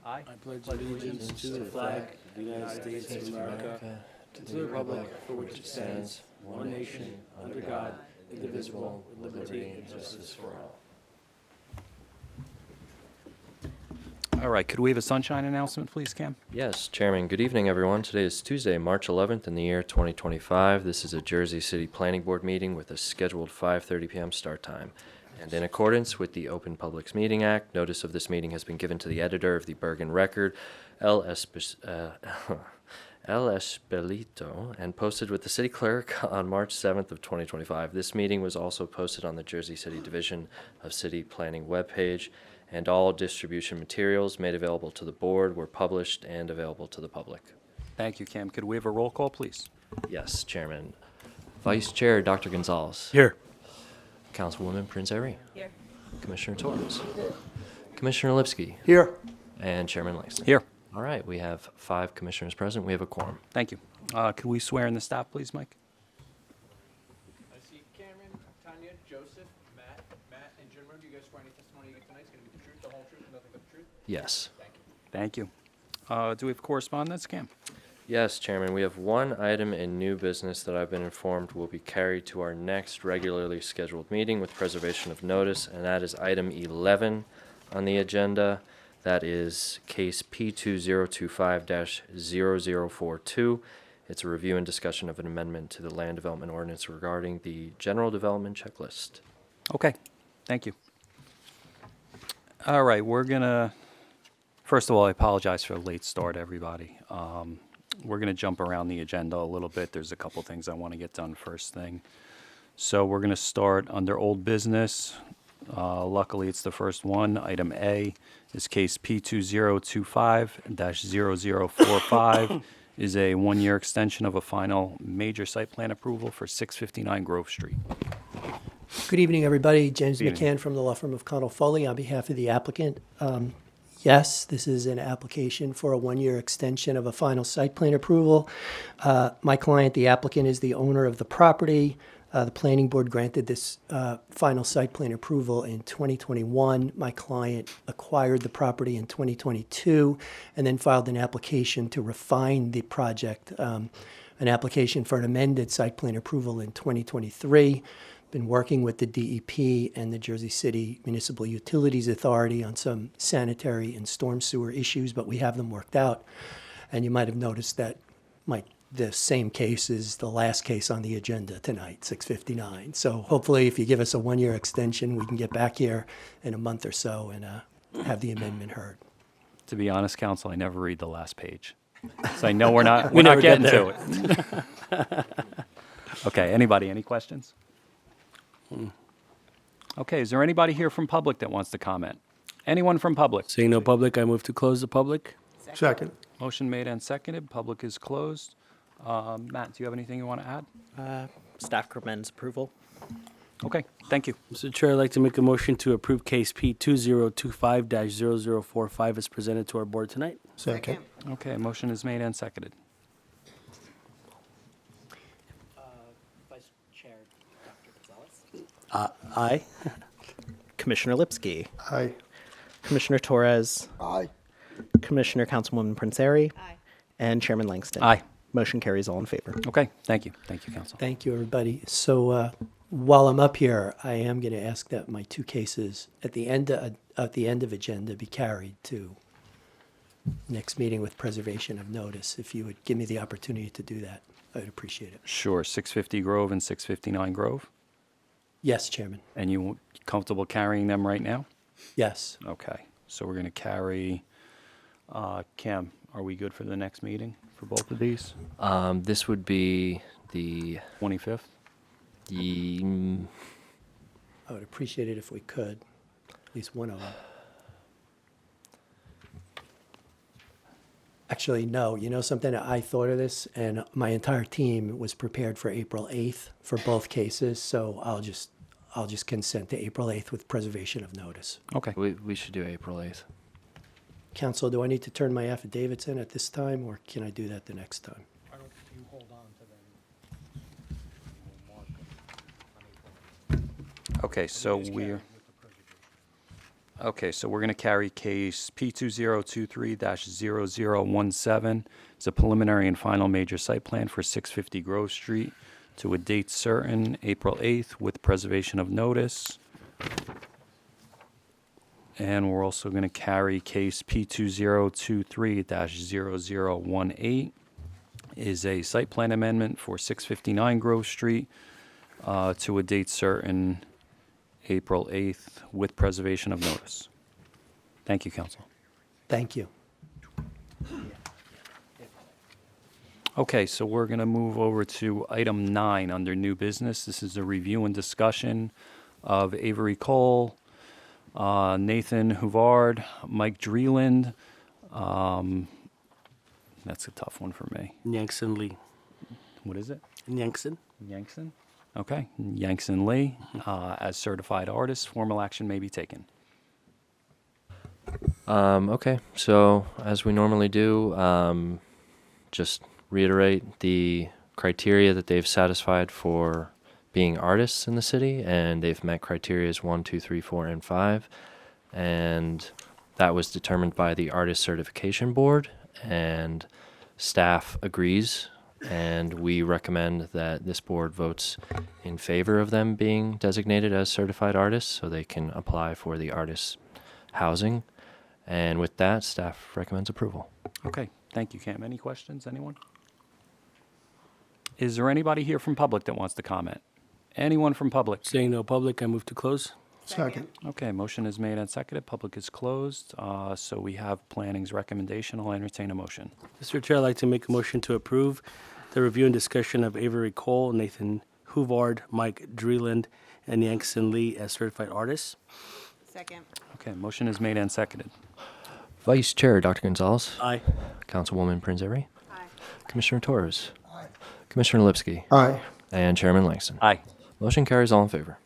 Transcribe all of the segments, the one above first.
I pledge allegiance to the flag of the United States of America, and to the republic for which it stands, one nation, under God, indivisible, with liberty and justice for all. All right, could we have a sunshine announcement, please, Cam? Yes, Chairman. Good evening, everyone. Today is Tuesday, March 11th in the year 2025. This is a Jersey City Planning Board meeting with a scheduled 5:30 p.m. start time. And in accordance with the Open Publics Meeting Act, notice of this meeting has been given to the editor of the Bergen Record, El Espelito, and posted with the city clerk on March 7th of 2025. This meeting was also posted on the Jersey City Division of City Planning webpage, and all distribution materials made available to the board were published and available to the public. Thank you, Cam. Could we have a roll call, please? Yes, Chairman. Vice Chair Dr. Gonzalez. Here. Councilwoman Prince Airy. Here. Commissioner Torres. Commissioner Lipsky. Here. And Chairman Langston. Here. All right, we have 5 commissioners present. We have a quorum. Thank you. Could we swear in the staff, please, Mike? I see Cameron, Tanya, Joseph, Matt, and Jim. Do you guys swear any testimony you give tonight is going to be the truth, the whole truth, and nothing but the truth? Yes. Thank you. Do we have correspondence, Cam? Yes, Chairman. We have one item in new business that I've been informed will be carried to our next regularly scheduled meeting with preservation of notice, and that is item 11 on the agenda. That is case P2025-0042. It's a review and discussion of an amendment to the land development ordinance regarding the general development checklist. Okay, thank you. All right, we're gonna, first of all, I apologize for the late start, everybody. We're gonna jump around the agenda a little bit. There's a couple things I want to get done first thing. So we're gonna start under old business. Luckily, it's the first one. Item A is case P2025-0045, is a one-year extension of a final major site plan approval for 659 Grove Street. Good evening, everybody. James Good evening. McCann from the law firm of Connell Foley on behalf of the applicant. Yes, this is an application for a one-year extension of a final site plan approval. My client, the applicant, is the owner of the property. The planning board granted this final site plan approval in 2021. My client acquired the property in 2022 and then filed an application to refine the project, an application for an amended site plan approval in 2023. Been working with the DEP and the Jersey City Municipal Utilities Authority on some sanitary and storm sewer issues, but we have them worked out. And you might have noticed that the same case is the last case on the agenda tonight, 659. So hopefully if you give us a one-year extension, we can get back here in a month or so and have the amendment heard. To be honest, counsel, I never read the last page. So I know we're not never getting get to it. Okay, anybody, any questions? Okay, is there anybody here from public that wants to comment? Anyone from public? Seeing no public, I move to close the public. Second. Motion made and seconded. Public is closed. Matt, do you have anything you want to add? Staff recommends approval. Okay, thank you. Mr. Chair, I'd like to make a motion to approve case P2025-0045 as presented to our board tonight. Second. Okay, motion is made and seconded. Vice Chair Dr. Gonzalez. Aye. Commissioner Lipsky. Aye. Commissioner Torres. Aye. Commissioner Councilwoman Prince Airy. Aye. And Chairman Langston. Aye. Motion carries all in favor. Okay, thank you. Thank you, counsel. Thank you, everybody. So while I'm up here, I am going to ask that my two cases at the end of agenda be carried to next meeting with preservation of notice. If you would give me the opportunity to do that, I would appreciate it. Sure, 650 Grove and 659 Grove. Yes, Chairman. And you comfortable carrying them right now? Yes. Okay, so we're going to carry, Cam, are we good for the next meeting for both of these? This would be the 25th? I would appreciate it if we could, at least one of them. Actually, no. You know something? I thought of this, and my entire team was prepared for April 8th for both cases, so I'll just consent to April 8th with preservation of notice. Okay. we should do April 8th. Counsel, do I need to turn my affidavits in at this time, or can I do that the next time? Okay, so we're, Okay, so we're going to carry case P2023-0017. It's a preliminary and final major site plan for 650 Grove Street to a date certain, April 8th, with preservation of notice. And we're also going to carry case P2023-0018. Is a site plan amendment for 659 Grove Street to a date certain, April 8th, with preservation of notice. Thank you, council. Thank you. Okay, so we're going to move over to item 9 under new business. This is a review and discussion of Avery Cole, Nathan Huvard, Mike Dreeland. That's a tough one for me. Yankson Lee. What is it? Yankson? Yankson? Okay, Yankson Lee, as certified artists, formal action may be taken. Okay, so as we normally do, just reiterate the criteria that they've satisfied for being artists in the city, and they've met criteria 1, 2, 3, 4, and 5, and that was determined by the Artist Certification Board, and staff agrees, and we recommend that this board votes in favor of them being designated as certified artists so they can apply for the artist housing. And with that, staff recommends approval. Okay, thank you, Cam. Any questions, anyone? Is there anybody here from public that wants to comment? Anyone from public? Saying no public, I move to close. Second. Okay, motion is made and seconded. Public is closed. So we have planning's recommendation. I'll entertain a motion. Mr. Chair, I'd like to make a motion to approve the review and discussion of Avery Cole, Nathan Huvard, Mike Dreeland, and Yankson Lee as certified artists. Second. Okay, motion is made and seconded. Vice Chair Dr. Gonzalez. Aye. Councilwoman Prinzeri. Aye. Commissioner Torres. Commissioner Lipsky. Aye. And Chairman Langston. Aye. Motion carries, all in favor.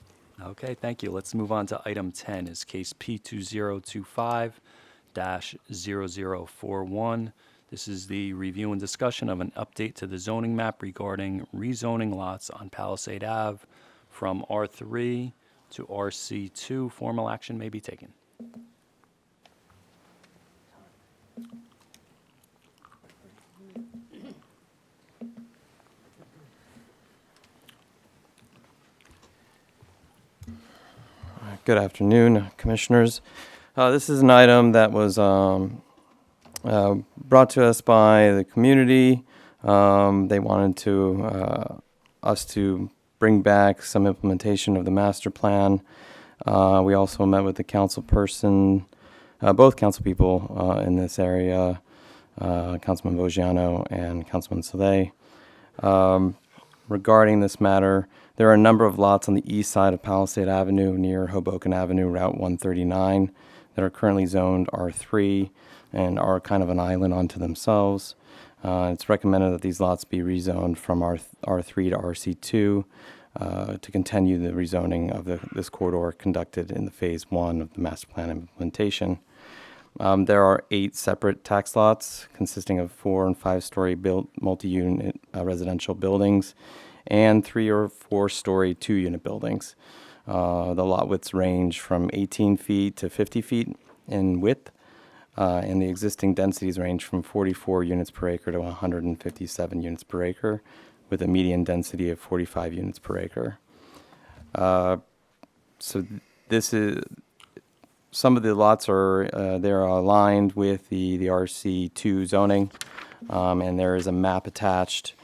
Okay, thank you. Let's move on to item 10, is case P2025-0041. This is the review and discussion of an update to the zoning map regarding rezoning lots on Palisade Ave from R3 to RC2. Formal action may be taken. Good afternoon, Commissioners. This is an item that was brought to us by the community. They wanted us to bring back some implementation of the master plan. We also met with the council person, both council people in this area, Councilman Vogiano and Councilman Soleil. Regarding this matter, there are a number of lots on the east side of Palisade Avenue near Hoboken Avenue, Route 139, that are currently zoned R3 and are kind of an island unto themselves. It's recommended that these lots be rezoned from R3 to RC2 to continue the rezoning of this corridor conducted in the Phase 1 of the master plan implementation. There are 8 separate tax lots consisting of 4- and 5-story built multi-unit residential buildings and 3- or 4-story 2-unit buildings. The lot widths range from 18 feet to 50 feet in width, and the existing densities range from 44 units per acre to 157 units per acre, with a median density of 45 units per acre. So this is... Some of the lots are they're aligned with the RC2 zoning, and there is a map attached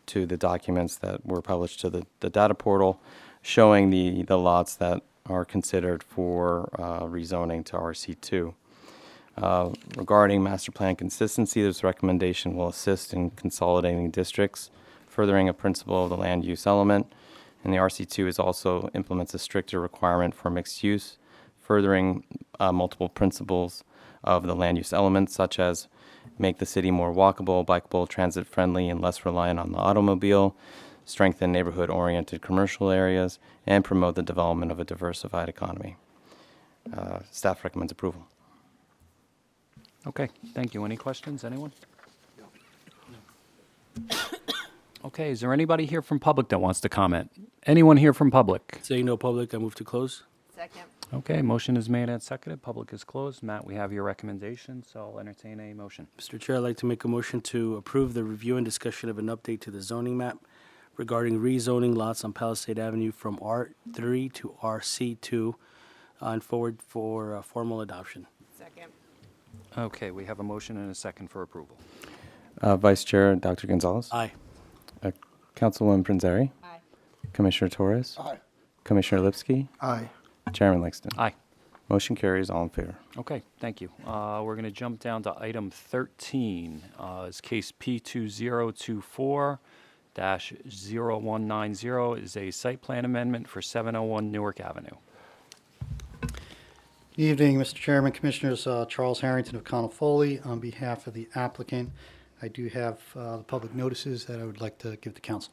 to the documents that were published to the data portal, showing the lots that are considered for rezoning to RC2. Regarding master plan consistency, this recommendation will assist in consolidating districts, furthering a principle of the land use element. And the RC2 is also implements a stricter requirement for mixed use, furthering multiple principles of the land use element, such as make the city more walkable, bikeable, transit-friendly, and less reliant on the automobile, strengthen neighborhood-oriented commercial areas, and promote the development of a diversified economy. Staff recommends approval. Okay, thank you. Any questions, anyone? Okay, is there anybody here from public that wants to comment? Anyone here from public? Saying no public, I move to close. Second. Okay, motion is made and seconded. Public is closed. Matt, we have your recommendation, so I'll entertain a motion. Mr. Chair, I'd like to make a motion to approve the review and discussion of an update to the zoning map regarding rezoning lots on Palisade Avenue from R3 to RC2 and forward for formal adoption. Second. Okay, we have a motion and a second for approval. Vice Chair Dr. Gonzalez. Aye. Councilwoman Prinzary. Aye. Commissioner Torres. Aye. Commissioner Lipsky. Aye. Chairman Langston. Aye. Motion carries. All in favor. Okay, thank you. We're going to jump down to item 13. Is case P2024-0190 is a site plan amendment for 701 Newark Avenue. Evening, Mr. Chairman, Commissioners, Charles Harrington of Connell Foley. On behalf of the applicant, I do have the public notices that I would like to give to council.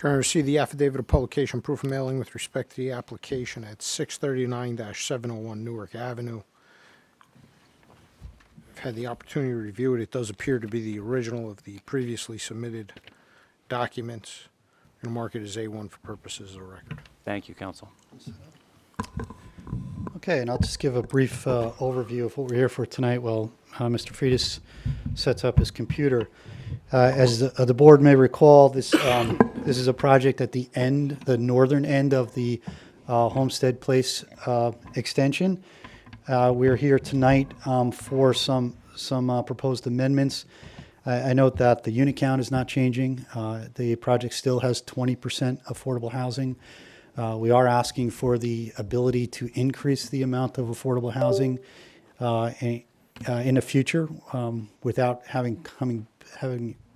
Your Honor, see the affidavit of publication proof of mailing with respect to the application at 639-701 Newark Avenue. I've had the opportunity to review it. It does appear to be the original of the previously submitted documents. And mark it as A1 for purposes of the record. Thank you, counsel. Okay, and I'll just give a brief overview of what we're here for tonight while Mr. Freitas sets up his computer. As the board may recall, this is a project at the end, the northern end of the Homestead Place extension. We're here tonight for some proposed amendments. I note that the unit count is not changing. The project still has 20% affordable housing. We are asking for the ability to increase the amount of affordable housing in the future without having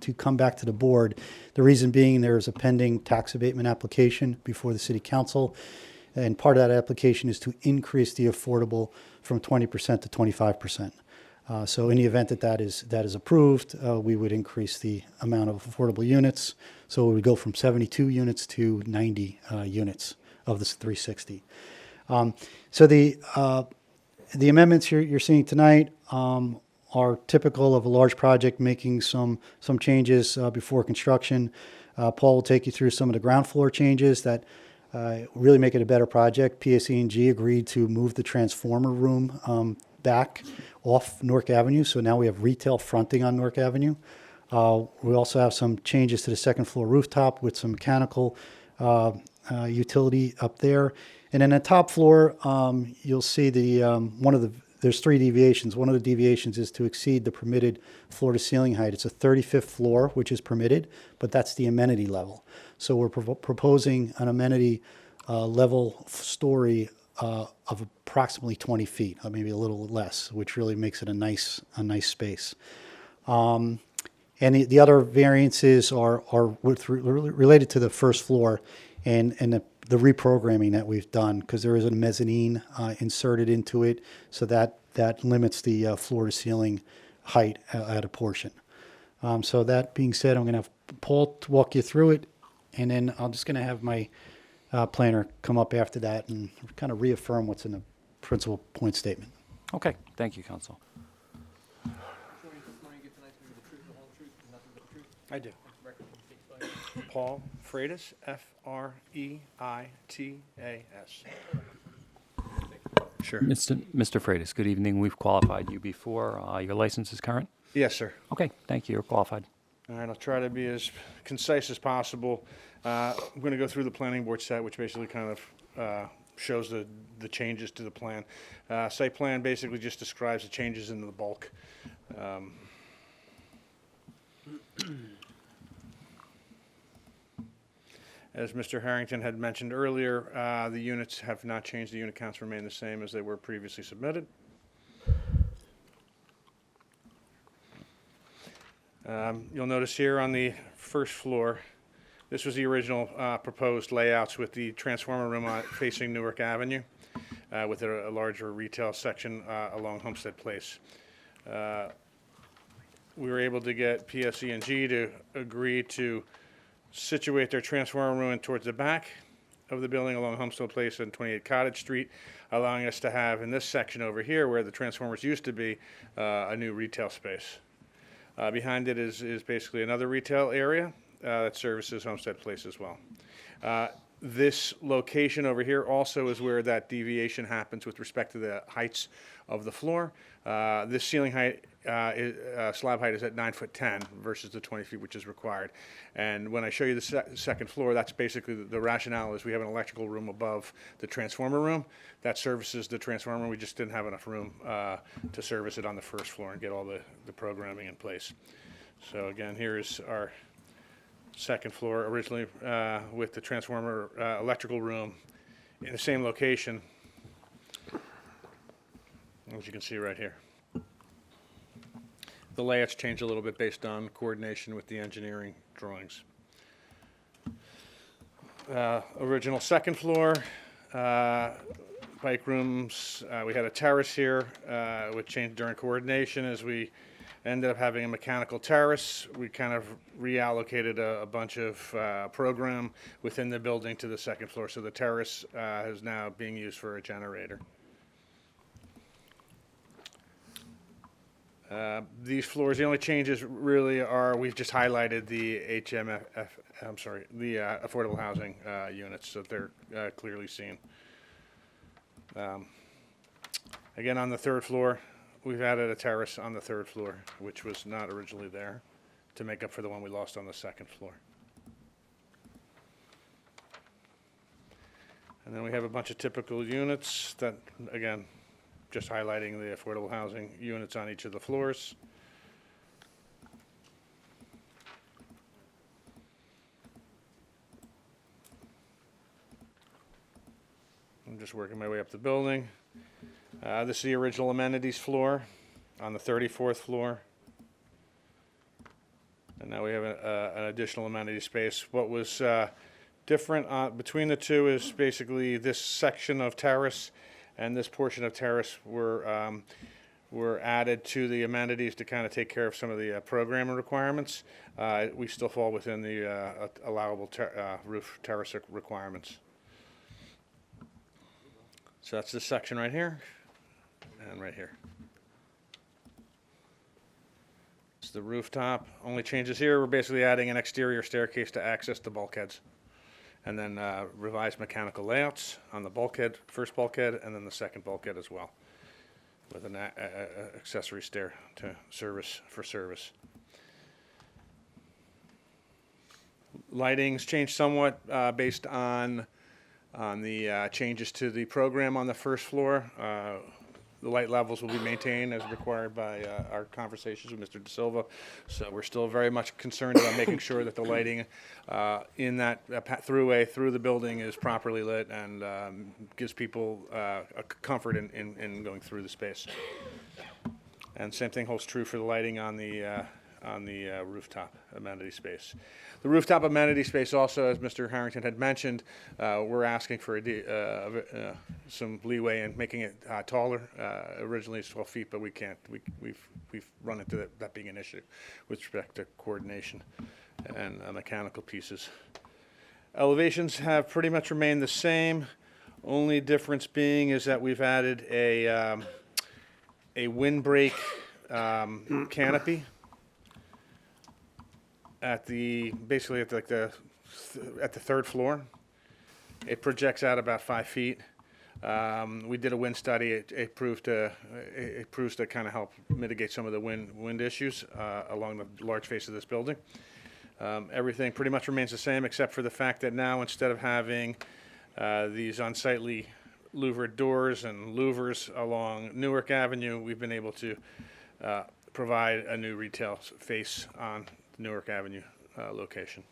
to come back to the board. The reason being there is a pending tax abatement application before the city council, and part of that application is to increase the affordable from 20% to 25%. So in the event that is approved, we would increase the amount of affordable units. So it would go from 72 units to 90 units of this 360. So the amendments you're seeing tonight are typical of a large project making some changes before construction. Paul will take you through some of the ground floor changes that really make it a better project. PSE&G agreed to move the transformer room back off Newark Avenue, so now we have retail fronting on Newark Avenue. We also have some changes to the second floor rooftop with some mechanical utility up there. And then the top floor, you'll see there's three deviations. One of the deviations is to exceed the permitted floor to ceiling height. It's a 35th floor, which is permitted, but that's the amenity level. So we're proposing an amenity level story of approximately 20 feet, or maybe a little less, which really makes it a nice space. And the other variances are related to the first floor and the reprogramming that we've done, because there is a mezzanine inserted into it, so that limits the floor to ceiling height at a portion. So that being said, I'm going to have Paul to walk you through it, and then I'm just going to have my planner come up after that and kind of reaffirm what's in the principal point statement. Okay, thank you, counsel. Swearing testimony you give tonight's going to be the truth, the whole truth, and nothing but the truth. I do. Record will take place. Paul Freitas, F-R-E-I-T-A-S. Sure. Mr. Freitas, good evening. We've qualified you before. Your license is current? Yes, sir. Okay, thank you. You're qualified. All right, I'll try to be as concise as possible. I'm going to go through the planning board set, which basically kind of shows the changes to the plan. Site plan basically just describes the changes in the bulk. As Mr. Harrington had mentioned earlier, the units have not changed. The unit counts remain the same as they were previously submitted. You'll notice here on the first floor, this was the original proposed layouts with the transformer room facing Newark Avenue with a larger retail section along Homestead Place. We were able to get PSE&G to agree to situate their transformer room towards the back of the building along Homestead Place and 28 Cottage Street, allowing us to have in this section over here where the transformers used to be a new retail space. Behind it is basically another retail area that services Homestead Place as well. This location over here also is where that deviation happens with respect to the heights of the floor. This ceiling height, slab height is at 9'10" versus the 20 feet which is required. And when I show you the second floor, that's basically the rationale is we have an electrical room above the transformer room that services the transformer. We just didn't have enough room to service it on the first floor and get all the programming in place. So again, here's our second floor originally with the transformer electrical room in the same location, as you can see right here. The layouts change a little bit based on coordination with the engineering drawings. Original second floor, bike rooms. We had a terrace here, which changed during coordination as we ended up having a mechanical terrace. We kind of reallocated a bunch of program within the building to the second floor, so the terrace is now being used for a generator. These floors, the only changes really are we've just highlighted the the affordable housing units, so they're clearly seen. Again, on the third floor, we've added a terrace on the third floor, which was not originally there, to make up for the one we lost on the second floor. And then we have a bunch of typical units that, again, just highlighting the affordable housing units on each of the floors. I'm just working my way up the building. This is the original amenities floor on the 34th floor. And now we have an additional amenity space. What was different between the two is basically this section of terrace and this portion of terrace were added to the amenities to kind of take care of some of the programming requirements. We still fall within the allowable roof terrace requirements. So that's this section right here and right here. It's the rooftop. Only changes here, we're basically adding an exterior staircase to access the bulkheads. And then revised mechanical layouts on the bulkhead, first bulkhead, and then the second bulkhead as well, with an accessory stair to service. Lighting's changed somewhat based on the changes to the program on the first floor. The light levels will be maintained as required by our conversations with Mr. De Silva. So we're still very much concerned about making sure that the lighting in that throughway through the building is properly lit and gives people a comfort in going through the space. And same thing holds true for the lighting on the rooftop amenity space. The rooftop amenity space also, as Mr. Harrington had mentioned, we're asking for some leeway in making it taller. Originally it's 12 feet, but we can't. We've run into that being an issue with respect to coordination and mechanical pieces. Elevations have pretty much remained the same. Only difference being is that we've added a windbreak canopy at basically at the third floor. It projects out about 5 feet. We did a wind study. It proves to kind of help mitigate some of the wind issues along the large face of this building. Everything pretty much remains the same except for the fact that now instead of having these unsightly louvered doors and louvers along Newark Avenue, we've been able to provide a new retail face on the Newark Avenue location.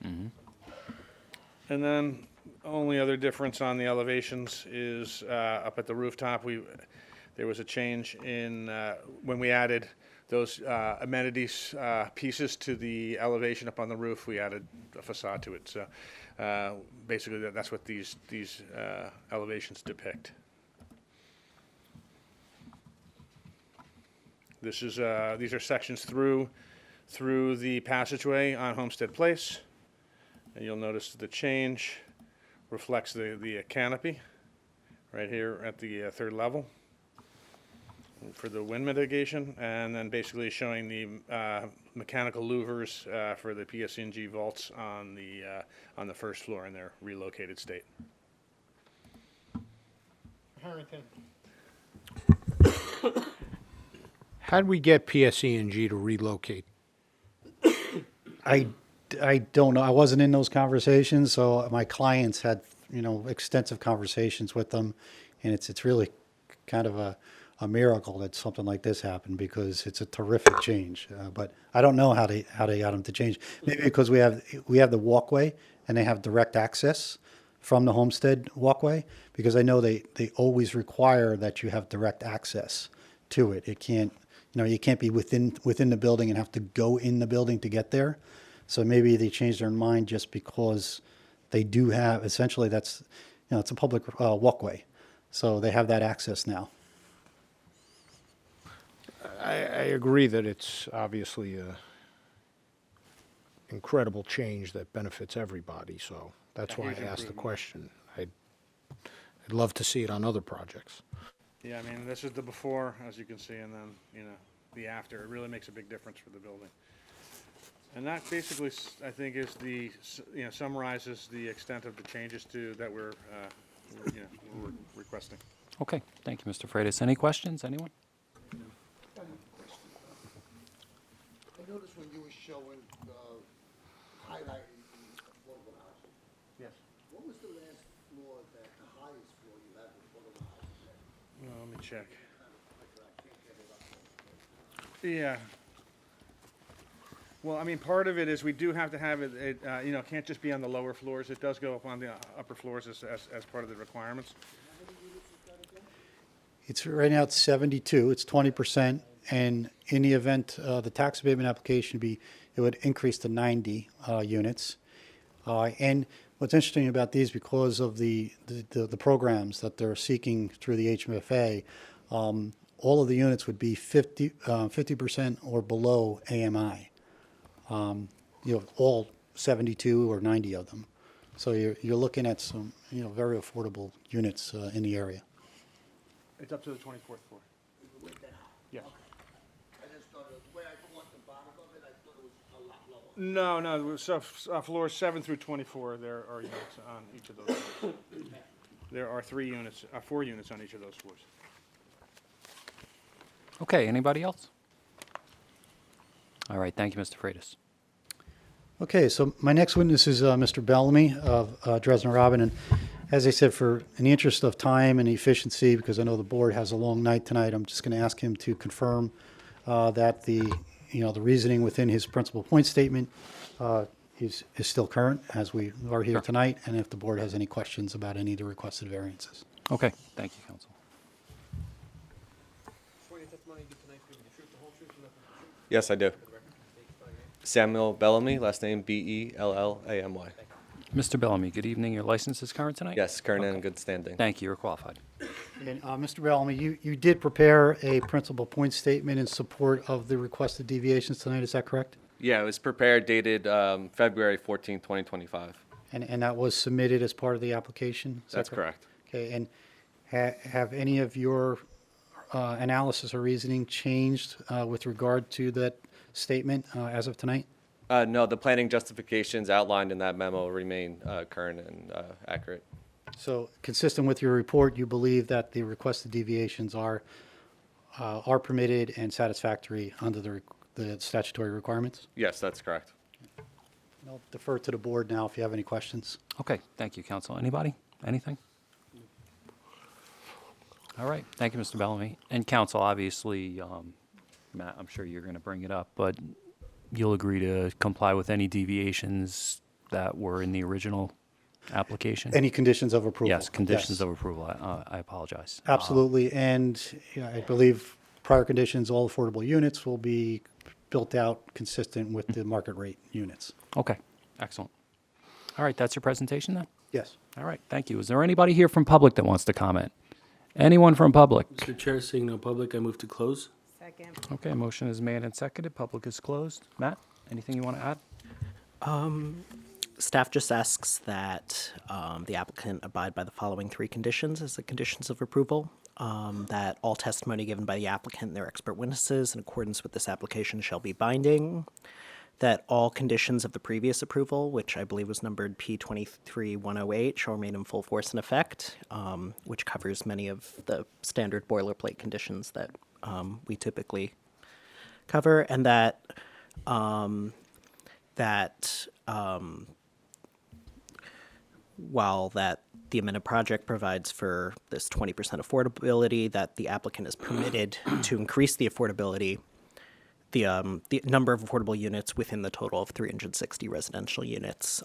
Mm-hmm. And then only other difference on the elevations is up at the rooftop. There was a change in when we added those amenities pieces to the elevation up on the roof. We added a facade to it. So basically, that's what these elevations depict. This is these are sections through through the passageway on Homestead Place. And you'll notice the change reflects the canopy right here at the third level for the wind mitigation, and then basically showing the mechanical louvers for the PSE&G vaults on the first floor in their relocated state. Harrington. How'd we get PSE&G to relocate? I don't know. I wasn't in those conversations, so my clients had, extensive conversations with them, and it's really kind of a miracle that something like this happened because it's a terrific change. But I don't know how they got them to change. Maybe because we have the walkway and they have direct access from the Homestead walkway, because I know they always require that you have direct access to it. It can't, you can't be within the building and have to go in the building to get there. So maybe they changed their mind just because they do have, essentially that's, it's a public walkway. So they have that access now. I agree that it's obviously a incredible change that benefits everybody, so that's why I asked the question. I'd love to see it on other projects. Yeah, I mean, this is the before, as you can see, and then, the after. It really makes a big difference for the building. And that basically, I think, is summarizes the extent of the changes that we're requesting. Okay, thank you, Mr. Freitas. Any questions, anyone? I noticed when you were showing, highlighting the affordable housing. Yes. What was the last floor, the highest floor you had with affordable housing? Let me check. Yeah. Well, I mean, part of it is we do have to have it can't just be on the lower floors. It does go up on the upper floors as part of the requirements. It's right now it's 72. It's 20%, and in the event the tax abatement application it would increase to 90 units. And what's interesting about these, because of the programs that they're seeking through the HMFA, all of the units would be 50% or below AMI. All 72 or 90 of them. So you're looking at some very affordable units in the area. It's up to the 24th floor. Yes. I just thought, the way I thought the bottom of it, I thought it was a lot lower. No. So floors 7 through 24, there are units on each of those floors. There are 4 units on each of those floors. Okay, anybody else? All right, thank you, Mr. Freitas. Okay, so my next witness is Mr. Bellamy of Dresden Robin, and as I said, in the interest of time and efficiency, because I know the board has a long night tonight, I'm just going to ask him to confirm that the reasoning within his principal point statement is still current as we are here tonight, and if the board has any questions about any of the requested variances. Okay, thank you, counsel. Swear your testimony you give tonight is the truth, the whole truth, and nothing but the truth. Yes, I do. For the record, state your name. Samuel Bellamy, last name Bellamy. Mr. Bellamy, good evening. Your license is current tonight? Yes, current and Okay. in good standing. Thank you. You're qualified. And Mr. Bellamy, you did prepare a principal point statement in support of the requested deviations tonight, is that correct? Yeah, it was prepared, dated February 14, 2025. And that was submitted as part of the application? Is that That's correct. Okay, and have any of your analysis or reasoning changed with regard to that statement as of tonight? No, the planning justifications outlined in that memo remain current and accurate. So consistent with your report, you believe that the requested deviations are permitted and satisfactory under the statutory requirements? Yes, that's correct. I'll defer to the board now if you have any questions. Okay, thank you, counsel. Anybody? Anything? All right, thank you, Mr. Bellamy. And counsel, obviously, Matt, I'm sure you're going to bring it up, but you'll agree to comply with any deviations that were in the original application? Any conditions of approval? Yes, conditions of approval. I apologize. Absolutely, and I believe prior conditions, all affordable units will be built out consistent with the market rate units. Okay, excellent. All right, that's your presentation then? Yes. All right, thank you. Is there anybody here from public that wants to comment? Anyone from public? Mr. Chair, seeing no public, I move to close. Second. Okay, motion is made and seconded. Public is closed. Matt, anything you want to add? Staff just asks that the applicant abide by the following 3 conditions as the conditions of approval. That all testimony given by the applicant and their expert witnesses in accordance with this application shall be binding. That all conditions of the previous approval, which I believe was numbered P23-108, shall remain in full force and effect, which covers many of the standard boilerplate conditions that we typically cover, and that while that the amended project provides for this 20% affordability, that the applicant is permitted to increase the affordability, the number of affordable units within the total of 360 residential units,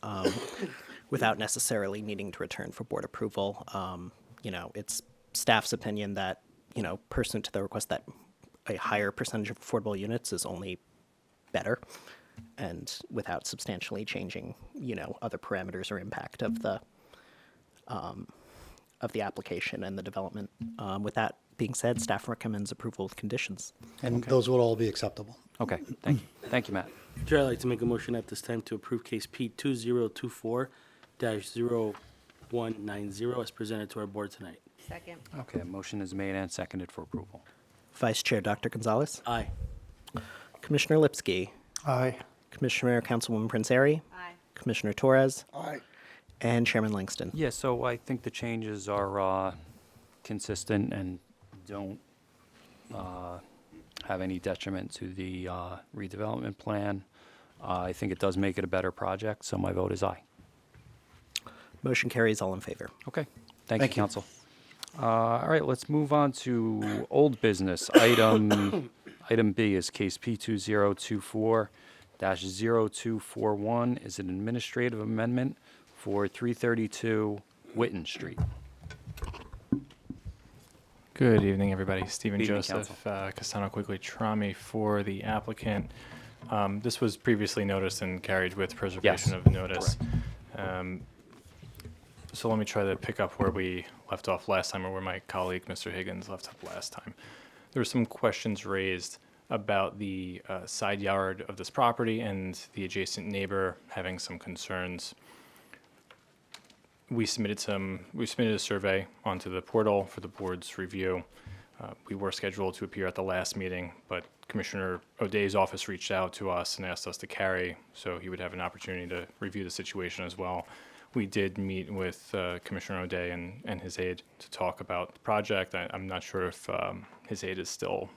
without necessarily needing to return for board approval. It's staff's opinion that, pursuant to the request, that a higher percentage of affordable units is only better, and without substantially changing, other parameters or impact of the application and the development. With that being said, staff recommends approval with conditions. And those will all be acceptable. Okay, thank you. Thank you, Matt. Chair, I'd like to make a motion at this time to approve case P 2024-0190 as presented to our board tonight. Second. Okay, motion is made and seconded for approval. Vice Chair Dr. Gonzalez, Aye. Commissioner Lipsky, Aye. Commissioner Councilwoman Prince-Airy, Aye. Commissioner Torres, Aye. and Chairman Langston. Yeah, so I think the changes are consistent and don't have any detriment to the redevelopment plan. I think it does make it a better project, so my vote is aye. Motion carries, all in favor. Okay, thank you, Council. All right, let's move on to old business. Item B is case P2024-0241 is an administrative amendment for 332 Witten Street. Good evening, everybody. Stephen Evening, Joseph, Castano Quigley Trami for the applicant. This was previously noticed and carried with preservation of notice. So let me try to pick up where we left off last time, or where my colleague, Mr. Higgins, left off last time. There were some questions raised about the side yard of this property and the adjacent neighbor having some concerns. We submitted a survey onto the portal for the board's review. We were scheduled to appear at the last meeting, but Commissioner O'Day's office reached out to us and asked us to carry, so he would have an opportunity to review the situation as well. We did meet with Commissioner O'Day and his aide to talk about the project. I'm not sure if his aide is still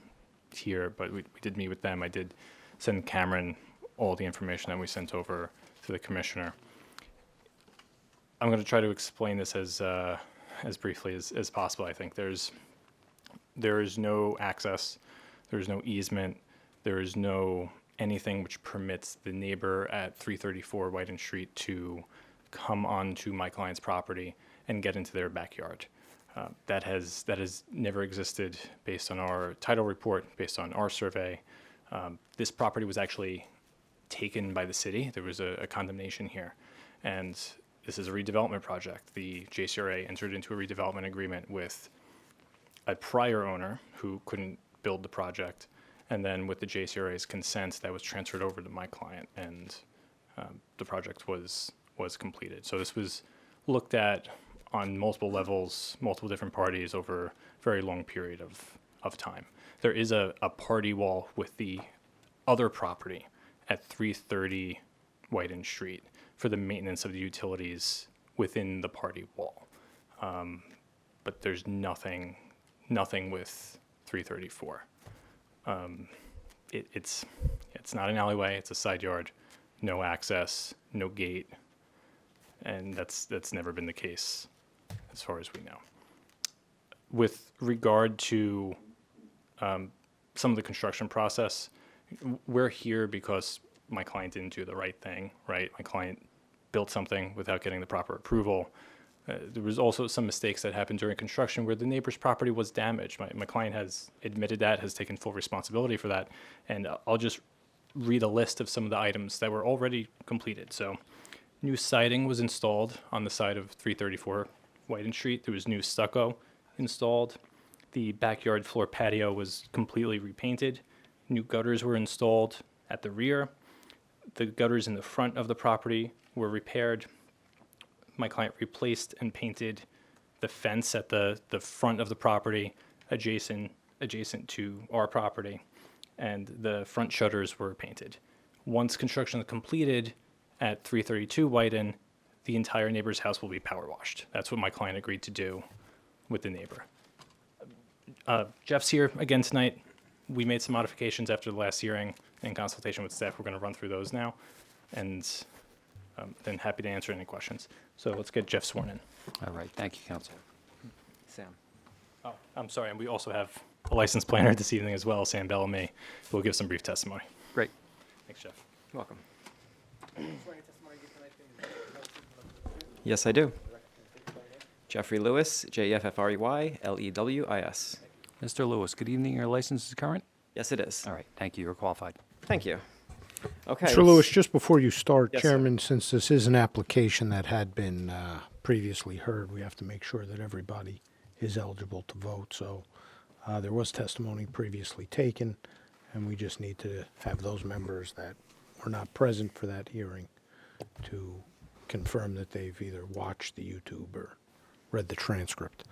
here, but we did meet with them. I did send Cameron all the information that we sent over to the commissioner. I'm going to try to explain this as briefly as possible. I think there is no access, there is no easement, there is no anything which permits the neighbor at 334 Whiten Street to come onto my client's property and get into their backyard. That has never existed based on our title report, based on our survey. This property was actually taken by the city. There was a condemnation here, and this is a redevelopment project. The JCRA entered into a redevelopment agreement with a prior owner who couldn't build the project, and then with the JCRA's consent, that was transferred over to my client, and the project was completed. So this was looked at on multiple levels, multiple different parties over a very long period of time. There is a party wall with the other property at 330 Whiten Street for the maintenance of the utilities within the party wall. But there's nothing with 334. It's not an alleyway, it's a side yard, no access, no gate, and that's never been the case as far as we know. With regard to some of the construction process, we're here because my client didn't do the right thing, right? My client built something without getting the proper approval. There was also some mistakes that happened during construction where the neighbor's property was damaged. My client has admitted that, has taken full responsibility for that, and I'll just read a list of some of the items that were already completed. So, new siding was installed on the side of 334 Whiten Street. There was new stucco installed. The backyard floor patio was completely repainted. New gutters were installed at the rear. The gutters in the front of the property were repaired. My client replaced and painted the fence at the front of the property adjacent to our property, and the front shutters were painted. Once construction is completed at 332 Whiten, the entire neighbor's house will be power washed. That's what my client agreed to do with the neighbor. Jeff's here again tonight. We made some modifications after the last hearing in consultation with staff. We're going to run through those now, and then happy to answer any questions. So let's get Jeff sworn in. All right, thank you, Council. Sam. Oh, I'm sorry, and we also have a licensed planner this evening as well, Sam Bellamy, who will give some brief testimony. Great. Thanks, Jeff. You're welcome. Swearing testimony you give tonight is gonna be the truth, nothing but the truth. Yes, I do. Jeffrey Lewis, Jeffrey Lewis. Mr. Lewis, good evening. Your license is current? Yes, it is. All right, thank you. You're qualified. Thank you. Okay. Mr. Lewis, just before you start, Yes, sir. Chairman, since this is an application that had been previously heard, we have to make sure that everybody is eligible to vote. So there was testimony previously taken, and we just need to have those members that were not present for that hearing to confirm that they've either watched the YouTube or read the transcript.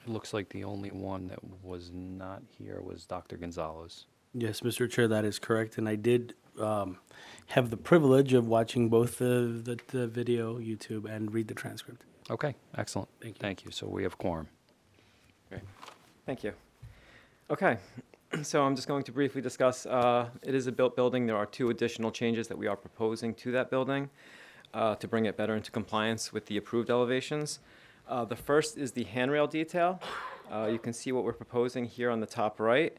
It looks like the only one that was not here was Dr. Gonzalez. Yes, Mr. Chair, that is correct. And I did have the privilege of watching both the video, YouTube, and read the transcript. Okay, excellent. Thank you. Thank you. So we have quorum. Great. Thank you. Okay. So I'm just going to briefly discuss, it is a built building. There are 2 additional changes that we are proposing to that building to bring it better into compliance with the approved elevations. The first is the handrail detail. You can see what we're proposing here on the top right.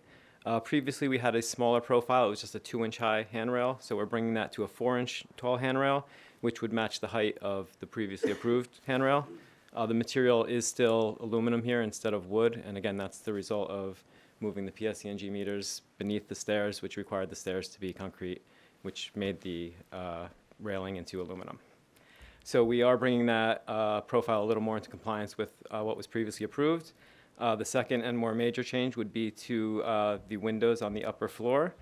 Previously, we had a smaller profile. It was just a 2-inch high handrail. So we're bringing that to a 4-inch tall handrail, which would match the height of the previously approved handrail. The material is still aluminum here instead of wood. And again, that's the result of moving the PSE&G meters beneath the stairs, which required the stairs to be concrete, which made the railing into aluminum. So we are bringing that profile a little more into compliance with what was previously approved. The second and more major change would be to the windows on the upper floor.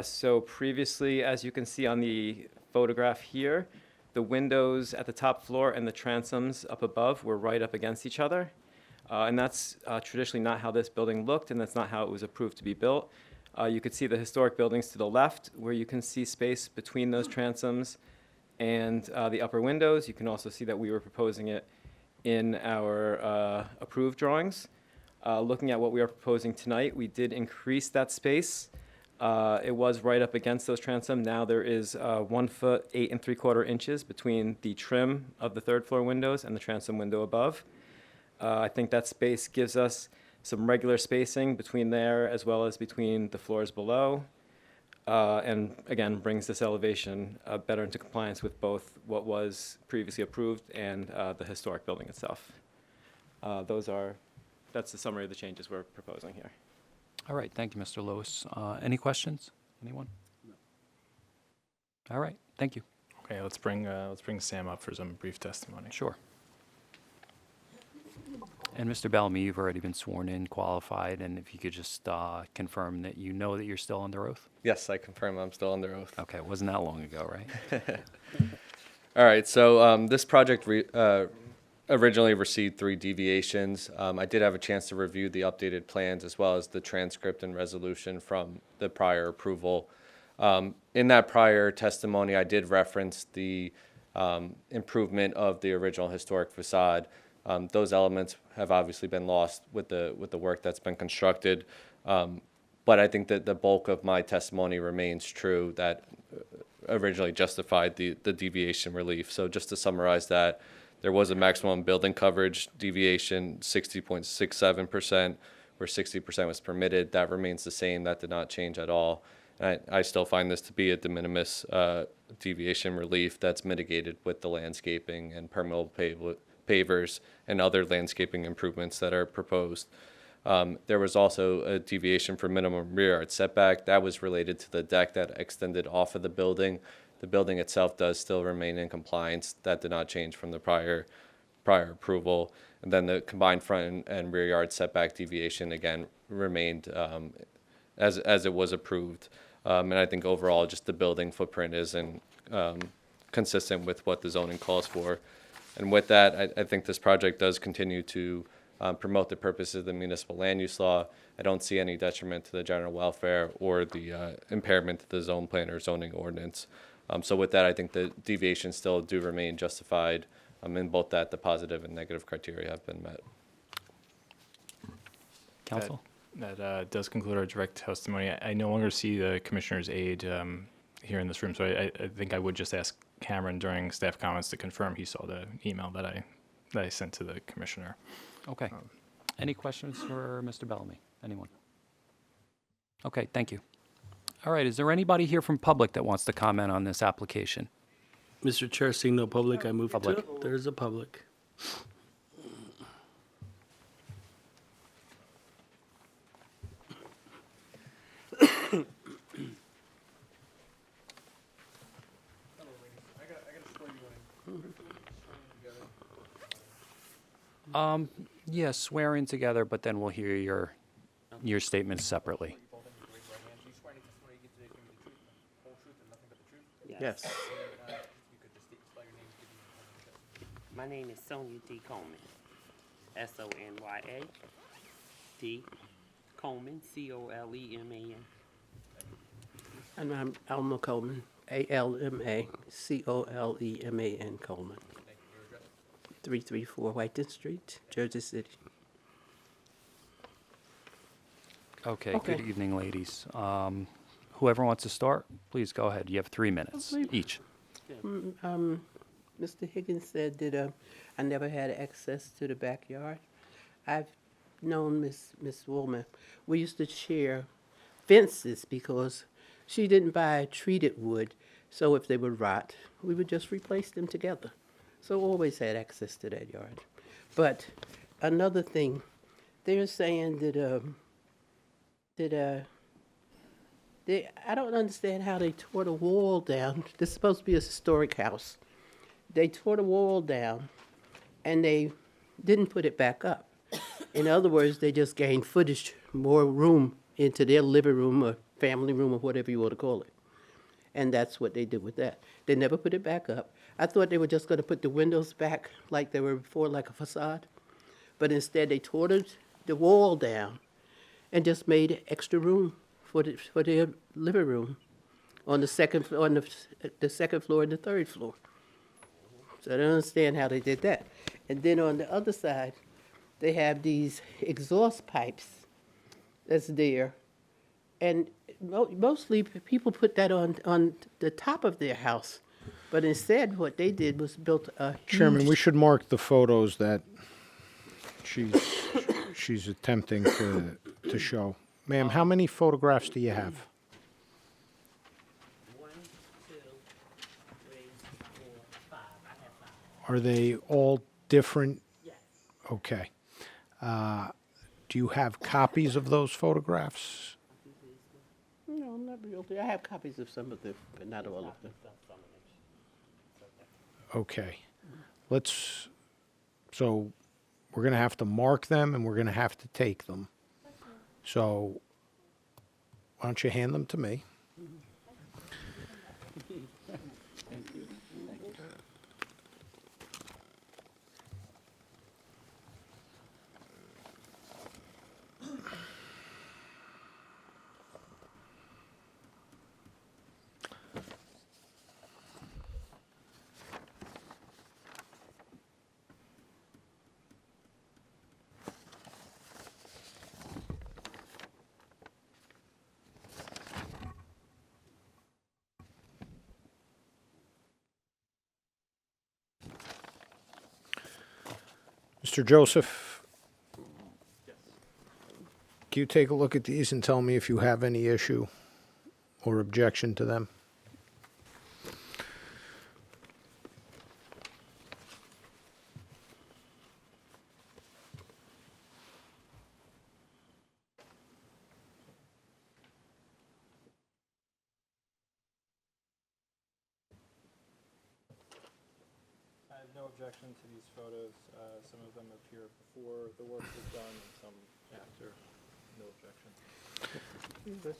So previously, as you can see on the photograph here, the windows at the top floor and the transoms up above were right up against each other. And that's traditionally not how this building looked, and that's not how it was approved to be built. You could see the historic buildings to the left, where you can see space between those transoms and the upper windows. You can also see that we were proposing it in our approved drawings. Looking at what we are proposing tonight, we did increase that space. It was right up against those transom. Now there is 1 foot 8 3/4 inches between the trim of the 3rd floor windows and the transom window above. I think that space gives us some regular spacing between there as well as between the floors below. And again, brings this elevation better into compliance with both what was previously approved and the historic building itself. That's the summary of the changes we're proposing here. All right, thank you, Mr. Lewis. Any questions? Anyone? No. All right, thank you. Okay, let's bring Sam up for some brief testimony. Sure. And Mr. Bellamy, you've already been sworn in, qualified, and if you could just confirm that you know that you're still under oath? Yes, I confirm I'm still under oath. Okay, it wasn't that long ago, right? All right, so this project originally received 3 deviations. I did have a chance to review the updated plans as well as the transcript and resolution from the prior approval. In that prior testimony, I did reference the improvement of the original historic facade. Those elements have obviously been lost with the work that's been constructed. But I think that the bulk of my testimony remains true that originally justified the deviation relief. So just to summarize that, there was a maximum building coverage deviation, 60.67%, where 60% was permitted. That remains the same. That did not change at all. And I still find this to be a de minimis deviation relief that's mitigated with the landscaping and permeable pavers and other landscaping improvements that are proposed. There was also a deviation for minimum rear yard setback. That was related to the deck that extended off of the building. The building itself does still remain in compliance. That did not change from the prior approval. And then the combined front and rear yard setback deviation, again, remained as it was approved. And I think overall, just the building footprint isn't consistent with what the zoning calls for. And with that, I think this project does continue to promote the purposes of the municipal land use law. I don't see any detriment to the general welfare or the impairment to the zone plan or zoning ordinance. So with that, I think the deviations still do remain justified in both that the positive and negative criteria have been met. Council? That does conclude our direct testimony. I no longer see the commissioner's aide here in this room, so I think I would just ask Cameron during staff comments to confirm he saw the email that I sent to the commissioner. Okay. Any questions for Mr. Bellamy? Anyone? Okay, thank you. All right, is there anybody here from public that wants to comment on this application? Mr. Chair, seeing no public, I move to, Public. there's a public. Yeah, swear in together, but then we'll hear your statements separately. Yes. My name is Sonia D. Coleman. Sonya D. Coleman, Coleman. And I'm Alma Coleman, ALMA COLEMAN Coleman. 334 Whiten Street, Jersey City. Okay, Okay. good evening, ladies. Whoever wants to start, please go ahead. You have 3 minutes each. Mr. Higgins said that I never had access to the backyard. I've known Miss Woolman. We used to share fences because she didn't buy treated wood, so if they would rot, we would just replace them together. So always had access to that yard. But another thing, they're saying that I don't understand how they tore the wall down. This is supposed to be a historic house. They tore the wall down and they didn't put it back up. In other words, they just gained footage, more room into their living room or family room or whatever you want to call it. And that's what they did with that. They never put it back up. I thought they were just going to put the windows back like they were before, like a facade. But instead, they tore the wall down and just made extra room for their living room on the second floor, on the second floor and the third floor. So I don't understand how they did that. And then on the other side, they have these exhaust pipes that's there. And mostly people put that on the top of their house. But instead, what they did was built a huge... Chairman, we should mark the photos that she's attempting to show. Ma'am, how many photographs do you have? 1, 2, 3, 4, 5. I have 5. Are they all different? Yes. Okay. Do you have copies of those photographs? No, not really. I have copies of some of them, but not all of them. Okay. So we're going to have to mark them and we're going to have to take them. So why don't you hand them to me? Mr. Joseph? Can you take a look at these and tell me if you have any issue or objection to them? I have no objection to these photos. Some of them appear before the work was done and some after. No objection.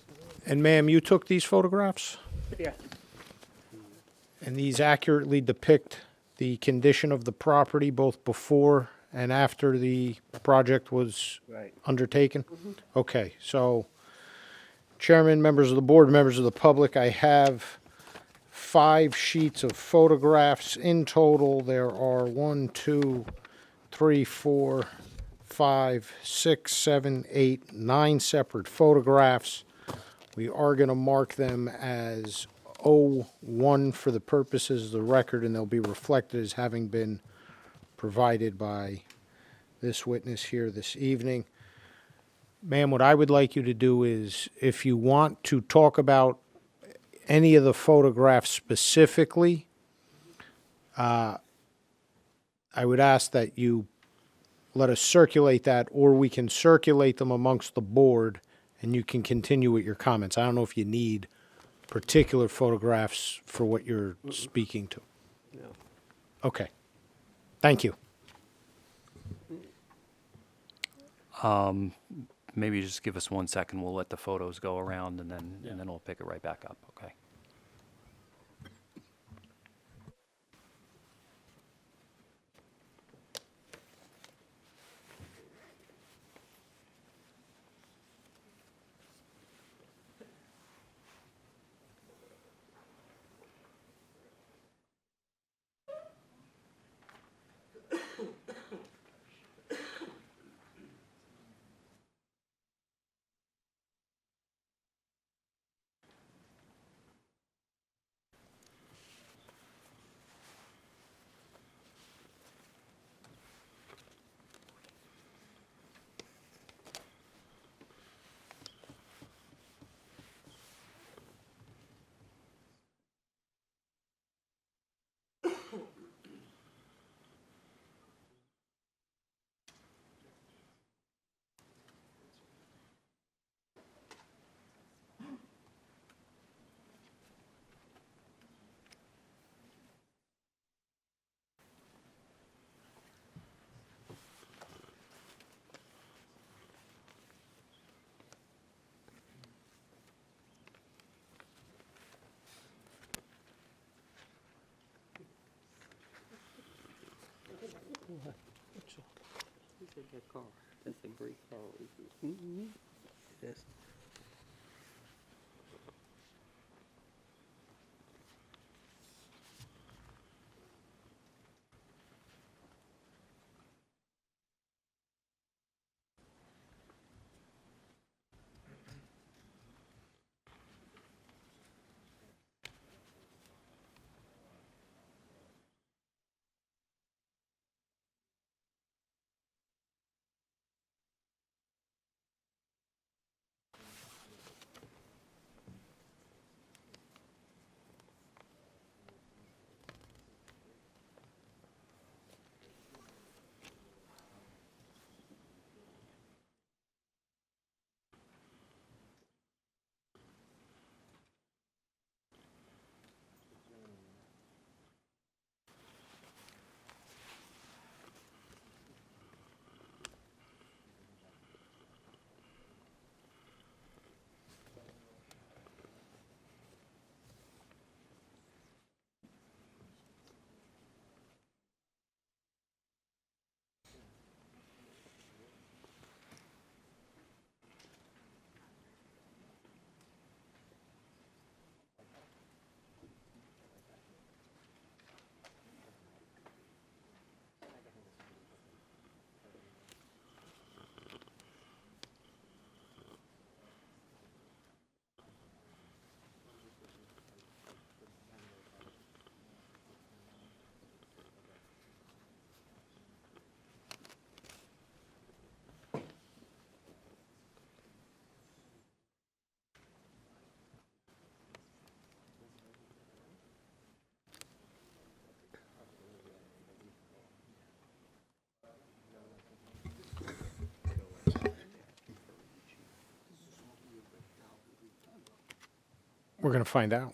And ma'am, you took these photographs? Yes. And these accurately depict the condition of the property both before and after the project was Right. undertaken? Okay, so Chairman, members of the board, members of the public, I have 5 sheets of photographs in total. There are 1, 2, 3, 4, 5, 6, 7, 8, 9 separate photographs. We are going to mark them as O1 for the purposes of the record, and they'll be reflected as having been provided by this witness here this evening. Ma'am, what I would like you to do is, if you want to talk about any of the photographs specifically, I would ask that you let us circulate that, or we can circulate them amongst the board, and you can continue with your comments. I don't know if you need particular photographs for what you're speaking to. No. Okay. Thank you. Maybe just give us 1 second. We'll let the photos go around and then we'll pick it right back up. Okay. Look at that car. That's a great car. Mm-hmm. Yes. We're going to find out.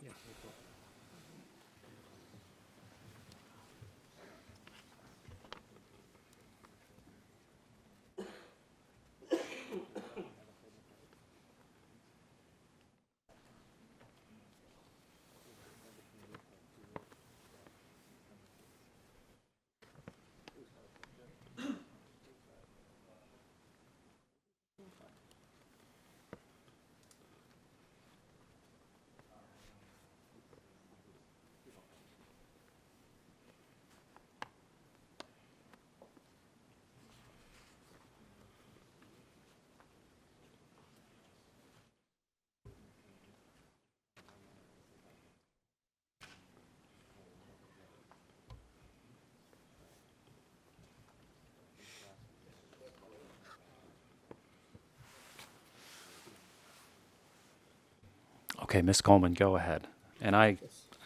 Okay, Ms. Coleman, go ahead. And I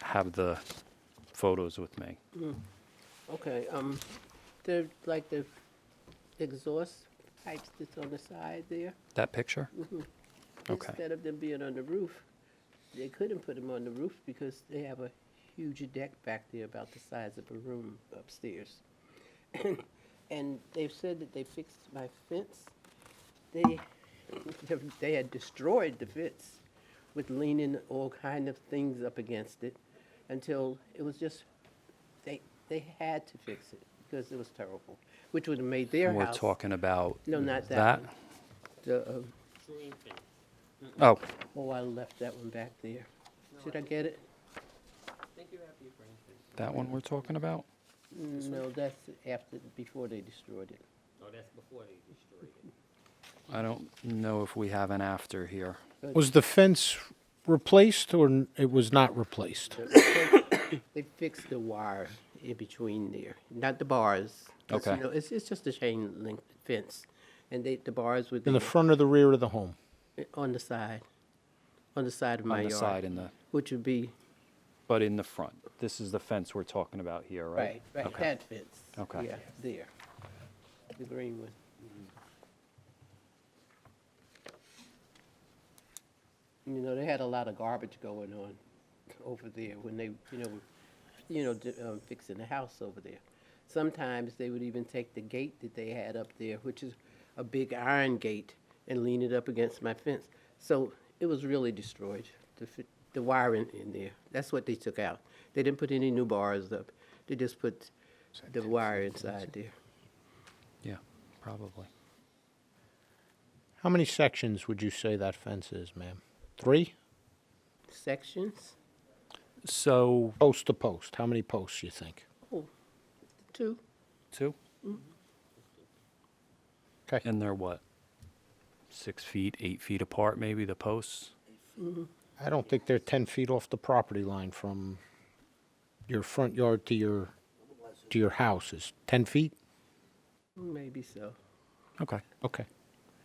have the photos with me. Okay, they're like the exhaust pipes that's on the side there. That picture? Okay. Instead of them being on the roof, they couldn't put them on the roof because they have a huge deck back there about the size of a room upstairs. And they've said that they fixed my fence. They had destroyed the fence with leaning all kind of things up against it until it was just, they had to fix it because it was terrible, which would have made their We're house. talking about No, not that that? one. The, Oh, oh, I left that one back there. Should I get it? that one we're talking about? No, that's after, before they destroyed it. Oh, that's before they destroyed it. I don't know if we have an after here. Was the fence replaced or it was not replaced? They fixed the wire in between there, not the bars. 'Cause, Okay. You know, it's just a chain link fence, and the bars would be In the front or the rear of the home? on the side of my On yard. the side in the, Which would be, but in the front. This is the fence we're talking about here, right? right, Okay. that fence. Okay. Yeah, there, the green one. You know, they had a lot of garbage going on over there when they, fixing the house over there. Sometimes they would even take the gate that they had up there, which is a big iron gate, and lean it up against my fence. So it was really destroyed, the wiring in there. That's what they took out. They didn't put any new bars up. They just put the wire inside there. Yeah, probably. How many sections would you say that fence is, ma'am? 3? Sections? So, Post to post, how many posts you think? Oh, 2. 2? Okay. And they're what? 6 feet, 8 feet apart, maybe, the posts? I don't think they're 10 feet off the property line from your front yard to your house. Is 10 feet? Maybe so. Okay. Okay.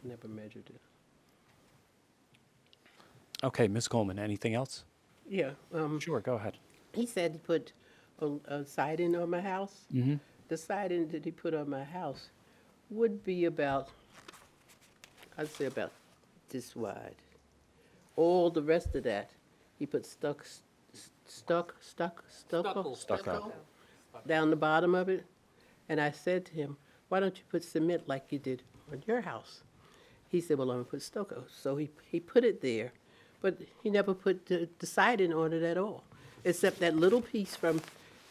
Never measured it. Okay, Ms. Coleman, anything else? Yeah, Sure, go ahead. he said he put a siding on my house. Mm-hmm. The siding that he put on my house would be about, I'd say about this wide. All the rest of that, he put stucco Stucco. down the bottom of it. And I said to him, why don't you put cement like you did on your house? He said, well, I'm gonna put stucco. So he put it there, but he never put the siding on it at all, except that little piece from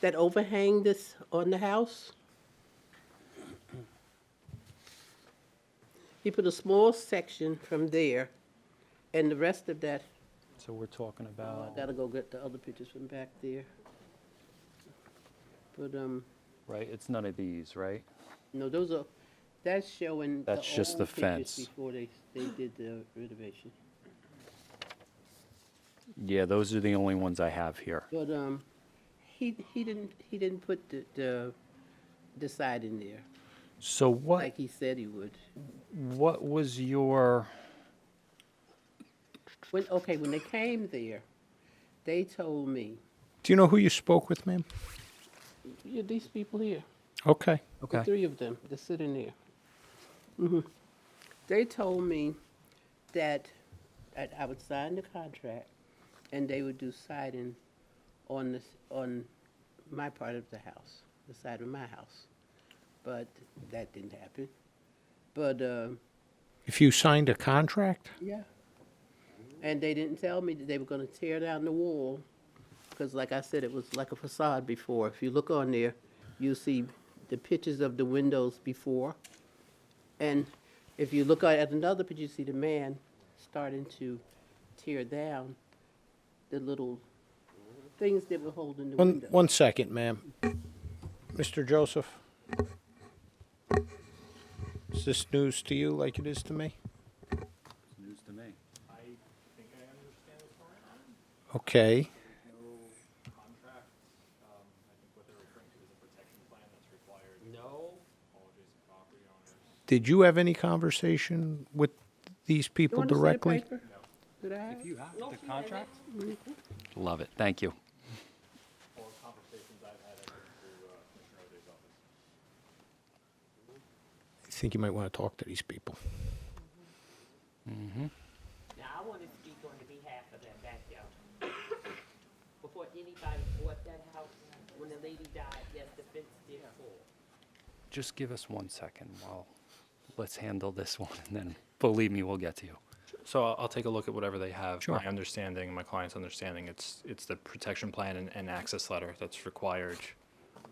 that overhang that's on the house. He put a small section from there, and the rest of that, So we're talking I about, gotta go get the other pictures from back there. But, right, it's none of these, right? no, that's showing the That's just old the pictures fence. before they did the renovation. Yeah, those are the only ones I have here. But, he didn't put the siding there, So like he said he would. what was your, When they came there, they told me, Do you know who you spoke with, ma'am? yeah, these people here, Okay. the 3 of them, they're sitting there. They told me that I would sign the contract and they would do siding on my part of the house, the side of my house. But that didn't happen. But, If you signed a contract? yeah. And they didn't tell me that they were gonna tear down the wall, because like I said, it was like a facade before. If you look on there, you'll see the pictures of the windows before. And if you look at another picture, you see the man starting to tear down the little things that were holding the window. One second, ma'am. Mr. Joseph? Is this news to you like it is to me? news to me. Okay. No. Did you have any conversation with these You people wanna see the directly? paper? Could I have? You have the contract? Love it. Thank you. I think you might want to talk to these people. Mm-hmm. Now, I want to speak on the behalf of that backyard. Before anybody bought that house, when the lady died, yes, the fence did fall. Just give us 1 second while, let's handle this one, and then, believe me, we'll get to you. So I'll take a look at whatever they have. Sure. My understanding, my client's understanding, it's the protection plan and access letter that's required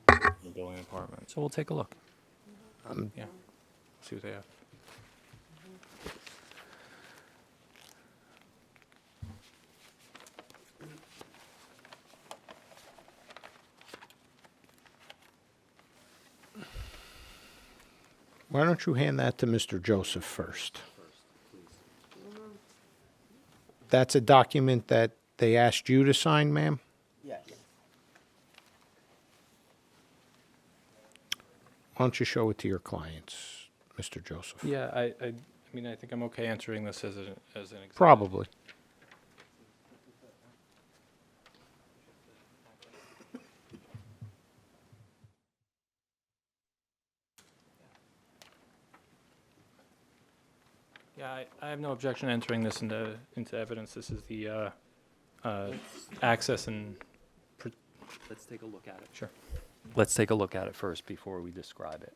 in the building department. So we'll take a look. Yeah, see what they have. Why don't you hand that to Mr. Joseph first? That's a document that they asked you to sign, ma'am? Yes. Why don't you show it to your clients, Mr. Joseph? Yeah, I mean, I think I'm okay answering this as an example. Probably. Yeah, I have no objection entering this into evidence. This is the access and. Let's take a look at it. Sure. Let's take a look at it first before we describe it.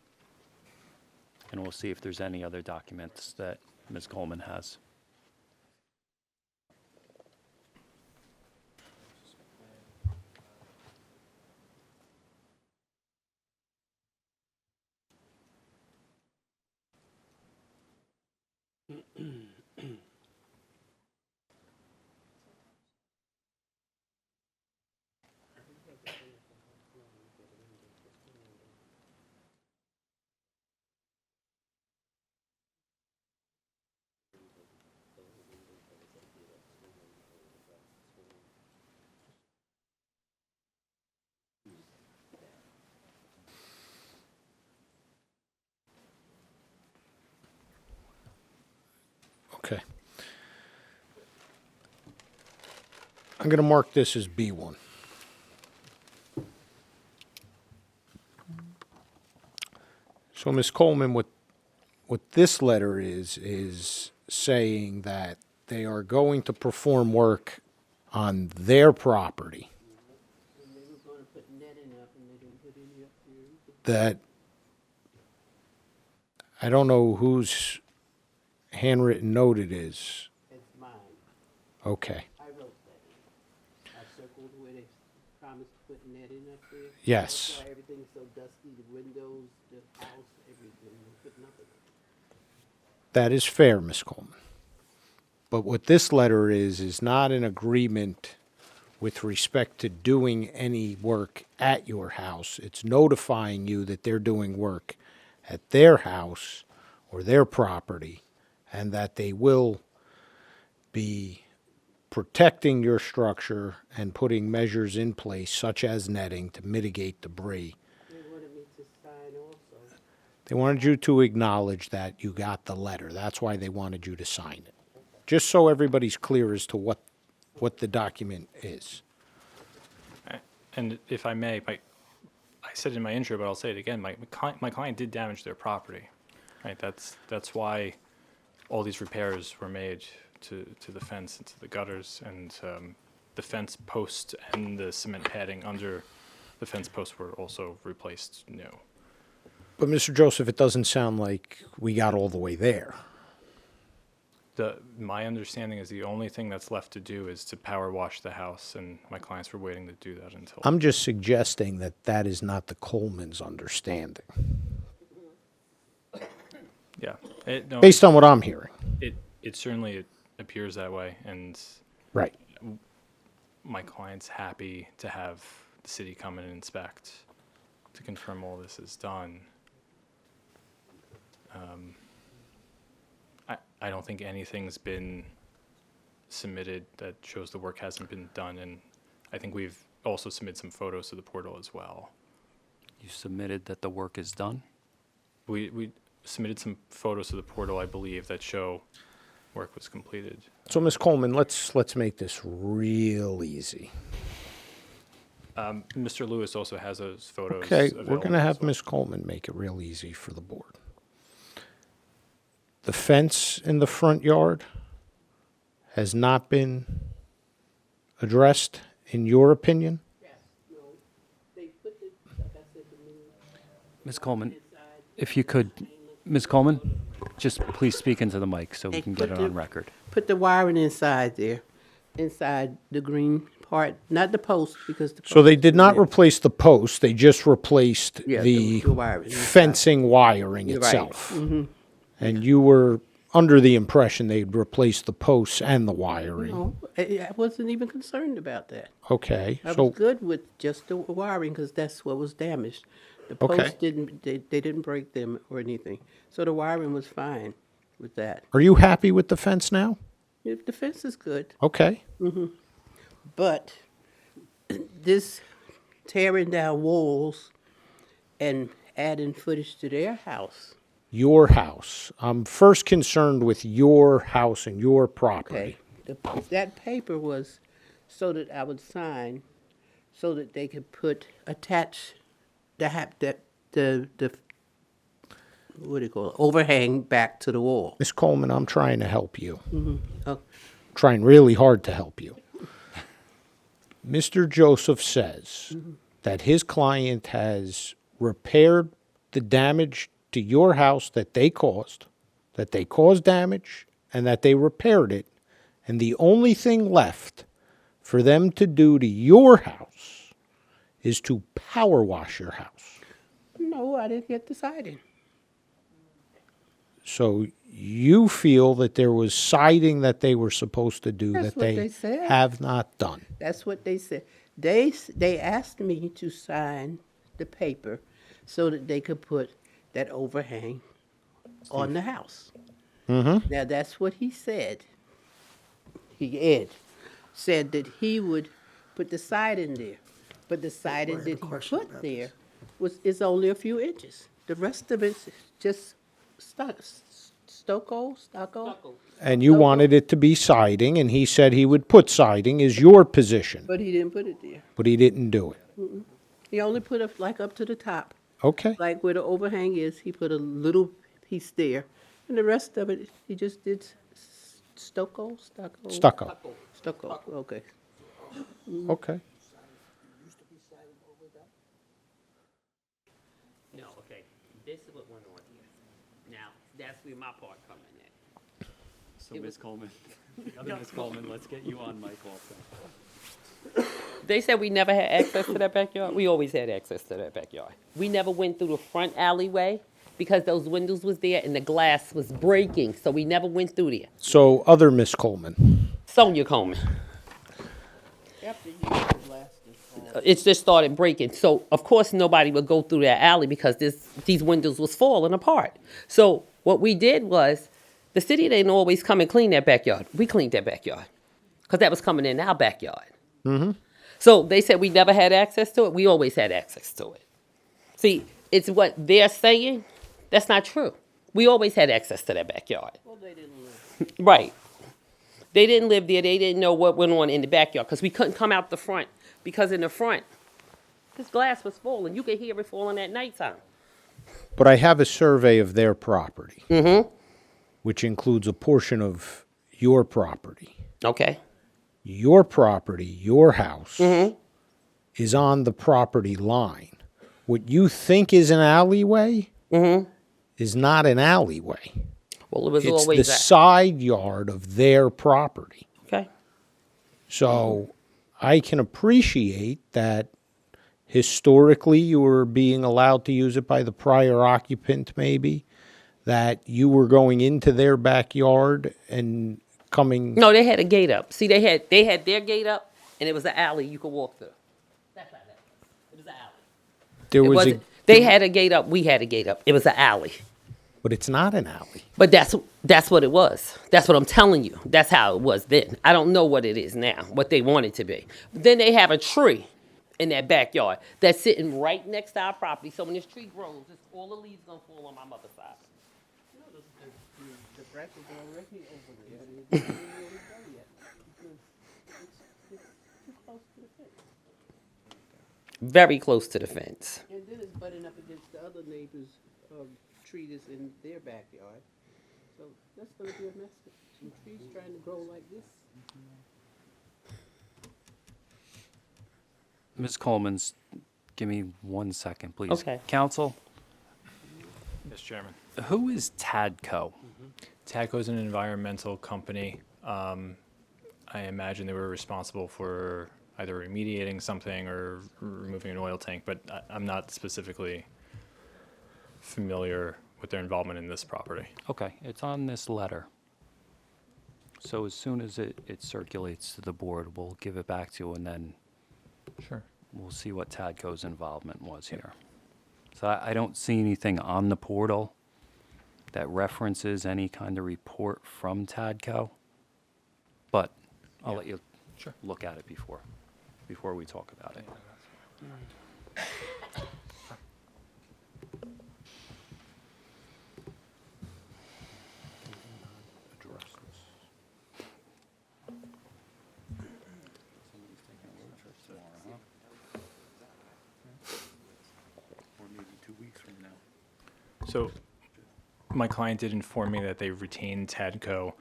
And we'll see if there's any other documents that Ms. Coleman has. Okay. I'm going to mark this as B1. So, Ms. Coleman, what this letter is saying that they are going to perform work on their property. And they were gonna put netting up and they didn't put any up here. That I don't know whose handwritten note it is. It's mine. Okay. I wrote that. I circled where they promised to put netting up there. Yes. That's why everything's so dusty, the windows, the house, everything. They put nothing up. That is fair, Ms. Coleman. But what this letter is not an agreement with respect to doing any work at your house. It's notifying you that they're doing work at their house or their property, and that they will be protecting your structure and putting measures in place, such as netting, to mitigate debris. They wanted me to sign also. They wanted you to acknowledge that you got the letter. That's why they wanted you to sign it. Just so everybody's clear as to what the document is. And if I may, I said it in my intro, but I'll say it again. My client did damage their property, right? That's why all these repairs were made to the fence and to the gutters, and the fence post and the cement padding under the fence post were also replaced new. But Mr. Joseph, it doesn't sound like we got all the way there. My understanding is the only thing that's left to do is to power wash the house, and my clients were waiting to do that until. I'm just suggesting that that is not the Coleman's understanding, Yeah. based on what I'm hearing. It certainly appears that way, and Right. my client's happy to have the city come in and inspect to confirm all this is done. I don't think anything's been submitted that shows the work hasn't been done, and I think we've also submitted some photos to the portal as well. You submitted that the work is done? We submitted some photos to the portal, I believe, that show work was completed. So, Ms. Coleman, let's make this real easy. Mr. Lewis also has those photos. Okay, we're available going to as have well. Ms. Coleman make it real easy for the board. The fence in the front yard has not been addressed, in your opinion? They put the, like I said, the new Ms. Coleman, if you could, Ms. Coleman, just please speak into the mic so we They can get put it on the- record. put the wiring inside there, inside the green part, not the post, because the So they post did is not there. replace the post, they just replaced Yeah, the the wiring inside. fencing wiring You're right. itself. Mhm. And you were under the impression they'd replaced the posts and the wiring. No, I wasn't even concerned about that. Okay, I so, was good with just the wiring, because that's what was damaged. The Okay. posts didn't, they didn't break them or anything. So the wiring was fine with that. are you happy with the fence now? The fence is good. Okay. But this tearing down walls and adding footage to their house, Your house. I'm first concerned with your house and your property. okay, that paper was so that I would sign, so that they could attach the what do you call it, overhang back to the wall. Ms. Coleman, I'm trying to help you. Oh, Trying really hard to help you. Mr. Joseph says that his client has repaired the damage to your house that they caused damage, and that they repaired it, and the only thing left for them to do to your house is to power wash your house. no, I didn't get the siding. So you feel that there was siding that they were supposed to do That's that what they they said. have not done. That's what they said. They asked me to sign the paper so that they could put that overhang on the house. Mm-hmm. Now, that's what he said. Ed said that he would put the siding there, but the siding that he put there is only a few inches. The rest of it's just stucco. And you wanted it to be siding, and he said he would put siding, is your position, But he didn't put it there. but he didn't do it. He only put it like up to the top. Okay, Like where the overhang is, he put a little piece there, and the rest of it, he just did stucco. stucco. Stucco, okay. Okay. No, okay, this is what went on here. Now, that's where my part come in at. So, Ms. Coleman, the other Ms. Coleman, let's get you on mic also. They said we never had access to that backyard. We always had access to that backyard. We never went through the front alleyway because those windows was there and the glass was breaking, so we never went through there. So, other Miss Coleman. Sonia Coleman. It just started breaking. So, of course, nobody would go through that alley because these windows was falling apart. So, what we did was, the city didn't always come and clean that backyard. We cleaned that backyard because that was coming in our backyard. Mm-hmm. So, they said we never had access to it. We always had access to it. See, it's what they're saying. That's not true. We always had access to that backyard. Well, they didn't live. Right. They didn't live there. They didn't know what went on in the backyard because we couldn't come out the front because in the front, this glass was falling. You could hear it falling at nighttime. But I have a survey of their property, Mm-hmm. which includes a portion of your property. Okay. Your property, your house, Mm-hmm. is on the property line. What you think is an alleyway Mm-hmm. is not an alleyway. Well, it was It's always the that. side yard of their property. Okay. So I can appreciate that historically you were being allowed to use it by the prior occupant, maybe, that you were going into their backyard and coming. No, they had a gate up. See, they had their gate up, and it was an alley you could walk through. That's how that was. It was an alley. There It was wasn't. They had a gate up. We had a gate up. It was an alley. but it's not an alley. But that's what it was. That's what I'm telling you. That's how it was then. I don't know what it is now, what they want it to be. But then they have a tree in that backyard that's sitting right next to our property. So when this tree grows, all the leaves gonna fall on my mother's side. The crack is already over there. It isn't really done yet because it's too close to the fence. Very close to the fence. And then it's butting up against the other neighbors' tree that's in their backyard. So that's gonna be a mess. Some trees trying to grow like this. Ms. Coleman's, give me 1 second, please. Okay. Counsel, Mr. Chairman. who is TADCO? TADCO is an environmental company. I imagine they were responsible for either remediating something or removing an oil tank, but I'm not specifically familiar with their involvement in this property. Okay, it's on this letter. So as soon as it circulates to the board, we'll give it back to you, and then Sure. we'll see what TADCO's involvement was here. So I don't see anything on the portal that references any kind of report from TADCO, but I'll let you look at it before we talk about it. So my client did inform me that they retained TADCO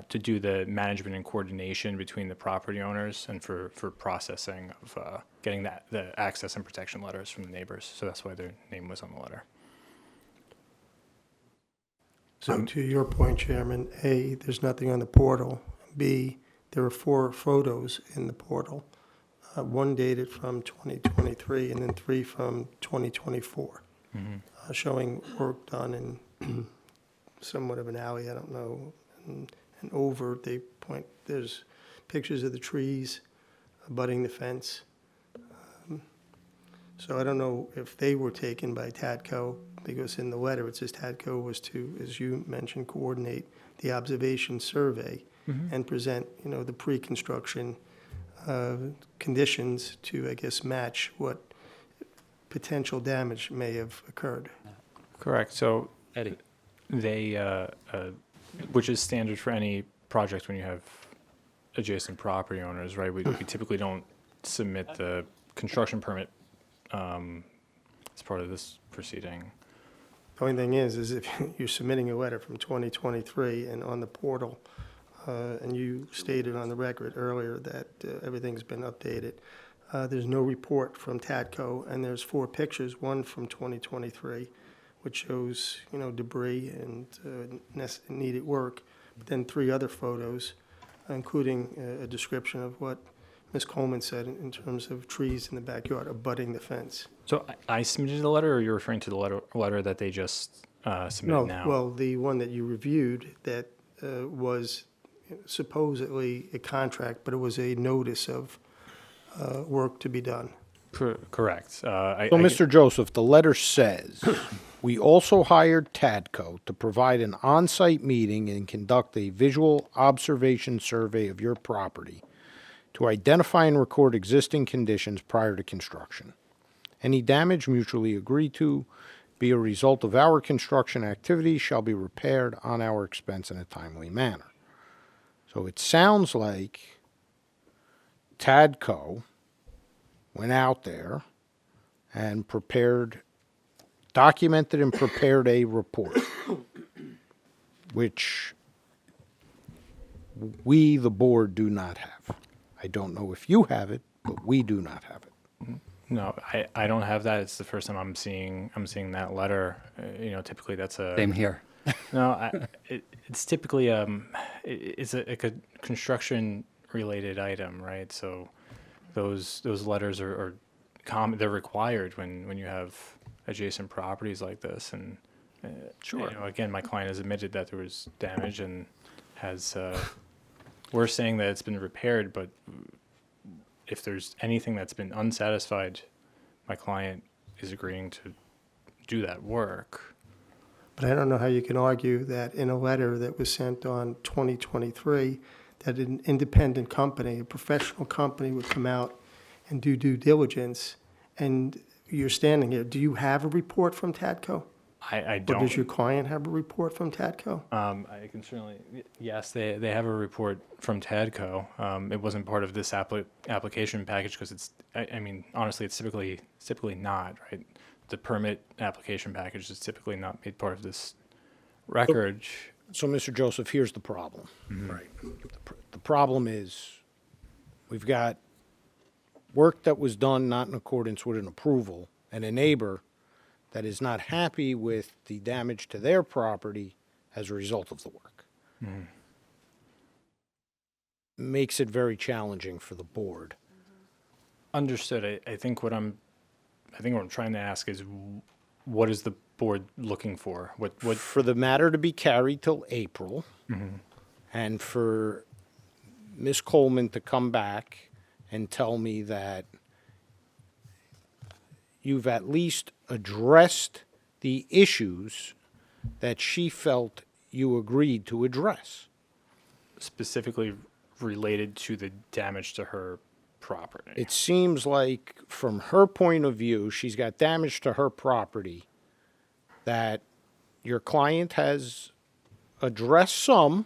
to do the management and coordination between the property owners and for processing of getting the access and protection letters from the neighbors. So that's why their name was on the letter. So to your point, Chairman, A, there's nothing on the portal. B, there are 4 photos in the portal, one dated from 2023 and then 3 from 2024, showing work done in somewhat of an alley, I don't know, and over, they point, there's pictures of the trees abutting the fence. So I don't know if they were taken by TADCO, because in the letter it says TADCO was to, as you mentioned, coordinate the observation survey and present, the pre-construction conditions to, I guess, match what potential damage may have occurred. Correct. So Eddie. they, which is standard for any project when you have adjacent property owners, right? We typically don't submit the construction permit as part of this proceeding. The only thing is if you're submitting a letter from 2023 and on the portal, and you stated on the record earlier that everything's been updated, there's no report from TADCO, and there's 4 pictures, one from 2023, which shows, debris and needed work, but then 3 other photos, including a description of what Ms. Coleman said in terms of trees in the backyard abutting the fence. So I submitted the letter, or you're referring to the letter that they just submitted now? Well, the one that you reviewed that was supposedly a contract, but it was a notice of work to be done. Correct. So, Mr. Joseph, the letter says, we also hired TADCO to provide an on-site meeting and conduct a visual observation survey of your property to identify and record existing conditions prior to construction. Any damage mutually agreed to be a result of our construction activities shall be repaired on our expense in a timely manner. So it sounds like TADCO went out there and documented and prepared a report, which we, the board, do not have. I don't know if you have it, but we do not have it. No, I don't have that. It's the first time I'm seeing that letter. Typically that's a Same here. No, it's typically it's a construction related item, right? So those letters are common. They're required when you have adjacent properties like this. And Sure. Again, my client has admitted that there was damage and has. We're saying that it's been repaired, but if there's anything that's been unsatisfied, my client is agreeing to do that work. But I don't know how you can argue that in a letter that was sent on 2023, that an independent company, a professional company would come out and do due diligence, and you're standing here. Do you have a report from TADCO? I Or don't. does your client have a report from TADCO? I can certainly, yes, they have a report from TADCO. It wasn't part of this application package because it's, I mean, honestly, it's typically not, right? The permit application package is typically not made part of this record. So, Mr. Joseph, here's the problem. Right. The problem is we've got work that was done not in accordance with an approval, and a neighbor that is not happy with the damage to their property as a result of the work. Makes it very challenging for the board. Understood. I think what I'm trying to ask is, what is the board looking for? What? For the matter to be carried till April, and for Ms. Coleman to come back and tell me that you've at least addressed the issues that she felt you agreed to address. Specifically related to the damage to her property. It seems like, from her point of view, she's got damage to her property that your client has addressed some,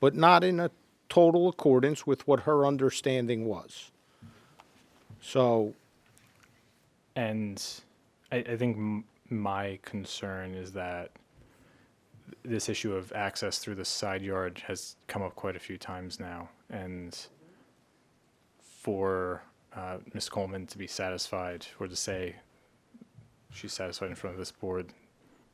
but not in a total accordance with what her understanding was. So, And I think my concern is that this issue of access through the side yard has come up quite a few times now. And for Ms. Coleman to be satisfied, or to say she's satisfied in front of this board,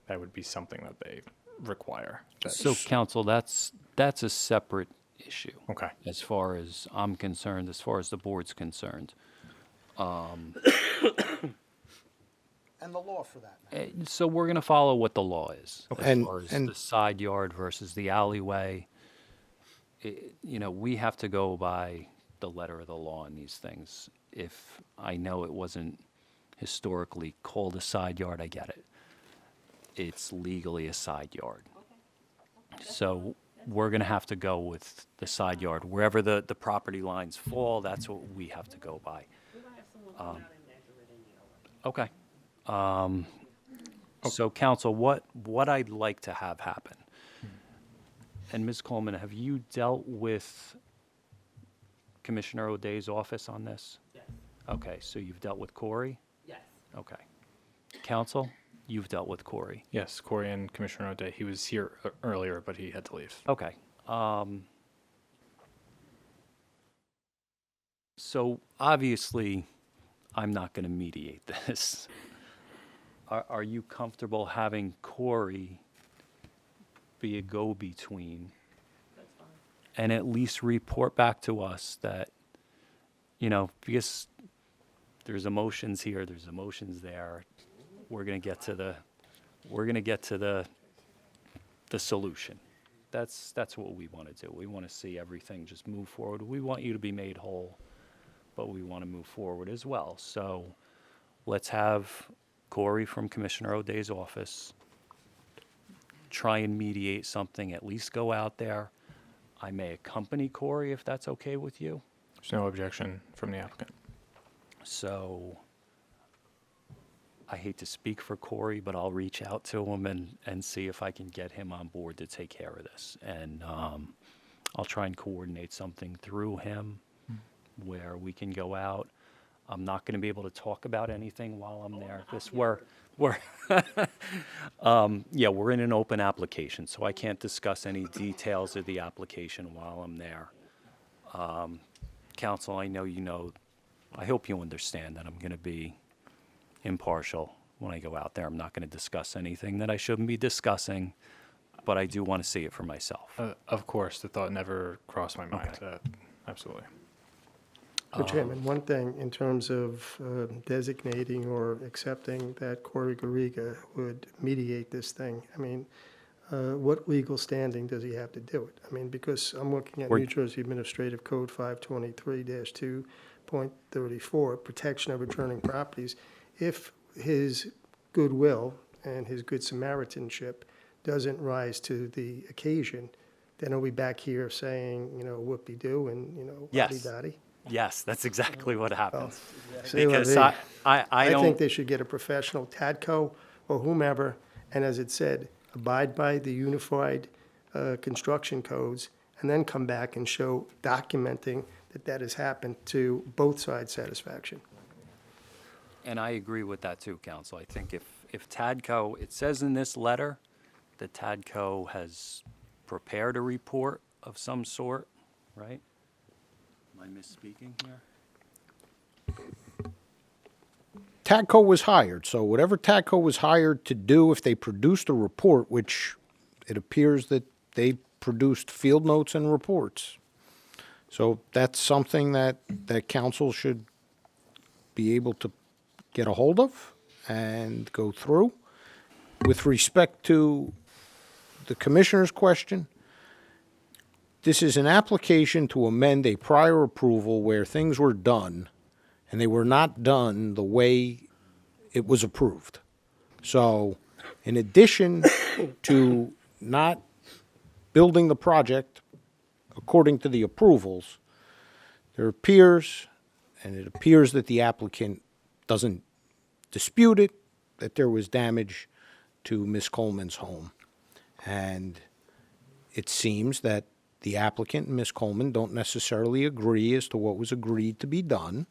that would be something that they require. So, counsel, that's a separate issue. Okay. As far as I'm concerned, as far as the board's concerned. and the law for that matter. So we're going to follow what the law is. Okay. As far as the side yard versus the alleyway. We have to go by the letter of the law in these things. If I know it wasn't historically called a side yard, I get it. It's legally a side yard. So we're going to have to go with the side yard. Wherever the property lines fall, that's what we have to go by. Okay. So, counsel, what I'd like to have happen, and Ms. Coleman, have you dealt with Commissioner O'Day's office on this? Yes. Okay, so you've dealt with Corey? Yes. Okay. Counsel, you've dealt with Corey? Yes, Corey and Commissioner O'Day. He was here earlier, but he had to leave. Okay. So obviously, I'm not going to mediate this. Are you comfortable having Corey be a go-between? That's fine. And at least report back to us that, because there's emotions here, there's emotions there. We're going to get to the solution. That's what we want to do. We want to see everything just move forward. We want you to be made whole, but we want to move forward as well. So let's have Corey from Commissioner O'Day's office try and mediate something, at least go out there. I may accompany Corey if that's okay with you. There's no objection from the applicant. So I hate to speak for Corey, but I'll reach out to him and see if I can get him on board to take care of this. And I'll try and coordinate something through him where we can go out. I'm not going to be able to talk about anything while I'm there. We're in an open application, so I can't discuss any details of the application while I'm there. Counsel, I hope you understand that I'm going to be impartial when I go out there. I'm not going to discuss anything that I shouldn't be discussing, but I do want to see it for myself. Of course, the thought never crossed my mind. Absolutely. Mr. Chairman, one thing in terms of designating or accepting that Corey Garriga would mediate this thing, what legal standing does he have to do it? Because I'm looking at New Jersey Administrative Code 523-2.34, protection of returning properties. If his goodwill and his good Samaritanship doesn't rise to the occasion, then are we back here saying, whoop-de-doo and, Yes. la-di-da-di? Yes, that's exactly what happens. See, Because I I don't think they should get a professional, TADCO or whomever, and as it said, abide by the unified construction codes, and then come back and show documenting that that has happened to both sides' satisfaction. And I agree with that too, Counsel. I think if TADCO, it says in this letter that TADCO has prepared a report of some sort, right? Am I misspeaking here? TADCO was hired, so whatever TADCO was hired to do, if they produced a report, which it appears that they produced field notes and reports. So that's something that council should be able to get a hold of and go through. With respect to the commissioner's question, this is an application to amend a prior approval where things were done and they were not done the way it was approved. So in addition to not building the project according to the approvals, there appears, and it appears that the applicant doesn't dispute it, that there was damage to Ms. Coleman's home. And it seems that the applicant and Ms. Coleman don't necessarily agree as to what was agreed to be done.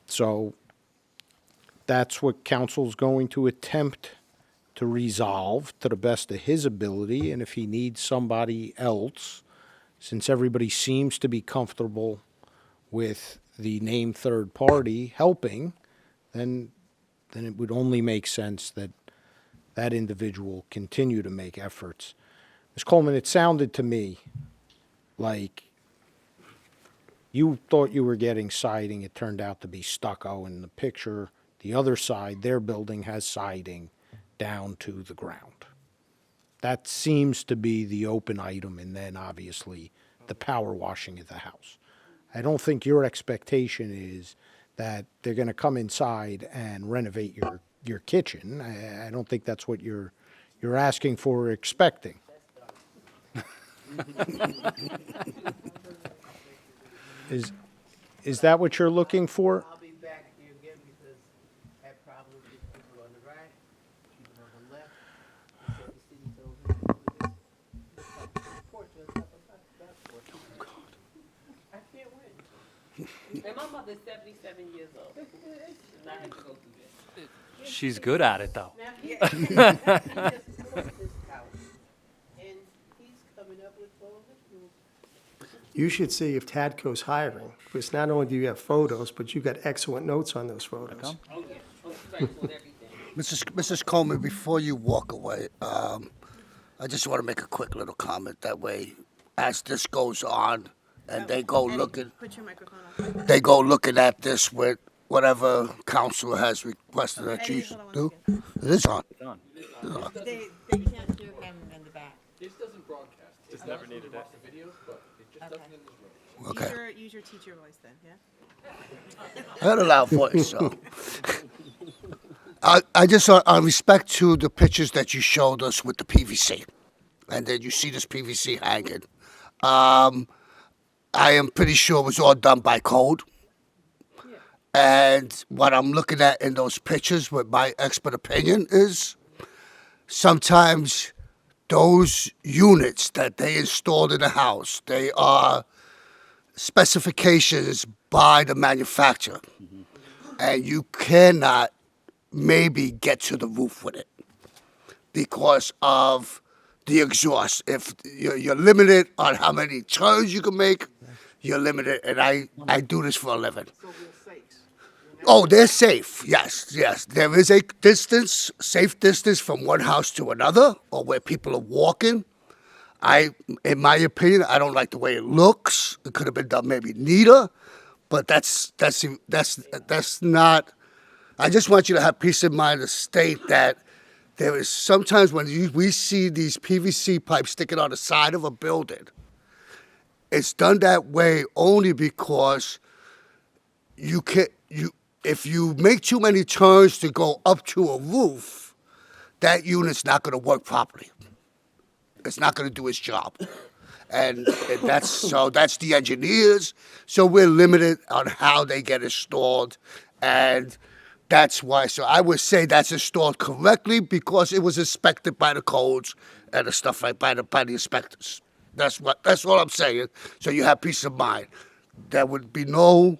So that's what council's going to attempt to resolve to the best of his ability. And if he needs somebody else, since everybody seems to be comfortable with the named third party helping, then it would only make sense that that individual continue to make efforts. Ms. Coleman, it sounded to me like you thought you were getting siding. It turned out to be stucco. In the picture, the other side, their building has siding down to the ground. That seems to be the open item, and then obviously the power washing of the house. I don't think your expectation is that they're going to come inside and renovate your kitchen. I don't think that's what you're asking for or expecting. Is that what you're looking for? I'll be back here again because I had problems with people on the right, people on the left. So the city told me to do this porch and stuff like that porch. I can't win. And my mother's 77 years old. And I had to go through this. She's good at it, though. Now, he just bought this house, and he's coming up with all this rules. You should see if TADCO's hiring, because not only do you have photos, but you got excellent notes on those photos. Oh, yeah. I'm thankful for everything. Mrs. Coleman, before you walk away, I just want to make a quick little comment. That way, as this goes on, and they go looking, Put your microphone on. they go looking at this with whatever council has requested that you Hold on do. one It is on. They can't do him in the back. This doesn't broadcast. Just never needed it. The videos, but it just doesn't in this room. Okay. Use your teacher voice then, yeah? I had a loud voice, so. I just, on respect to the pictures that you showed us with the PVC, and then you see this PVC hanging, I am pretty sure it was all done by code. And what I'm looking at in those pictures, with my expert opinion, is sometimes those units that they installed in the house, they are specifications by the manufacturer. And you cannot maybe get to the roof with it because of the exhaust. If you're limited on how many turns you can make, you're limited. And I do this for a living. Oh, they're safe. Yes. There is a distance, safe distance from one house to another, or where people are walking. In my opinion, I don't like the way it looks. It could have been done maybe neater, but that's not. I just want you to have peace of mind to state that there is sometimes when we see these PVC pipes sticking on the side of a building, it's done that way only because if you make too many turns to go up to a roof, that unit's not going to work properly. It's not going to do its job. And that's the engineers. So we're limited on how they get installed. And That's why. So I would say that's installed correctly because it was inspected by the codes and the stuff like by the inspectors. That's all I'm saying. So you have peace of mind. There would be no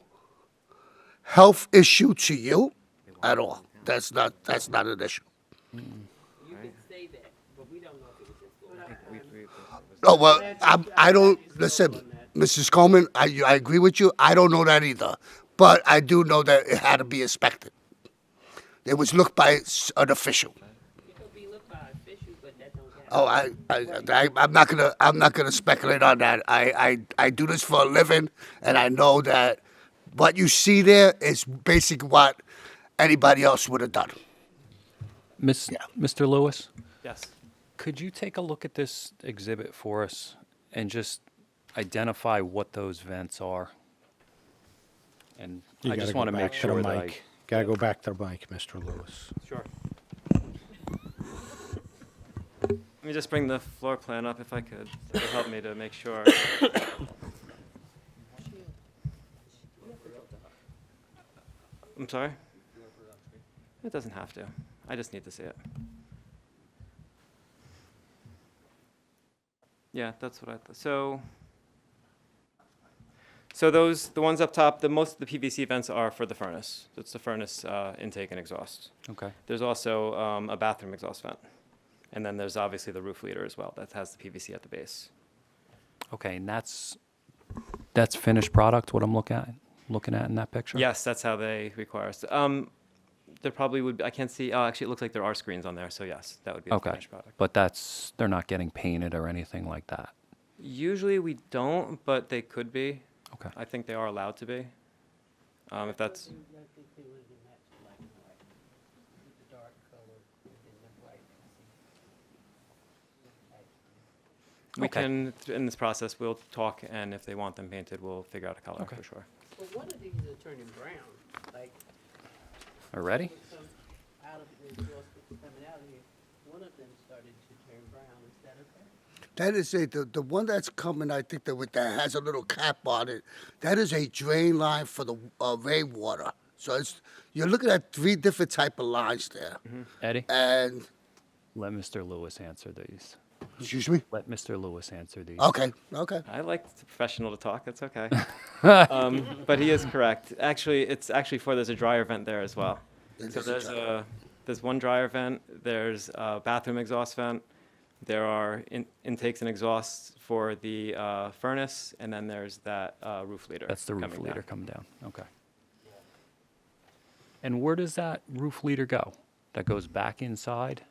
health issue to you at all. That's not an issue. You can say that, but we don't know if it was installed. Oh well, I don't listen, Mrs. Coleman. I agree with you. I don't know that either, but I do know that it had to be inspected. It was looked by an official. It could be looked by an official, but that don't count. Oh, I'm not gonna speculate on that. I do this for a living, and I know that what you see there is basically what anybody else would have done. Mr. Lewis? Yes. Could you take a look at this exhibit for us and just identify what those vents are? And I just want to make sure that I... Gotta go back to the mic, Mr. Lewis. Sure. Let me just bring the floor plan up if I could. That would help me to make sure. I'm sorry? It doesn't have to. I just need to see it. Yeah, that's what I thought. So the ones up top, most of the PVC vents are for the furnace. So it's the furnace intake and exhaust. Okay. There's also a bathroom exhaust vent. And then there's obviously the roof leader as well that has the PVC at the base. Okay, and that's finished product, what I'm looking at in that picture? Yes, that's how they require us. There probably would be, I can't see, actually it looks like there are screens on there, so yes, that would be the Okay, finished product. but they're not getting painted or anything like that? Usually we don't, but they could be. Okay. I think they are allowed to be. If that's, we Okay. can, in this process, we'll talk, and if they want them painted, we'll figure out a color Okay. for sure. Well, one of these are turning brown, like Already? some out of the exhaust that's coming out of here. One of them started to turn brown. Is that okay? That is the one that's coming. I think that has a little cap on it. That is a drain line for the rainwater. So you're looking at 3 different type of lines there. Eddie? And Let Mr. Lewis answer these. excuse me. Let Mr. Lewis answer these. Okay. I like the professional to talk, that's okay. But he is correct. Actually, it's actually there's a dryer vent there as well. So there's one dryer vent, there's a bathroom exhaust vent, there are intakes and exhausts for the furnace, and then there's that roof leader. That's the roof coming leader down. coming down, okay. And where does that roof leader go? That goes back inside?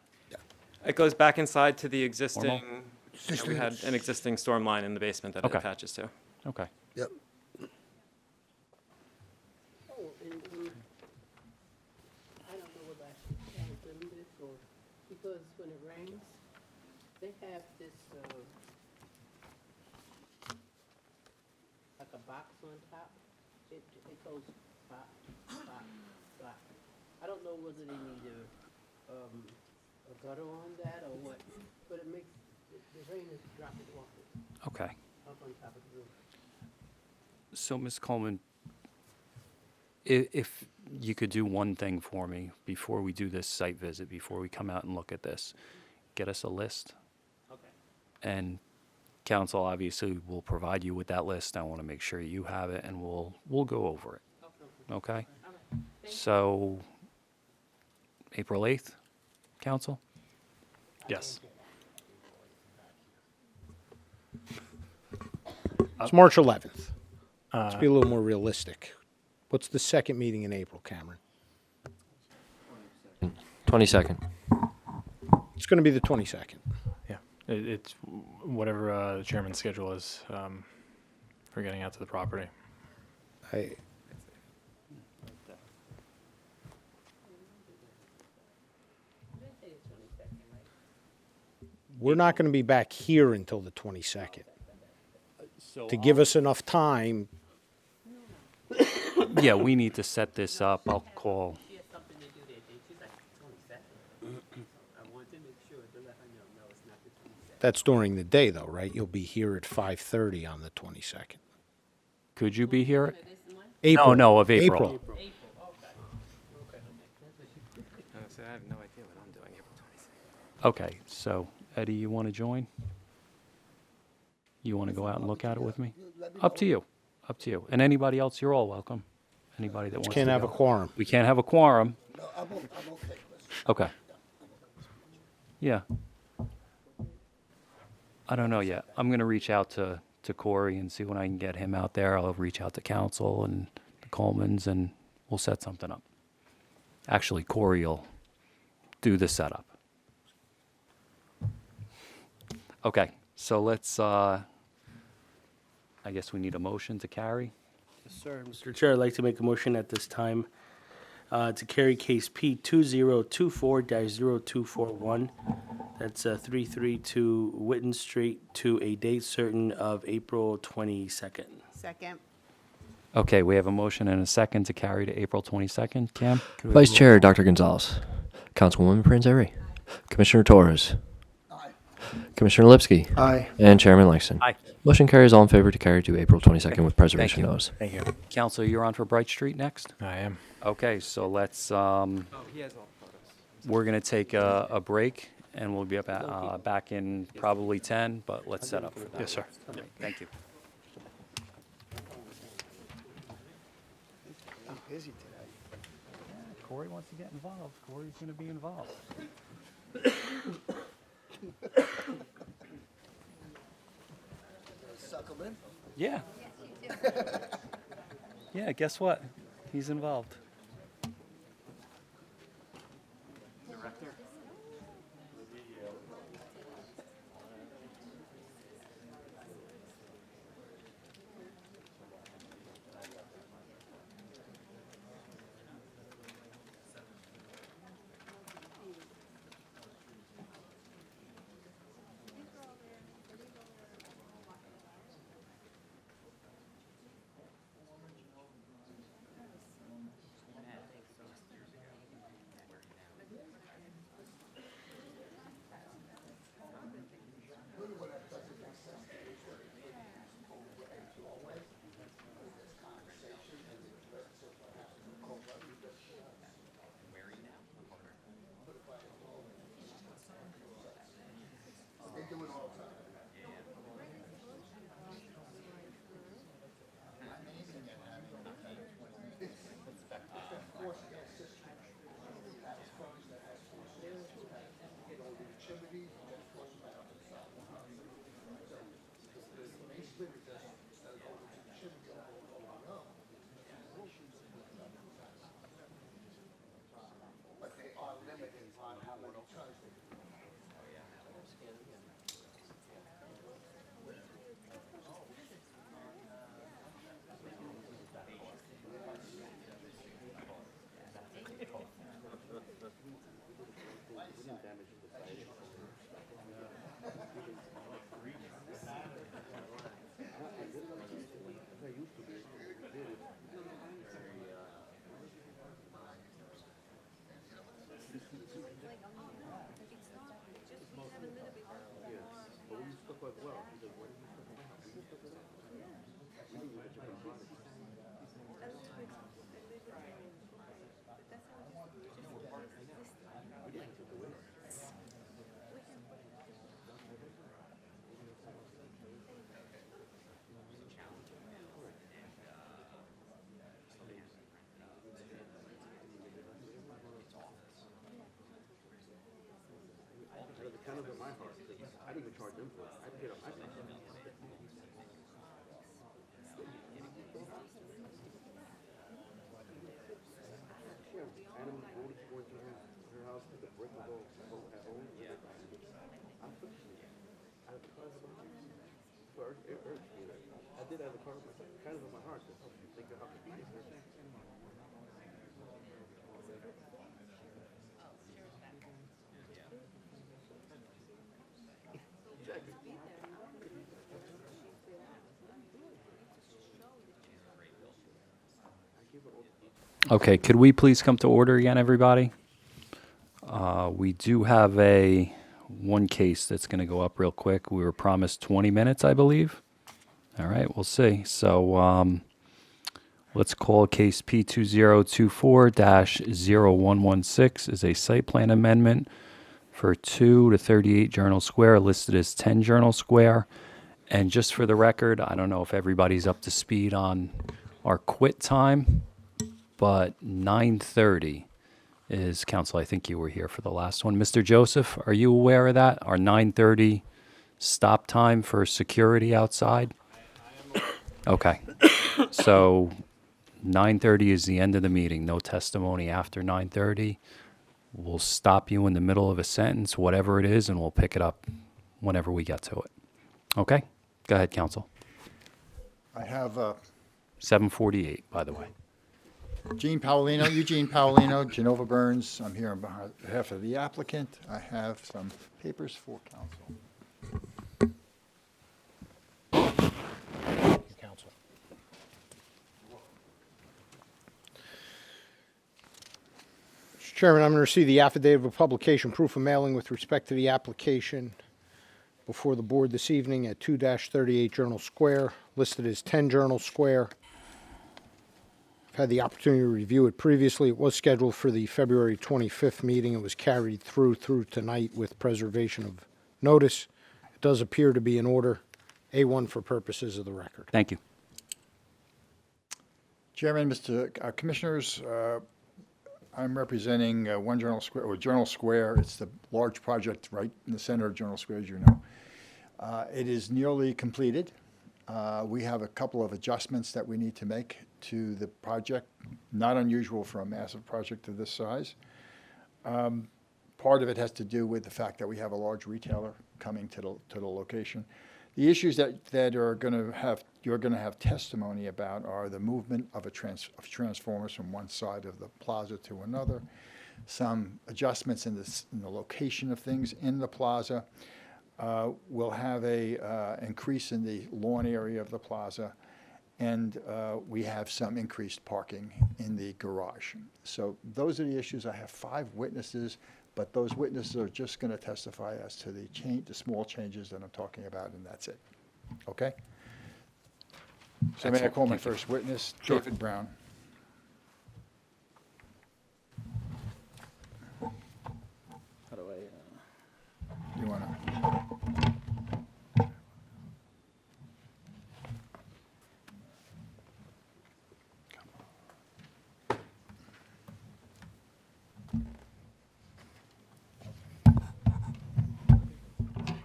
It goes back inside to the existing, Normal? we had an existing storm line in the basement that it Okay. attaches to. Okay. Yep. Oh, and I don't know whether I should tell them this or, because when it rains, they have this, like a box on top. It goes pop, pop, pop. I don't know whether they need a gutter on that or what, but it makes, the rain is dropping off it, Okay. up on top of the roof. So, Ms. Coleman, if you could do one thing for me before we do this site visit, before we come out and look at this, get us a list. Okay. And council obviously will provide you with that list. I want to make sure you have it, and we'll go over it. Okay? So, April 8th, council? Yes. It's March 11th. Let's be a little more realistic. What's the second meeting in April, Cameron? 22nd. It's going to be the 22nd. Yeah. It's whatever the chairman's schedule is for getting out to the property. We're not going to be back here until the 22nd. To give us enough time, Yeah, we need to set this up. I'll call. She has something to do that day. She's like 22nd. I want to make sure to let her know, no, it's not the 22nd. that's during the day though, right? You'll be here at 5:30 on the 22nd. Could you be here? April. No, of April. I have no idea what I'm doing April 26th. Okay, so Eddie, you want to join? You want to go out and look at it with me? Up to you. Up to you. And anybody else, you're all welcome. Anybody that wants to Can't have a go. quorum. We can't have a quorum. No, I'm okay, Chris. Okay. Yeah. I don't know yet. I'm going to reach out to Corey and see when I can get him out there. I'll reach out to council and the Colemans, and we'll set something up. Actually, Corey will do the setup. Okay, so let's, I guess we need a motion to carry. Yes, sir. Mr. Chair, I'd like to make a motion at this time to carry case P 2024-0241. That's 332 Witten Street to a date certain of April 22nd. Second. Okay, we have a motion and a second to carry to April 22nd. Cam? could we have Vice a roll Chair call? Dr. Gonzalez, Councilwoman Prince Airy, Commissioner Torres, Commissioner Lipsky, Aye. and Chairman Langston. Aye. Motion carries all in favor to carry to April 22nd with preservation you. notice. Thank you. Council, you're on for Bright Street next? I am. Okay, so let's, Oh, he has all the photos. we're going to take a break, and we'll be back in probably 10, but let's set up for that. Yes, sir. All right, thank you. I'm busy today. Corey wants to get involved. Corey's going to be involved. Suck 'em in. Yeah. Yeah, guess what? He's involved. But they are limited on how many times they do. Okay, could we please come to order again, everybody? We do have one case that's going to go up real quick. We were promised 20 minutes, I believe. All right, we'll see. So Let's call case P2024-0116 is a site plan amendment for 2 to 38 Journal Square, listed as 10 Journal Square. And just for the record, I don't know if everybody's up to speed on our quit time, but 9:30 is, council, I think you were here for the last one. Mr. Joseph, are you aware of that? Our 9:30 stop time for security outside? Okay. So 9:30 is the end of the meeting. No testimony after 9:30. We'll stop you in the middle of a sentence, whatever it is, and we'll pick it up whenever we get to it. Okay? Go ahead, counsel. I have 7:48, by the way. Eugene Paolino, Genova Burns. I'm here on behalf of the applicant. I have some papers for council. Council. Mr. Chairman, I'm going to receive the affidavit of publication, proof of mailing with respect to the application before the board this evening at 2-38 Journal Square, listed as 10 Journal Square. I've had the opportunity to review it previously. It was scheduled for the February 25th meeting. It was carried through tonight with preservation of notice. It does appear to be in order. A1 for purposes of the record. Thank you. Chairman, Mr. Commissioners, I'm representing One Journal Square, or Journal Square. It's the large project right in the center of Journal Square, as you know. It is nearly completed. We have a couple of adjustments that we need to make to the project, not unusual for a massive project of this size. Part of it has to do with the fact that we have a large retailer coming to the location. The issues that you're going to have testimony about are the movement of transformers from one side of the plaza to another, some adjustments in the location of things in the plaza. We'll have a increase in the lawn area of the plaza, and we have some increased parking in the garage. So those are the issues. I have 5 witnesses, but those witnesses are just going to testify as to the small changes that I'm talking about, and that's it. Okay? So may I call my first witness, David Brown. How do I? You want to?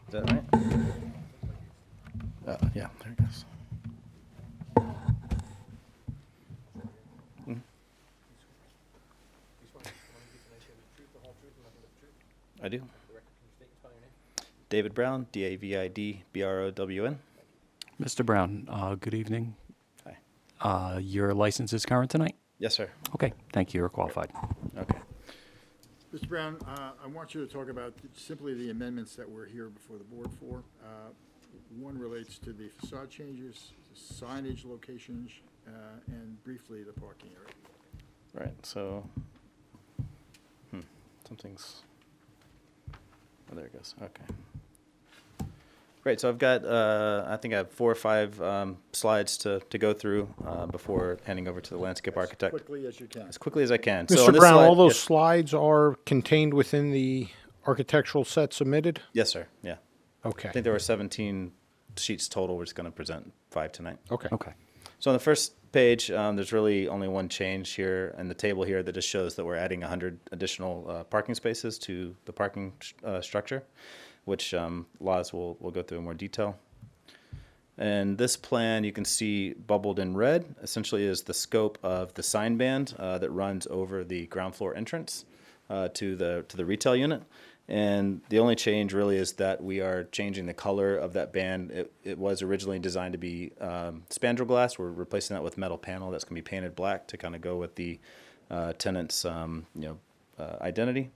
Is that right? Yeah, there it goes. I do. David Brown, D-A-V-I-D-B-R-O-W-N. Mr. Brown, good evening. Hi. Your license is current tonight? Yes, sir. Okay, thank you. You're qualified. Okay. Mr. Brown, I want you to talk about simply the amendments that we're here before the board for. One relates to the facade changes, signage locations, and briefly the parking area. Right, so, something's, oh, there it goes, okay. Great, so I've got, I think I have 4 or 5 slides to go through before handing over to the landscape architect. As quickly as you can. As quickly as I can. Mr. on this Brown, slide- all those yes. slides are contained within the architectural set submitted? Yes, sir, yeah. Okay. I think there were 17 sheets total. We're just going to present 5 tonight. Okay. Okay. So on the first page, there's really only one change here in the table here that just shows that we're adding 100 additional parking spaces to the parking structure, which Laz will go through in more detail. And this plan you can see bubbled in red essentially is the scope of the sign band that runs over the ground floor entrance to the retail unit. And the only change really is that we are changing the color of that band. It was originally designed to be spandrel glass. We're replacing that with metal panel that's going to be painted black to kind of go with the tenant's identity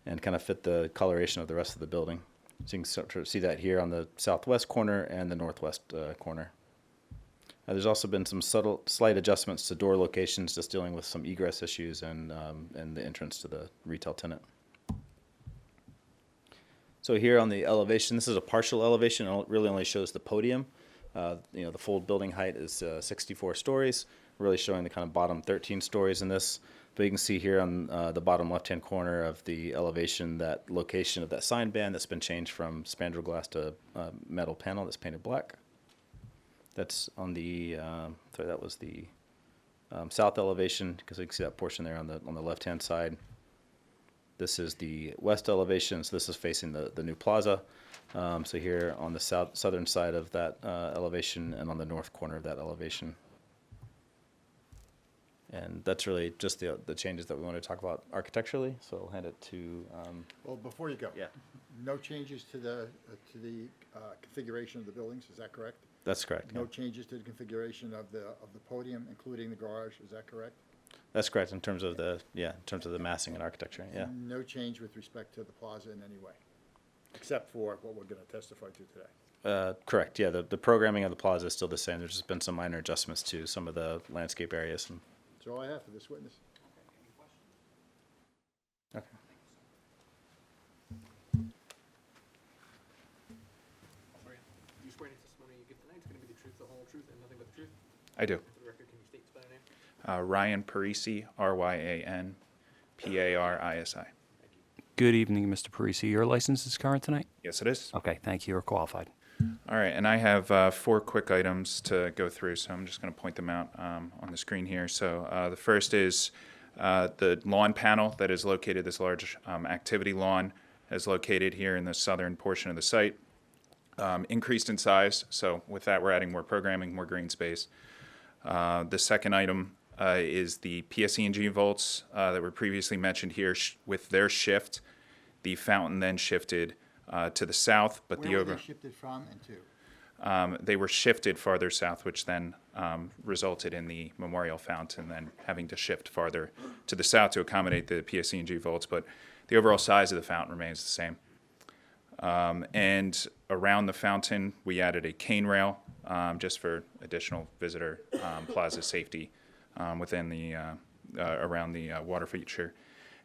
and kind of fit the coloration of the rest of the building. So you can sort of see that here on the southwest corner and the northwest corner. There's also been some slight adjustments to door locations, just dealing with some egress issues and the entrance to the retail tenant. So here on the elevation, this is a partial elevation. It really only shows the podium. The full building height is 64 stories. really showing the kind of bottom 13 stories in this. But you can see here on the bottom left-hand corner of the elevation, that location of that sign band that's been changed from spandrel glass to metal panel that's painted black. That's on the, sorry, that was the south elevation, because you can see that portion there on the left-hand side. This is the west elevation, so this is facing the new plaza. So here on the southern side of that elevation and on the north corner of that elevation. And that's really just the changes that we want to talk about architecturally. So I'll hand it to. Well, before you go. Yeah. No changes to the configuration of the buildings, is that correct? That's correct. No Yeah. changes to the configuration of the podium, including the garage, is that correct? That's correct in terms of the massing and architecture. Yeah. And no change with respect to the plaza in any way, except for what we're going to testify to today. Correct. Yeah. The programming of the plaza is still the same. There's just been some minor adjustments to some of the landscape areas. And, That's all I have for this witness. okay. You swear any testimony you give tonight is going to be the truth, the whole truth, and nothing but the truth? I do. For the record, can you state spell your name? Ryan Parisi, R-Y-A-N, P-A-R-I-S-I. Good evening, Mr. Parisi. Your license is current tonight? Yes, it is. Okay, thank you. You're qualified. All right, and I have 4 quick items to go through, so I'm just going to point them out on the screen here. So the first is the lawn panel that is located, this large activity lawn is located here in the southern portion of the site. Increased in size, so with that we're adding more programming, more green space. The second item is the PSE&G volts that were previously mentioned here. With their shift, the fountain then shifted to the south, but Where were they shifted from and to? they were shifted farther south, which then resulted in the memorial fountain then having to shift farther to the south to accommodate the PSE&G volts, but the overall size of the fountain remains the same. And around the fountain, we added a cane rail just for additional visitor plaza safety within the around the water feature.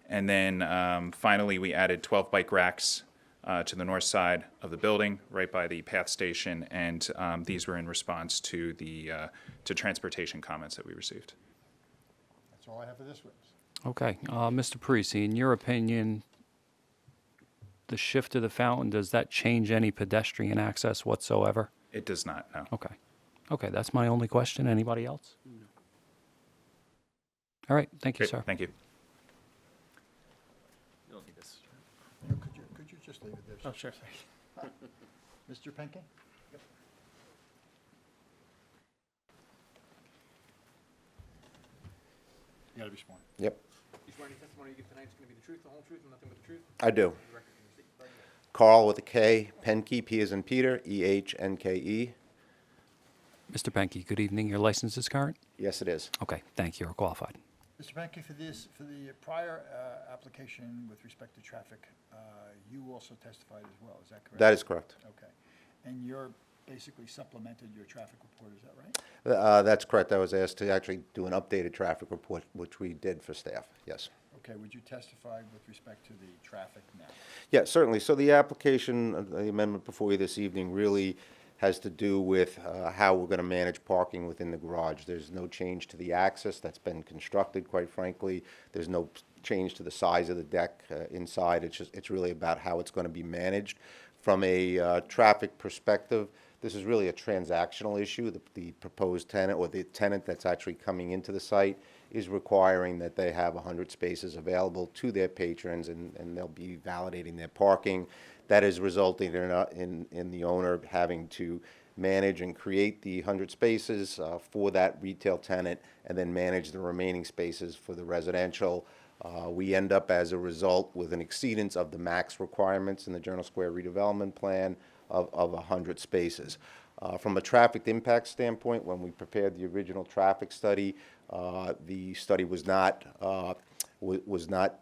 And then finally, we added 12 bike racks to the north side of the building, right by the PATH station, and these were in response to the to transportation comments that we received. That's all I have for this witness. Okay, Mr. Parisi, in your opinion, the shift of the fountain, does that change any pedestrian access whatsoever? It does not, no. Okay. Okay, that's my only question. Anybody else? All right, thank you, Great, sir. thank you. Could you just leave it there? Oh, sure. Mr. Penkin? You gotta be sworn. Yep, You swear any testimony you give tonight is going to be the truth, the whole truth, and nothing but the truth? I do. For the record, can you state spell your name? Carl with a K, Penke, P as in Peter, E-H-N-K-E. Mr. Penke, good evening. Your license is current? Yes, it is. Okay, thank you. You're qualified. Mr. Penke, for the prior application with respect to traffic, you also testified as well, is that correct? That is correct. Okay. And you're basically supplemented your traffic report, is that right? That's correct. I was asked to actually do an updated traffic report, which we did for staff, yes. Okay, would you testify with respect to the traffic now? Yeah, certainly. So the application, the amendment before you this evening really has to do with how we're going to manage parking within the garage. There's no change to the access that's been constructed, quite frankly. There's no change to the size of the deck inside. It's really about how it's going to be managed. From a traffic perspective, this is really a transactional issue. The proposed tenant, or the tenant that's actually coming into the site, is requiring that they have 100 spaces available to their patrons, and they'll be validating their parking. That is resulting in the owner having to manage and create the 100 spaces for that retail tenant, and then manage the remaining spaces for the residential. We end up, as a result, with an exceedance of the max requirements in the Journal Square redevelopment plan of 100 spaces. From a traffic impact standpoint, when we prepared the original traffic study, the study was not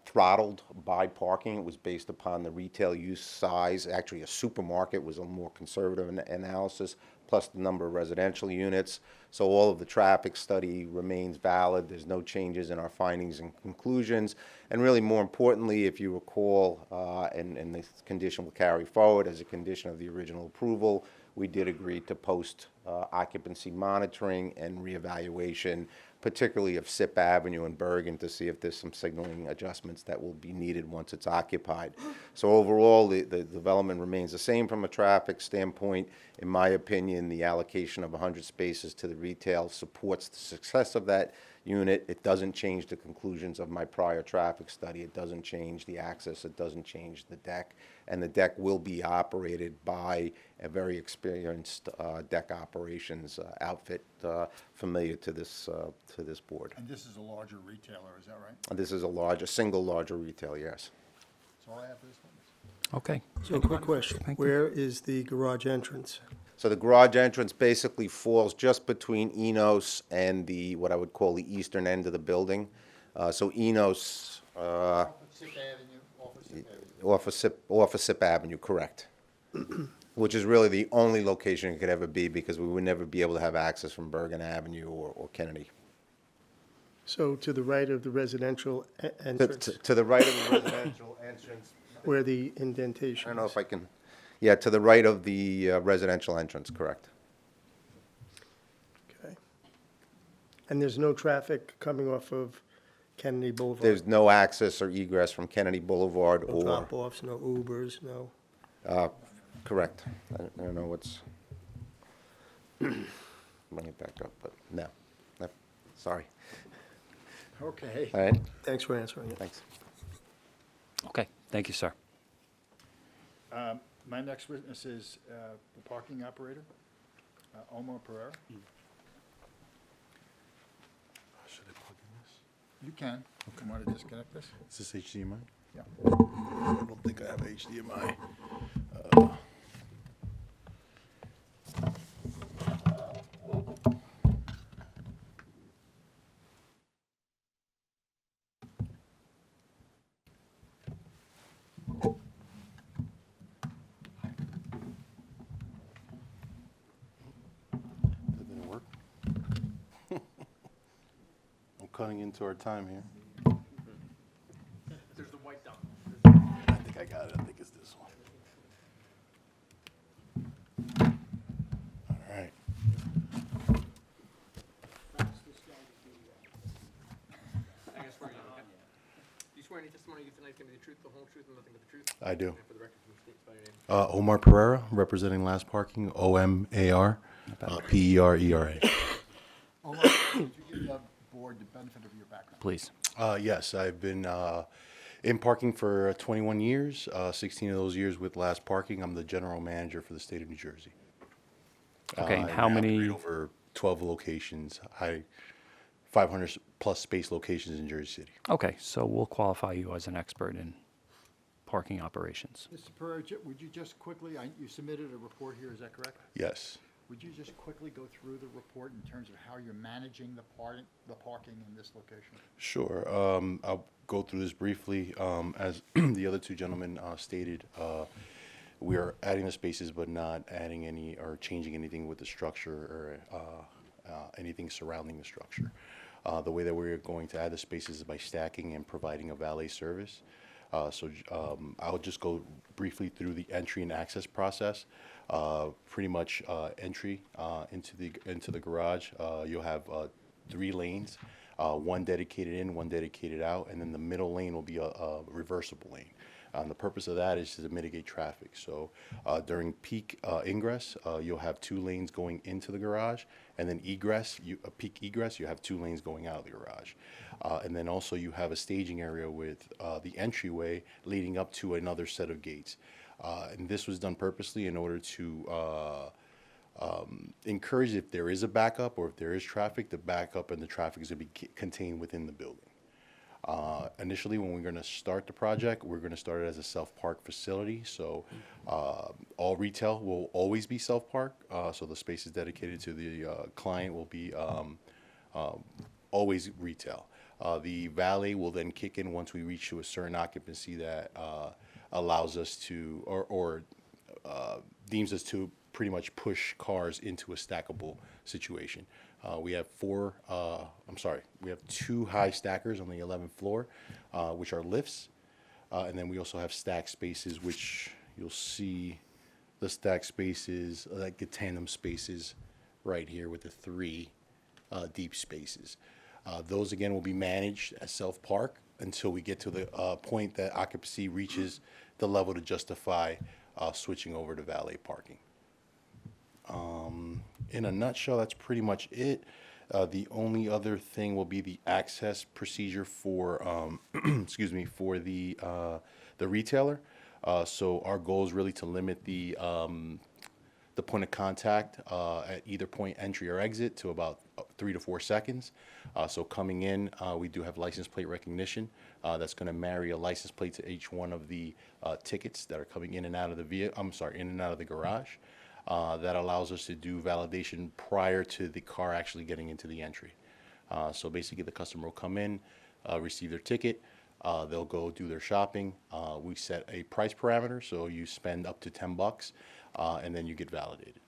throttled by parking. It was based upon the retail use size. Actually, a supermarket was a more conservative analysis, plus the number of residential units. So all of the traffic study remains valid. There's no changes in our findings and conclusions. And really, more importantly, if you recall, and this condition will carry forward as a condition of the original approval, we did agree to post occupancy monitoring and reevaluation, particularly of Sip Avenue and Bergen, to see if there's some signaling adjustments that will be needed once it's occupied. So overall, the development remains the same from a traffic standpoint. In my opinion, the allocation of 100 spaces to the retail supports the success of that unit. It doesn't change the conclusions of my prior traffic study. It doesn't change the access. It doesn't change the deck. And the deck will be operated by a very experienced deck operations outfit familiar to this board. And this is a larger retailer, is that right? And this is a single larger retail, yes. That's all I have for this one. Okay. So quick question, where is the garage entrance? So the garage entrance basically falls just between Enos and the, what I would call the eastern end of the building. So Enos, off of Sip Avenue, correct. Which is really the only location it could ever be, because we would never be able to have access from Bergen Avenue or Kennedy. So to the right of the residential entrance, To the right of the residential entrance. where the indentation I don't know is. if I can, yeah, to the right of the residential entrance, correct. Okay. And there's no traffic coming off of Kennedy Boulevard? There's no access or egress from Kennedy Boulevard No or, drop-offs, no Ubers, no? correct. I don't know what's, bring it back up, but no, sorry. Okay. All right, Thanks for answering it. thanks. Okay, thank you, sir. My next witness is the parking operator, Omar Pereira. Should I plug in this? You can. You want to disconnect this? Is this HDMI? Yeah. I don't think I have HDMI. That didn't work. I'm cutting into our time here. There's the white dot. I think I got it. I think it's this one. All right. I guess swear you, okay? Do you swear any testimony you give tonight is going to be the truth, the whole truth, and nothing but the truth? I do. And for the record, can you state spell your name? Omar Pereira, representing Last Parking, OMAR, PERERA. Omar, could you give the board the benefit of your background? Please. Yes, I've been in parking for 21 years, 16 of those years with Last Parking. I'm the general manager for the state of New Jersey. Okay, and I how operate many- over 12 locations, 500 plus space locations in Jersey City. Okay, so we'll qualify you as an expert in parking operations. Mr. Pereira, would you just quickly, you submitted a report here, is that correct? Yes. Would you just quickly go through the report in terms of how you're managing the parking in this location? Sure. I'll go through this briefly. As the other two gentlemen stated, we are adding the spaces but not adding any or changing anything with the structure or anything surrounding the structure. The way that we're going to add the spaces is by stacking and providing a valet service. I'll just go briefly through the entry and access process. Pretty much entry into the garage. You'll have 3 lanes, one dedicated in, one dedicated out, and then the middle lane will be a reversible lane. The purpose of that is to mitigate traffic. So during peak ingress, you'll have 2 lanes going into the garage, and then egress, peak egress, you have 2 lanes going out of the garage. And then also you have a staging area with the entryway leading up to another set of gates. And this was done purposely in order to encourage, if there is a backup or if there is traffic, the backup and the traffic is going to be contained within the building. Initially, when we're going to start the project, we're going to start it as a self-park facility. So all retail will always be self-park. So the spaces dedicated to the client will be always retail. The valet will then kick in once we reach to a certain occupancy that allows us to, or deems us to pretty much push cars into a stackable situation. We have 2 high stackers on the 11th floor, which are lifts. And then we also have stack spaces, which you'll see the stack spaces, like the tandem spaces right here with the 3 deep spaces. Those again will be managed as self-park until we get to the point that occupancy reaches the level to justify switching over to valet parking. In a nutshell, that's pretty much it. The only other thing will be the access procedure for, excuse me, for the retailer. So our goal is really to limit the point of contact at either point entry or exit to about 3 to 4 seconds. So coming in, we do have license plate recognition. That's going to marry a license plate to each one of the tickets that are coming in and out of the in and out of the garage. That allows us to do validation prior to the car actually getting into the entry. So basically, the customer will come in, receive their ticket. They'll go do their shopping. We set a price parameter, so you spend up to $10, and then you get validated.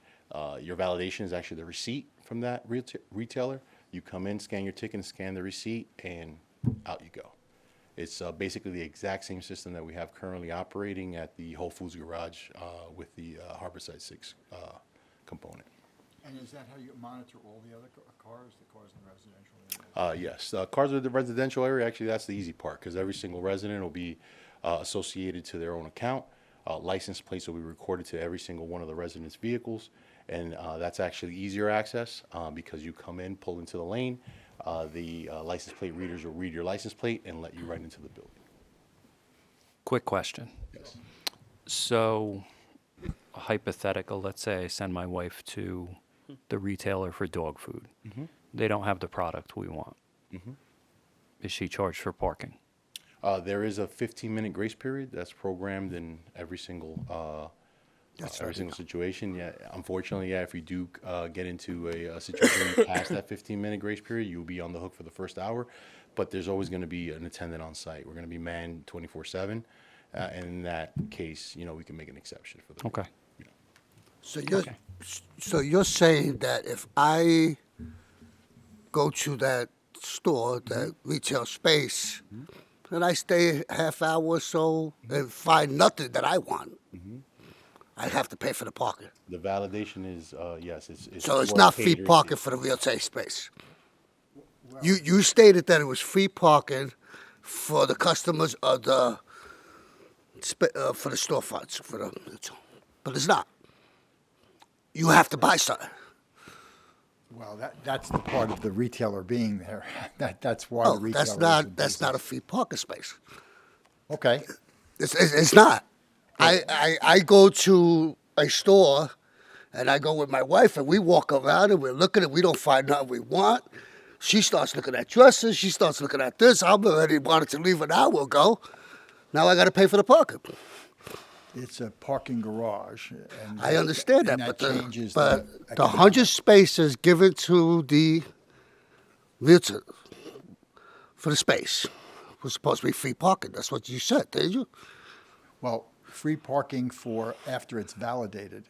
Your validation is actually the receipt from that retailer. You come in, scan your ticket, and scan the receipt, and out you go. It's basically the exact same system that we have currently operating at the Whole Foods garage with the Harborside 6 component. And is that how you monitor all the other cars, the cars in the residential area? Yes, cars with the residential area, actually, that's the easy part, because every single resident will be associated to their own account. License plates will be recorded to every single one of the residents' vehicles, and that's actually easier access because you come in, pull into the lane, the license plate readers will read your license plate and let you right into the building. Quick question. Yes. So, hypothetical, let's say I send my wife to the retailer for dog food. Mhm. They don't have the product we want. Mhm. Is she charged for parking? There is a 15-minute grace period that's programmed in every single situation. Yeah, unfortunately, yeah, if you do get into a situation where you pass that 15-minute grace period, you'll be on the hook for the first hour. But there's always going to be an attendant on site. We're going to be manned 24/7, and in that case, we can make an exception for the. Okay. So you're saying that if I go to that store, that retail space, and I stay a half hour or so and find nothing that I want, I have to pay for the parking. The validation is yes, it's So it's for not free catered- parking for the retail space. You stated that it was free parking for the customers of the for the storefronts but it's not. You have to buy something. Well, that's the part of the retailer being there. That's why Oh, the retailer. that's not a free parking space. Okay. It's not. I go to a store and I go with my wife and we walk around and we're looking and we don't find nothing we want. She starts looking at dresses. She starts looking at this. I'm already wanted to leave an hour ago. Now I got to pay for the parking. It's a parking garage. And I understand that, and but changes the 100 spaces given to the realtor for the space was supposed to be free parking. That's what you said, didn't you? Well, free parking for after it's validated,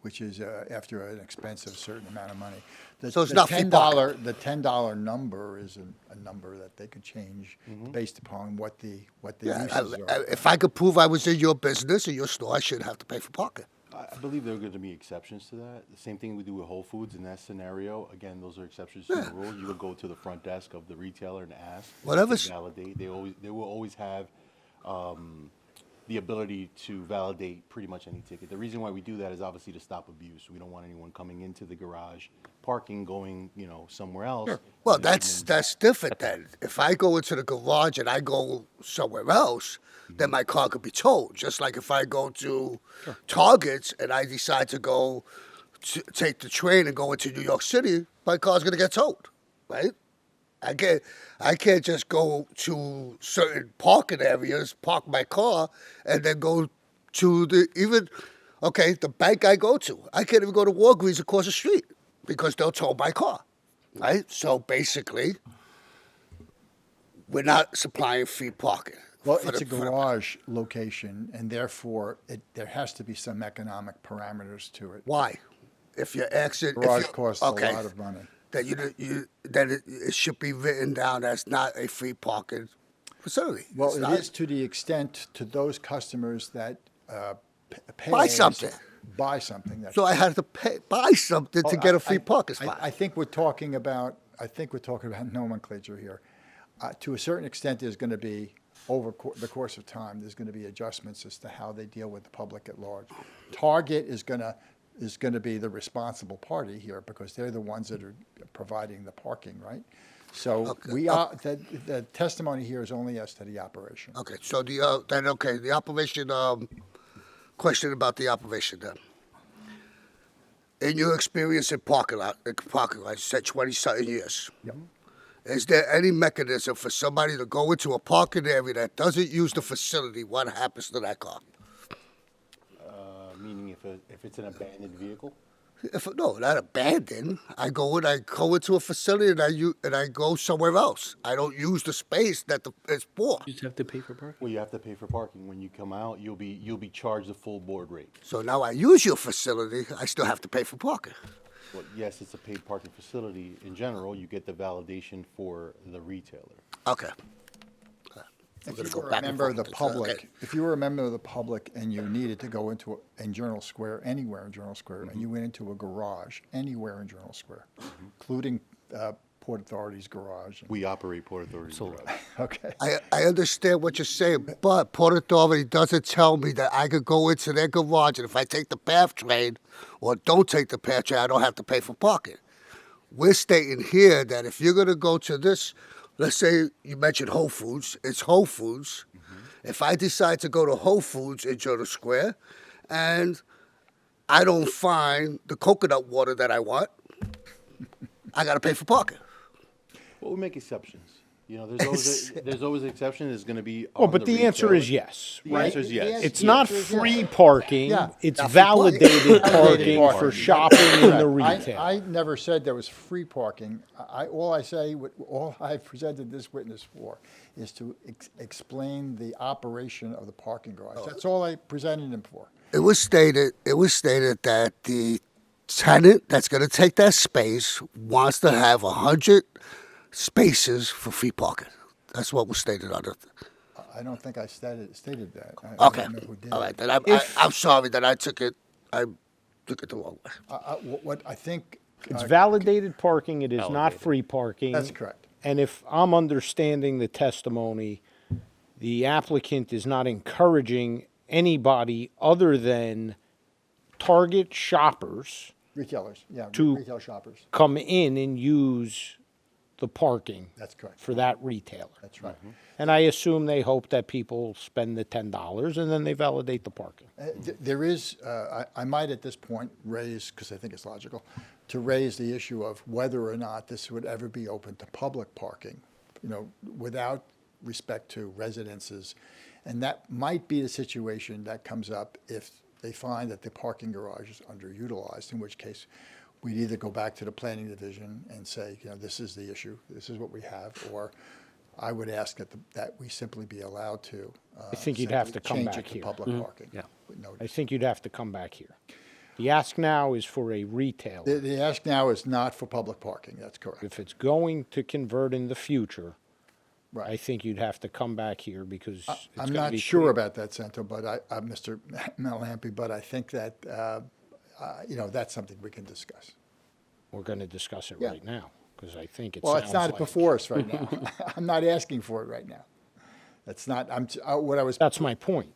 which is after an expense of a certain amount of money. So it's not free parking. The $10 number is a number that they could change based upon what the uses are. If I could prove I was in your business or your store, I shouldn't have to pay for parking. I believe there are going to be exceptions to that. The same thing we do with Whole Foods in that scenario. Again, those are exceptions to the rules. You would go to the front desk of the retailer and ask. Whatever's- to validate. They will always have the ability to validate pretty much any ticket. The reason why we do that is obviously to stop abuse. We don't want anyone coming into the garage, parking, going somewhere else. Well, that's different then. If I go into the garage and I go somewhere else, then my car could be towed. Just like if I go to Target's and I decide to go take the train and go into New York City, my car's going to get towed, right? I can't just go to certain parking areas, park my car, and then go to the bank I go to. I can't even go to Walgreens across the street because they'll tow my car, right? So basically, we're not supplying free parking. Well, it's a garage location, and therefore there has to be some economic parameters to it. Why? If your exit, Garage costs a lot of money. That it should be written down as not a free parking facility. Well, It's it not. is to the extent to those customers that pay Buy something. buy something. That's So I had to buy something to get a free parking spot. I think we're talking about nomenclature here. To a certain extent, there's going to be, over the course of time, there's going to be adjustments as to how they deal with the public at large. Target is going to be the responsible party here because they're the ones that are providing the parking, right? So the testimony here is only as to the operation. Okay, so the operation, question about the operation then. In your experience in parking lot, you said 20-something years. Yep. Is there any mechanism for somebody to go into a parking area that doesn't use the facility? What happens to that car? Meaning if it's an abandoned vehicle? No, not abandoned. I go into a facility and I go somewhere else. I don't use the space that it's for. You just have to pay for parking. Well, you have to pay for parking. When you come out, you'll be charged the full board rate. So now I use your facility, I still have to pay for parking. Well, yes, it's a paid parking facility. In general, you get the validation for the retailer. Okay. If you were a member of the public, if you were a member of the public and you needed to go in Journal Square, anywhere in Journal Square, and you went into a garage anywhere in Journal Square, including Port Authority's garage. We operate Port Authority's garage. Okay. I understand what you're saying, but Port Authority doesn't tell me that I could go into their garage, and if I take the PATH train or don't take the PATH train, I don't have to pay for parking. We're stating here that if you're going to go to this, let's say you mentioned Whole Foods, it's Whole Foods. If I decide to go to Whole Foods in Journal Square and I don't find the coconut water that I want, I got to pay for parking. Well, we make exceptions. You know, there's always an exception. There's going to be. Well, but the answer is yes, The right? answer is yes. It's not free parking. Yeah. It's Not free validated parking. parking for shopping in the retail. I never said there was free parking. All I've presented this witness for is to explain the operation of the parking garage. That's all I presented him for. It was stated that the tenant that's going to take that space wants to have 100 spaces for free parking. That's what was stated on it. I don't think I stated that. Okay. I don't know who did. All right. Then I'm sorry that I took it the wrong way. What I think. It's validated parking. It is not free parking. That's correct. And if I'm understanding the testimony, the applicant is not encouraging anybody other than Target shoppers Retailers, yeah, to retail shoppers. come in and use the parking. That's correct. For that retailer. That's right. And I assume they hope that people spend the $10 and then they validate the parking. There is, I might at this point raise, because I think it's logical, to raise the issue of whether or not this would ever be open to public parking, you know, without respect to residences. And that might be the situation that comes up if they find that the parking garage is underutilized, in which case we'd either go back to the planning division and say, you know, this is the issue, this is what we have, or I would ask that we simply be allowed to. I think you'd have to come change back it to here. public parking. Yeah. with I notice. think you'd have to come back here. The ask now is for a retailer. The ask now is not for public parking, that's correct. If it's going to convert in the future, Right. I think you'd have to come back here because it's I'm gonna not be sure clear. about that, Santo, but Mr. Malampy, but I think that, you know, that's something we can discuss. We're going to discuss it Yeah. right now because I think it Well, sounds it's not like before us right now. I'm not asking for it right now. That's not, what I was. That's my point.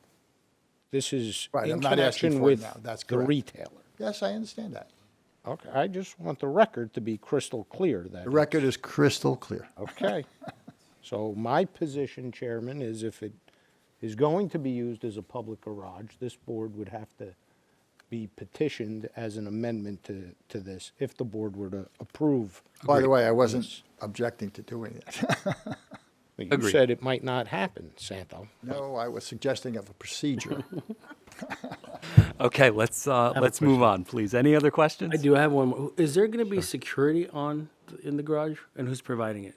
This is Right, in I'm not asking connection for it with now. That's the correct. retailer. Yes, I understand that. Okay, I just want the record to be crystal clear that. The record is crystal clear. Okay. So my position, Chairman, is if it is going to be used as a public garage, this board would have to be petitioned as an amendment to this if the board were to approve. By the way, I wasn't objecting to doing that. You Agreed. said it might not happen, Santo. No, I was suggesting of a procedure. Okay, let's move on, please. Any other questions? I do have one more. Is there going to be security in the garage, and who's providing it?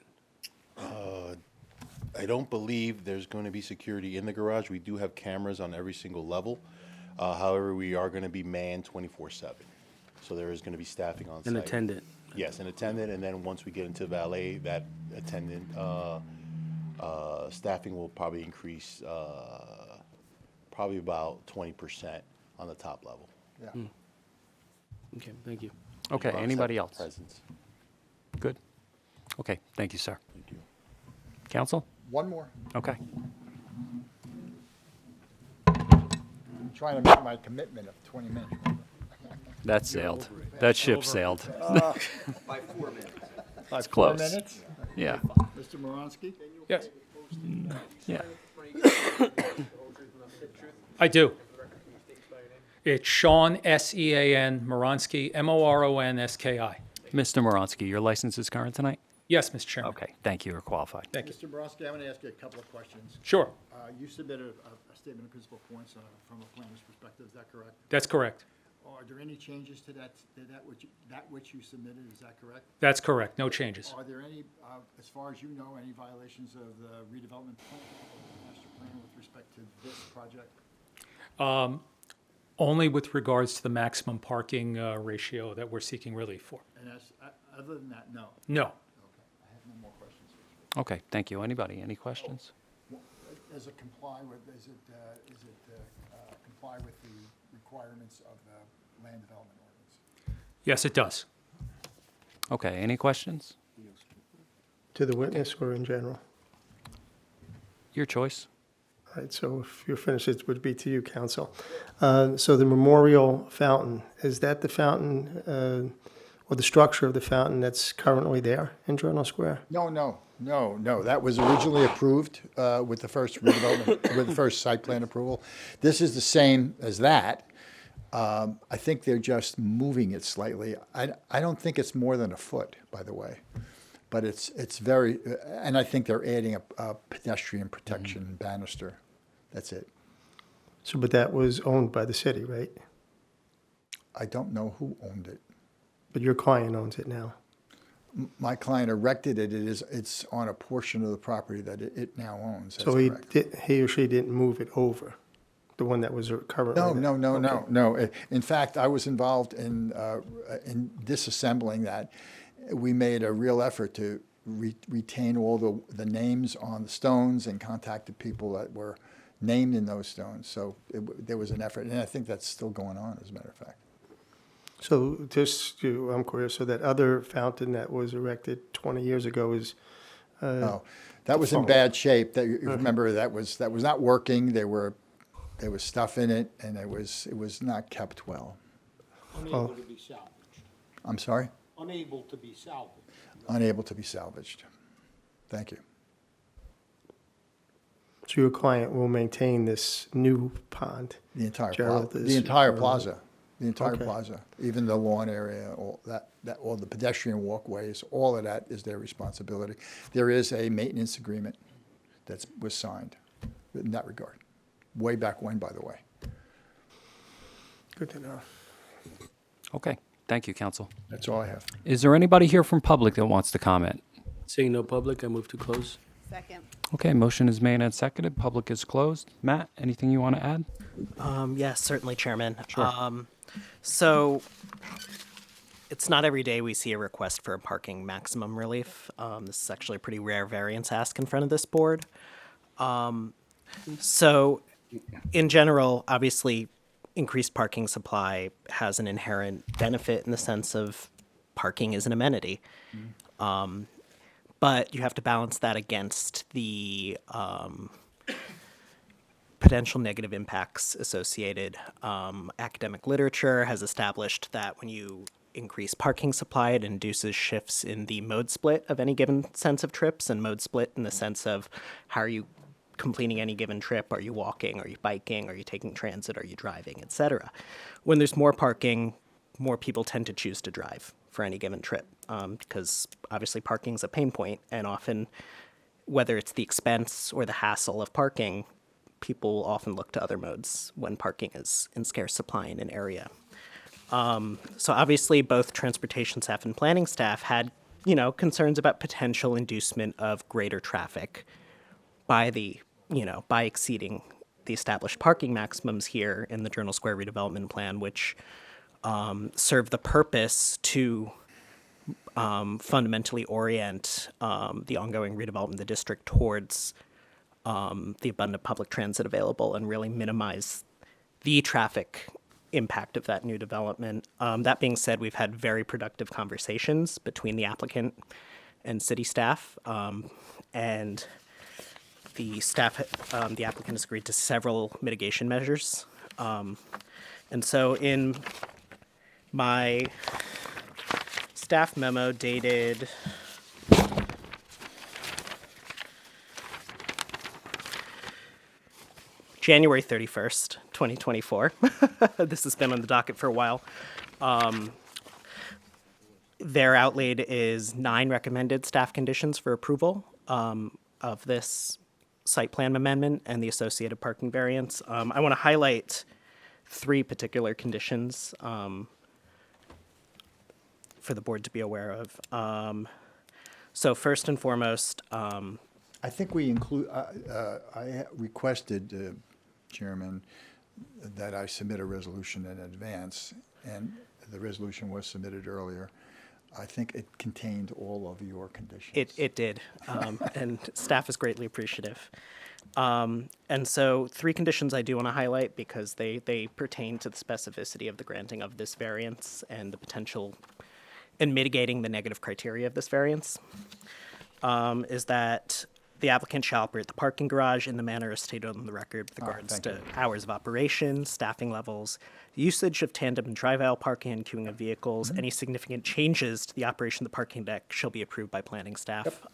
I don't believe there's going to be security in the garage. We do have cameras on every single level. However, we are going to be manned 24/7. So there is going to be staffing on site. An attendant. Yes, an attendant, and then once we get into valet, that attendant staffing will probably increase probably about 20% on the top level. Yeah. Okay, thank you. Okay, anybody else? Presence. Good. Okay, thank you, sir. Thank you. Council? One more. Okay. I'm trying to make my commitment of 20 minutes. That sailed. That ship sailed. By 4 minutes. It's By 4 close. minutes? Yeah. Mr. Moronsky? Yes. Yeah. I do. It's Sean, S-E-A-N, Moronsky, M-O-R-O-N-S-K-I. Mr. Moronsky, your license is current tonight? Yes, Mr. Chairman. Okay, thank you. You're qualified. Thank you. Mr. Moronsky, I'm going to ask you a couple of questions. Sure. You submitted a statement of principal points from a planner's perspective, is that correct? That's correct. Are there any changes to that which you submitted, is that correct? That's correct. No changes. Are there any, as far as you know, any violations of the redevelopment plan, master plan with respect to this project? Only with regards to the maximum parking ratio that we're seeking relief for. And as, other than that, no? No. Okay, I have no more questions. Okay, thank you. Anybody? Any questions? Does it comply with, comply with the requirements of the land development ordinance? Yes, it does. Okay, any questions? To the witness or in general? Your choice. All right, so if you're finished, it would be to you, counsel. So the memorial fountain, is that the fountain or the structure of the fountain that's currently there in Journal Square? No. That was originally approved with the first redevelopment, with the first site plan approval. This is the same as that. I think they're just moving it slightly. I don't think it's more than a foot, by the way. But it's very, and I think they're adding a pedestrian protection banister. That's it. So, but that was owned by the city, right? I don't know who owned it. But your client owns it now. My client erected it. It's on a portion of the property that it now owns. That's So correct. he or she didn't move it over, the one that was currently there? No. In fact, I was involved in disassembling that. We made a real effort to retain all the names on the stones and contacted people that were named in those stones. So there was an effort, and I think that's still going on, as a matter of fact. So just to, I'm curious, so that other fountain that was erected 20 years ago is? No, that was in bad shape. That, you remember, that was not working. There was stuff in it, and it was not kept well. Unable to be salvaged. I'm sorry? Unable to be salvaged. Unable to be salvaged. Thank you. So your client will maintain this new pond? The entire Gerald plaza. is The entire referring- plaza. The entire Okay. plaza, even the lawn area, all the pedestrian walkways, all of that is their responsibility. There is a maintenance agreement that was signed in that regard, way back when, by the way. Good to know. Okay, thank you, council. That's all I have. Is there anybody here from public that wants to comment? Seeing no public, I move to close. Second. Okay, motion is made and seconded. Public is closed. Matt, anything you want to add? Yes, certainly, Chairman. Sure. So it's not every day we see a request for a parking maximum relief. This is actually a pretty rare variance ask in front of this board. So in general, obviously, increased parking supply has an inherent benefit in the sense of parking is an amenity. But you have to balance that against the potential negative impacts associated. Academic literature has established that when you increase parking supply, it induces shifts in the mode split of any given sense of trips, and mode split in the sense of how are you completing any given trip? Are you walking? Are you biking? Are you taking transit? Are you driving, etc. When there's more parking, more people tend to choose to drive for any given trip because obviously parking is a pain point, and often, whether it's the expense or the hassle of parking, people often look to other modes when parking is in scarce supply in an area. So obviously, both transportation staff and planning staff had, concerns about potential inducement of greater traffic by by exceeding the established parking maximums here in the Journal Square redevelopment plan, which serve the purpose to fundamentally orient the ongoing redevelopment of the district towards the abundant public transit available and really minimize the traffic impact of that new development. That being said, we've had very productive conversations between the applicant and city staff, and the the applicant has agreed to several mitigation measures. And so in my staff memo dated January 31st, 2024. This has been on the docket for a while. Their outlaid is 9 recommended staff conditions for approval of this site plan amendment and the associated parking variance. I want to highlight 3 particular conditions for the board to be aware of. So first and foremost, I think we include, I requested, Chairman, that I submit a resolution in advance, and the resolution was submitted earlier. I think it contained all of your conditions. It did, and staff is greatly appreciative. And so 3 conditions I do want to highlight because they pertain to the specificity of the granting of this variance and the potential in mitigating the negative criteria of this variance, is that the applicant shall operate the parking garage in the manner as stated on the record with regards to hours of operation, staffing levels, usage of tandem and drive-aisle parking and queuing of vehicles. Any significant changes to the operation of the parking deck shall be approved by planning staff.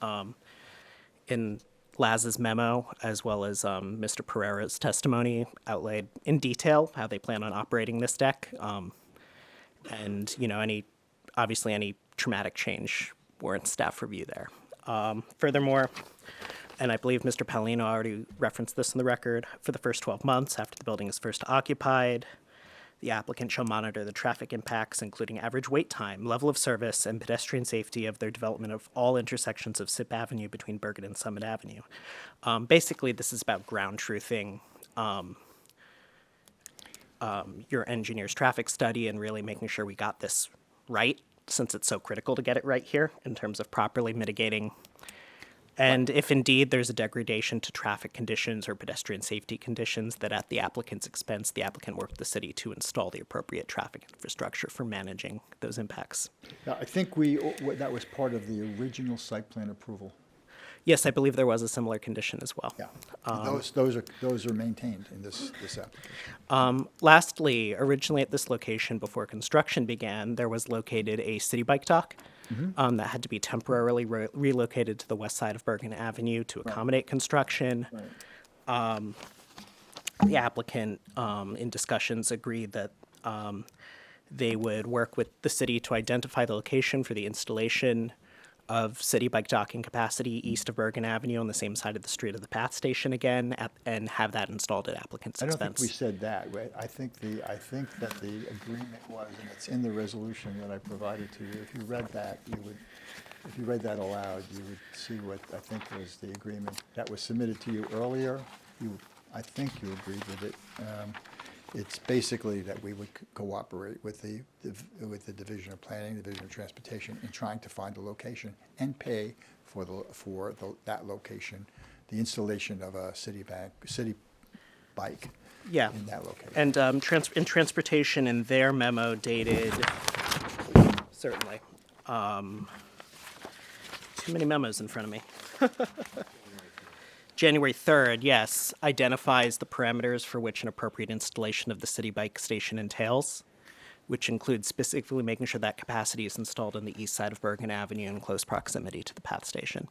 In Laz's memo, as well as Mr. Pereira's testimony, outlaid in detail how they plan on operating this deck, and obviously any traumatic change warrants staff review there. Furthermore, and I believe Mr. Paulino already referenced this in the record, for the first 12 months after the building is first occupied, the applicant shall monitor the traffic impacts, including average wait time, level of service, and pedestrian safety of their development of all intersections of SIP Avenue between Bergen and Summit Avenue. Basically, this is about ground truthing your engineer's traffic study and really making sure we got this right, since it's so critical to get it right here in terms of properly mitigating. And if indeed there's a degradation to traffic conditions or pedestrian safety conditions, that at the applicant's expense, the applicant work with the city to install the appropriate traffic infrastructure for managing those impacts. Now, I think that was part of the original site plan approval. Yes, I believe there was a similar condition as well. Yeah, those are maintained in this application. Lastly, originally at this location before construction began, there was located a city bike dock that had to be temporarily relocated to the west side of Bergen Avenue to accommodate construction. The applicant, in discussions, agreed that they would work with the city to identify the location for the installation of city bike docking capacity east of Bergen Avenue on the same side of the street of the PATH station again, and have that installed at applicant's I don't expense. think we said that, right? I think that the agreement was, and it's in the resolution that I provided to you. If you read that, if you read that aloud, you would see what I think was the agreement that was submitted to you earlier. I think you agreed with it. It's basically that we would cooperate with the Division of Planning, Division of Transportation, in trying to find a location and pay for that location, the installation of a city bike in that location. And in transportation, in their memo dated, certainly, too many memos in front of me. January 3rd, yes, identifies the parameters for which an appropriate installation of the city bike station entails, which includes specifically making sure that capacity is installed on the east side of Bergen Avenue in close proximity to the PATH station.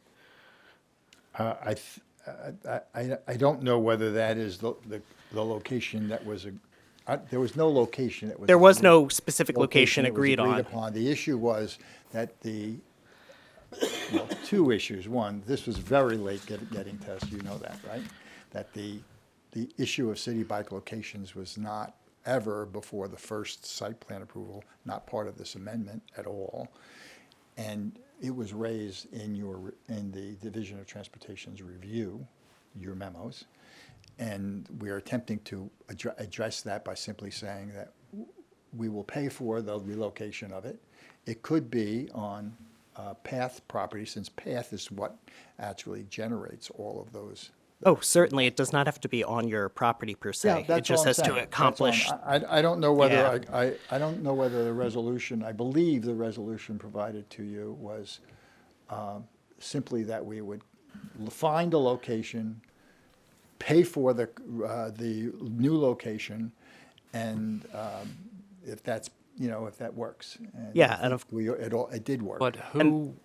I don't know whether that is the location that was there was no location that was. There was no specific location agreed on. Upon. The issue was that well, 2 issues. One, this was very late getting to us, you know that, right? That the issue of city bike locations was not ever before the first site plan approval, not part of this amendment at all. And it was raised in the Division of Transportation's review, your memos. And we are attempting to address that by simply saying that we will pay for the relocation of it. It could be on PATH property, since PATH is what actually generates all of those Oh, certainly, it does not have to be on your property per se. Yeah, It that's just all I'm has saying. to That's all accomplish. I don't know whether, Yeah. I don't know whether the resolution, I believe the resolution provided to you was simply that we would find a location, pay for the new location, and if that's, if that works. And Yeah, I and think it did work. But who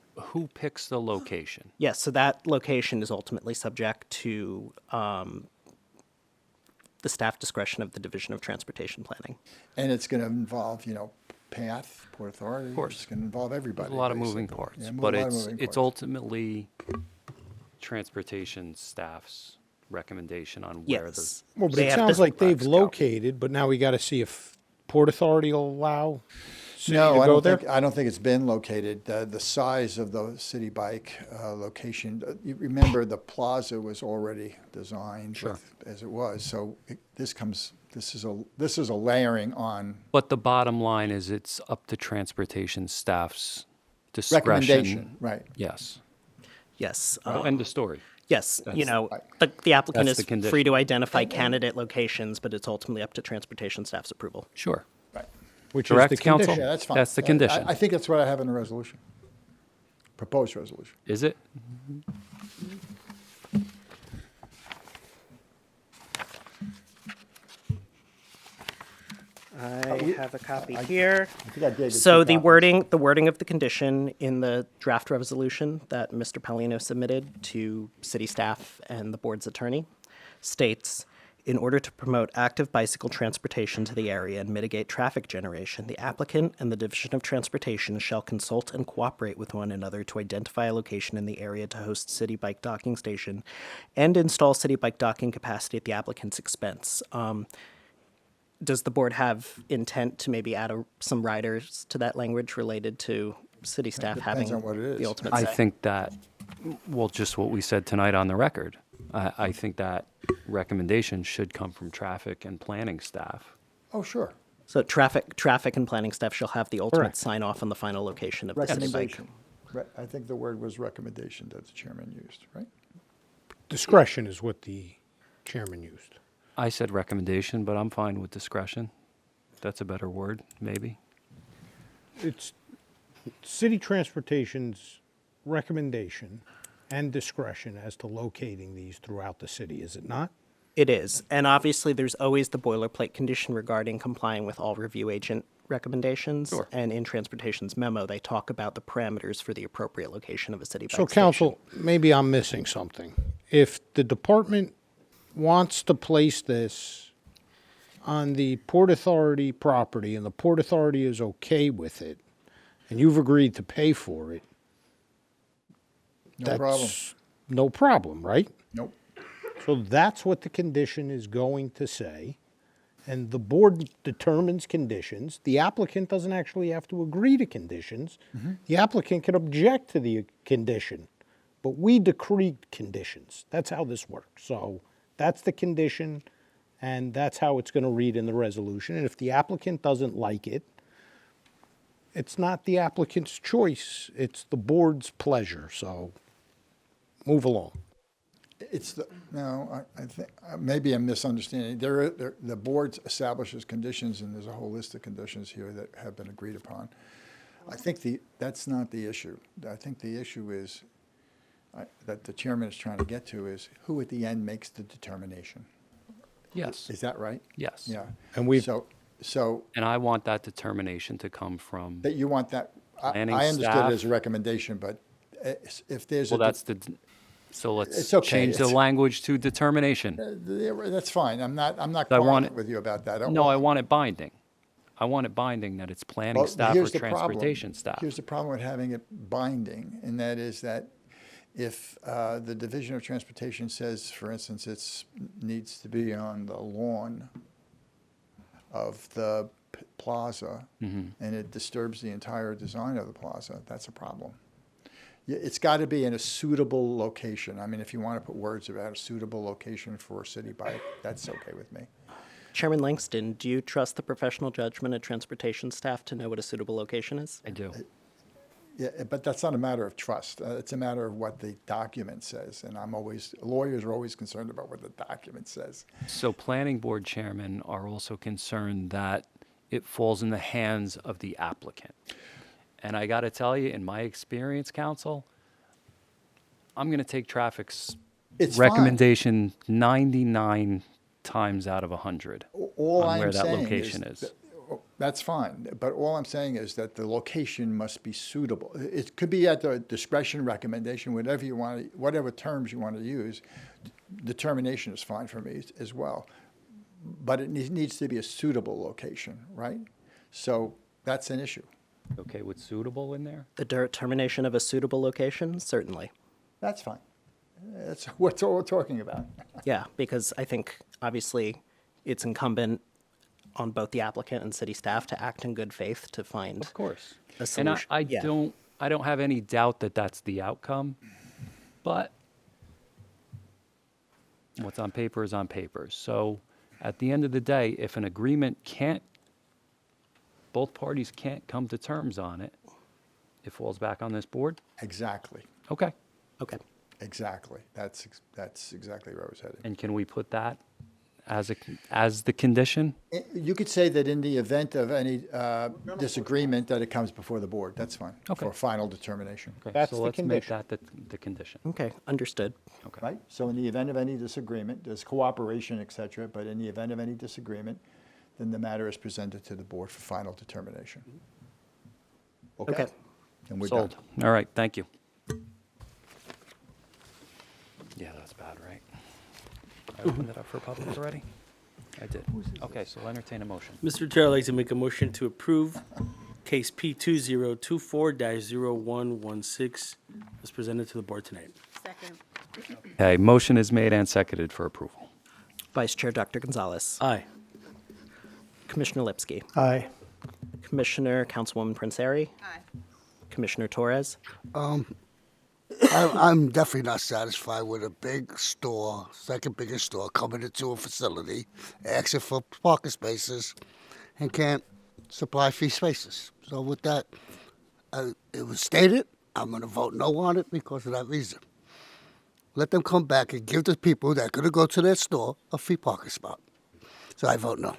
picks the location? Yes, so that location is ultimately subject to the staff discretion of the Division of Transportation Planning. And it's going to involve, PATH, Port Authority. Of course. It's going to involve everybody. There's a lot of moving basically. parts, Yeah, but a lot of it's moving it's parts. ultimately transportation staff's recommendation on where Yes. Well, but They it have sounds to- like they've located, but now we got to see if Port Authority will allow city No, to I go don't there. think, I don't think it's been located. The size of the city bike location, you remember the plaza was already designed as it was. So this is a layering on But the bottom line is it's up to transportation staff's discretion. recommendation, right? Yes. Yes. End of story. Yes, That's- the applicant that's is the condition. free to identify candidate locations, but it's ultimately up to transportation staff's approval. Sure. Right. Which Correct, is the counsel? condition. Yeah, that's fine. That's the condition. I think that's what I have in the resolution. Proposed resolution. Is it? I have a copy here. I think I gave you So two the copies. wording of the condition in the draft resolution that Mr. Paulino submitted to city staff and the board's attorney states, in order to promote active bicycle transportation to the area and mitigate traffic generation, the applicant and the Division of Transportation shall consult and cooperate with one another to identify a location in the area to host city bike docking station and install city bike docking capacity at the applicant's expense. Does the board have intent to maybe add some riders to that language related to city staff Depends having on what it is. the ultimate I say? think that, well, just what we said tonight on the record. I think that recommendation should come from traffic and planning staff. Oh, sure. So traffic and planning staff shall have the ultimate Correct. sign off on the final location of the city bike. Recommendation. I think the word was recommendation that the chairman used, right? Discretion is what the chairman used. I said recommendation, but I'm fine with discretion. That's a better word, maybe. It's city transportation's recommendation and discretion as to locating these throughout the city, is it not? It is. And obviously, there's always the boilerplate condition regarding complying with all review agent recommendations. Sure. And in Transportation's memo, they talk about the parameters for the appropriate location of a city bike So station. council, maybe I'm missing something. If the department wants to place this on the Port Authority property and the Port Authority is okay with it, and you've agreed to pay for it, No problem. that's no problem, right? Nope. So that's what the condition is going to say. And the board determines conditions. The applicant doesn't actually have to agree to conditions. The applicant can object to the condition, but we decree conditions. That's how this works. So that's the condition, and that's how it's going to read in the resolution. And if the applicant doesn't like it, it's not the applicant's choice. It's the board's pleasure. So move along. It's no, I think, maybe I'm misunderstanding. The board establishes conditions, and there's a whole list of conditions here that have been agreed upon. I think that's not the issue. I think the issue is, that the chairman is trying to get to is who at the end makes the determination. Yes. Is that right? Yes. Yeah. And we've So And I want that determination to come from, that you want that, I Planning understood it staff. as a recommendation, but if there's a. well, that's the, so let's It's okay. change the It's- language to determination. That's fine. I'm not I want quarreling it- with you about that. No, I want it binding. I want it binding that it's planning Well, staff or here's the problem. transportation staff. Here's the problem with having it binding, and that is that if the Division of Transportation says, for instance, needs to be on the lawn of the plaza, and it disturbs the entire design of the plaza, that's a problem. It's got to be in a suitable location. I mean, if you want to put words about a suitable location for a city bike, that's okay with me. Chairman Langston, do you trust the professional judgment of transportation staff to know what a suitable location is? I do. Yeah, but that's not a matter of trust. It's a matter of what the document says. And lawyers are always concerned about what the document says. So planning board chairmen are also concerned that it falls in the hands of the applicant. And I got to tell you, in my experience, counsel, I'm going to take traffic's It's fine. recommendation 99 times out of 100 All on I'm where that saying location is. That's fine, but all I'm saying is that the location must be suitable. It could be at the discretion, recommendation, whatever you want, whatever terms you want to use. Determination is fine for me as well, but it needs to be a suitable location, right? So that's an issue. Okay with suitable in there? The determination of a suitable location, certainly. That's fine. That's what we're talking about. Yeah, because I think obviously it's incumbent on both the applicant and city staff to act in good faith to find Of course. a And solution. I Yeah. don't have any doubt that that's the outcome, but what's on paper is on paper. So at the end of the day, if an agreement both parties can't come to terms on it, it falls back on this board? Exactly. Okay. Okay. Exactly. That's exactly where I was headed. And can we put that as the condition? You could say that in the event of any disagreement, that it comes before the board. That's fine. Okay. For final determination. Okay, so let's make that the condition. Okay, understood. Okay. Right? So in the event of any disagreement, there's cooperation, et cetera, but in the event of any disagreement, then the matter is presented to the board for final determination. Okay. And we're Sold. done. All right, thank you. Yeah, that's bad, right? I opened it up for public already? I did. Okay, so I'll entertain a motion. Mr. Chair, I'd like to make a motion to approve case P2024-0116 as presented to the board tonight. Second. Okay, motion is made and seconded for approval. Vice Chair Dr. Gonzalez. Aye. Commissioner Lipsky. Aye. Commissioner Councilwoman Prinseri. Aye. Commissioner Torres. I'm definitely not satisfied with a big store, second biggest store, coming into a facility, asking for parking spaces, and can't supply free spaces. So with that, it was stated, I'm going to vote no on it because of that reason. Let them come back and give the people that are going to go to their store a free parking spot. So I vote no.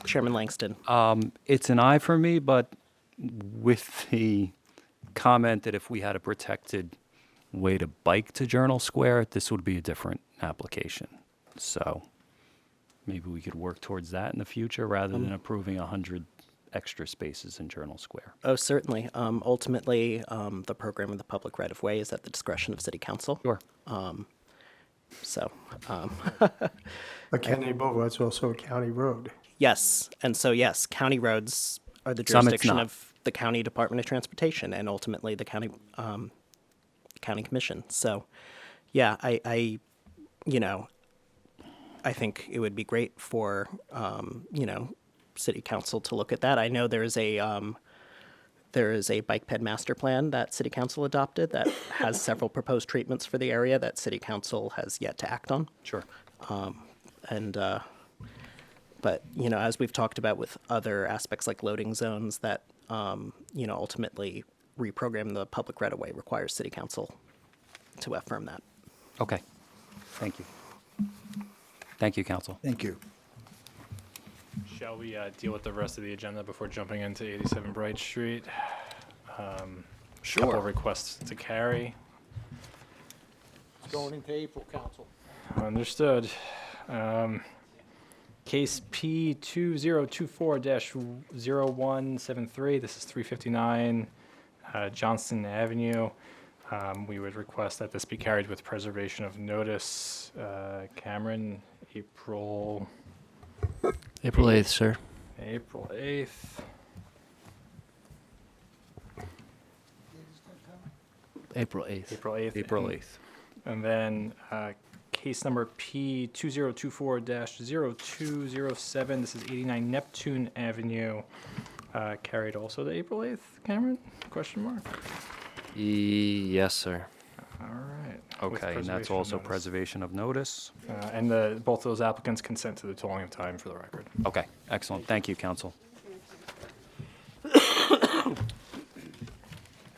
Chairman Langston. It's an aye for me, but with the comment that if we had a protected way to bike to Journal Square, this would be a different application. So maybe we could work towards that in the future rather than approving 100 extra spaces in Journal Square. Oh, certainly. Ultimately, the program of the public right-of-way is at the discretion of City Council. Sure. But Kennedy Boulevard's also a county road. Yes, and so yes, county roads are the Some it's jurisdiction not. of the County Department of Transportation and ultimately the county commission. So, yeah, I think it would be great for City Council to look at that. I know there is a bike ped master plan that City Council adopted that has several proposed treatments for the area that City Council has yet to act on. Sure. But, as we've talked about with other aspects like loading zones that, ultimately reprogram the public right-of-way requires City Council to affirm that. Okay. Thank you. Thank you, Council. Thank you. Shall we deal with the rest of the agenda before jumping into 87 Bright Street? Sure. Couple of requests to carry. Going into April, Council. Understood. Case P2024-0173, this is 359 Johnston Avenue. We would request that this be carried with preservation of notice. Cameron, April 8th, sir. April 8th. April 8th. April 8th. April and- 8th. And then case number P2024-0207, this is 89 Neptune Avenue, carried also to April 8th. Cameron, question mark? Yes, sir. All right. With Okay, and that's preservation of also notice. preservation of notice? And both those applicants consent to the tolling of time for the record. Okay, excellent. Thank you, Council.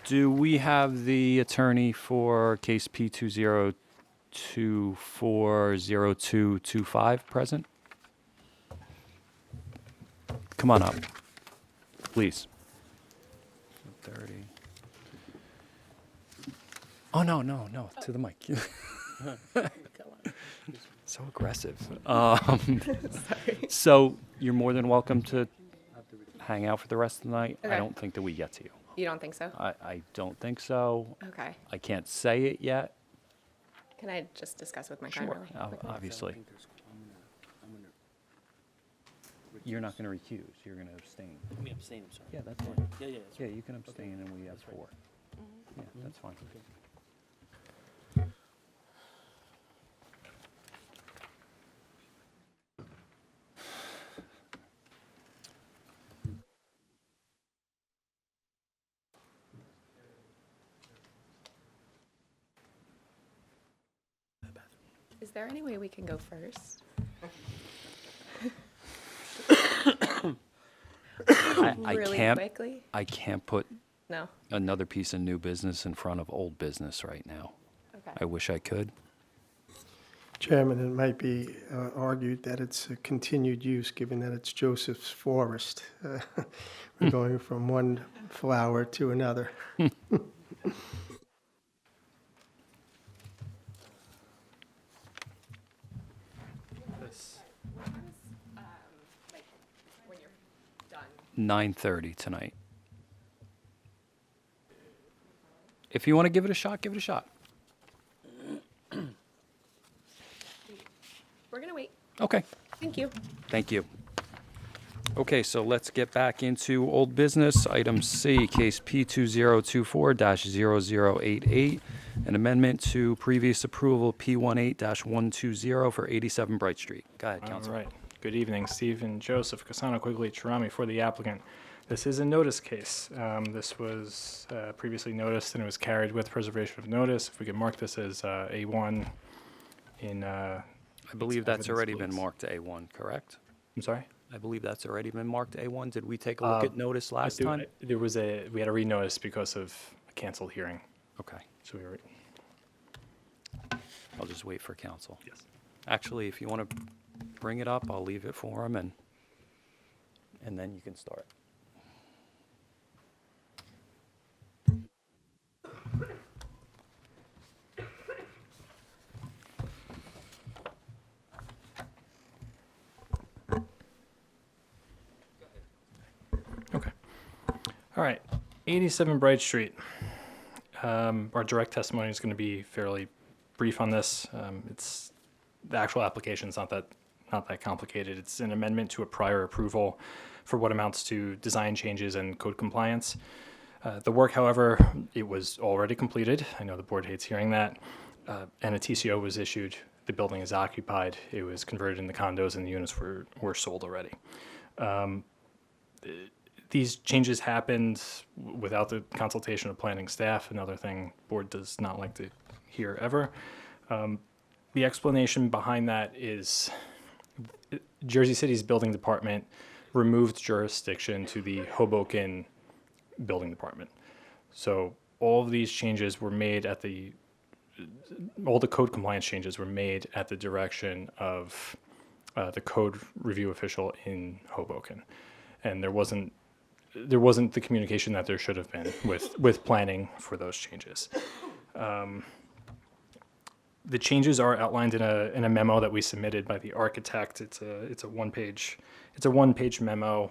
Do we have the attorney for case P20240225 present? Come on up, please. 30. Oh, no, to the mic. So aggressive. So you're more than welcome to hang out for the rest of the night. I Okay. don't think that we get to you. You don't think so? I don't think so. Okay. I can't say it yet. Can I just discuss with my client Sure, really quickly? obviously. You're not going to recuse. You're going to abstain. Let me abstain, I'm sorry. Yeah, that's fine. Yeah, yeah. Yeah, you can abstain, and we have 4. Yeah, that's fine. Is there any way we can go first? I Really can't. quickly? I can't put No. another piece of new business in front of old business right now. Okay. I wish I could. Chairman, it might be argued that it's a continued use, given that it's Joseph's Forest. We're going from one flower to another. This. When you're done. 9:30 tonight. If you want to give it a shot, give it a shot. We're gonna wait. Okay. Thank you. Thank you. Okay, so let's get back into old business. Item C, case P2024-0088, an amendment to previous approval P18-120 for 87 Bright Street. Go ahead, All Counsel. right. Good evening, Stephen Joseph Casano Quigley Charami for the applicant. This is a notice case. This was previously noticed and it was carried with preservation of notice. If we could mark this as A1 in. I believe that's evidence, already been please. marked A1, correct? I'm sorry? I believe that's already been marked A1. Did we take a look at notice last we time? we had a renotice because of a canceled hearing. Okay. So we were. I'll just wait for counsel. Yes. Actually, if you want to bring it up, I'll leave it for him and then you can start. Okay. All right. 87 Bright Street. Our direct testimony is going to be fairly brief on this. It's the actual application is not that complicated. It's an amendment to a prior approval for what amounts to design changes and code compliance. The work, however, it was already completed. I know the board hates hearing that. And a TCO was issued. The building is occupied. It was converted into condos and the units were sold already. These changes happened without the consultation of planning staff, another thing board does not like to hear ever. The explanation behind that is Jersey City's building department removed jurisdiction to the Hoboken building department. So all of these changes were made at all the code compliance changes were made at the direction of the code review official in Hoboken. And there wasn't the communication that there should have been with planning for those changes. The changes are outlined in a memo that we submitted by the architect. It's a one-page memo.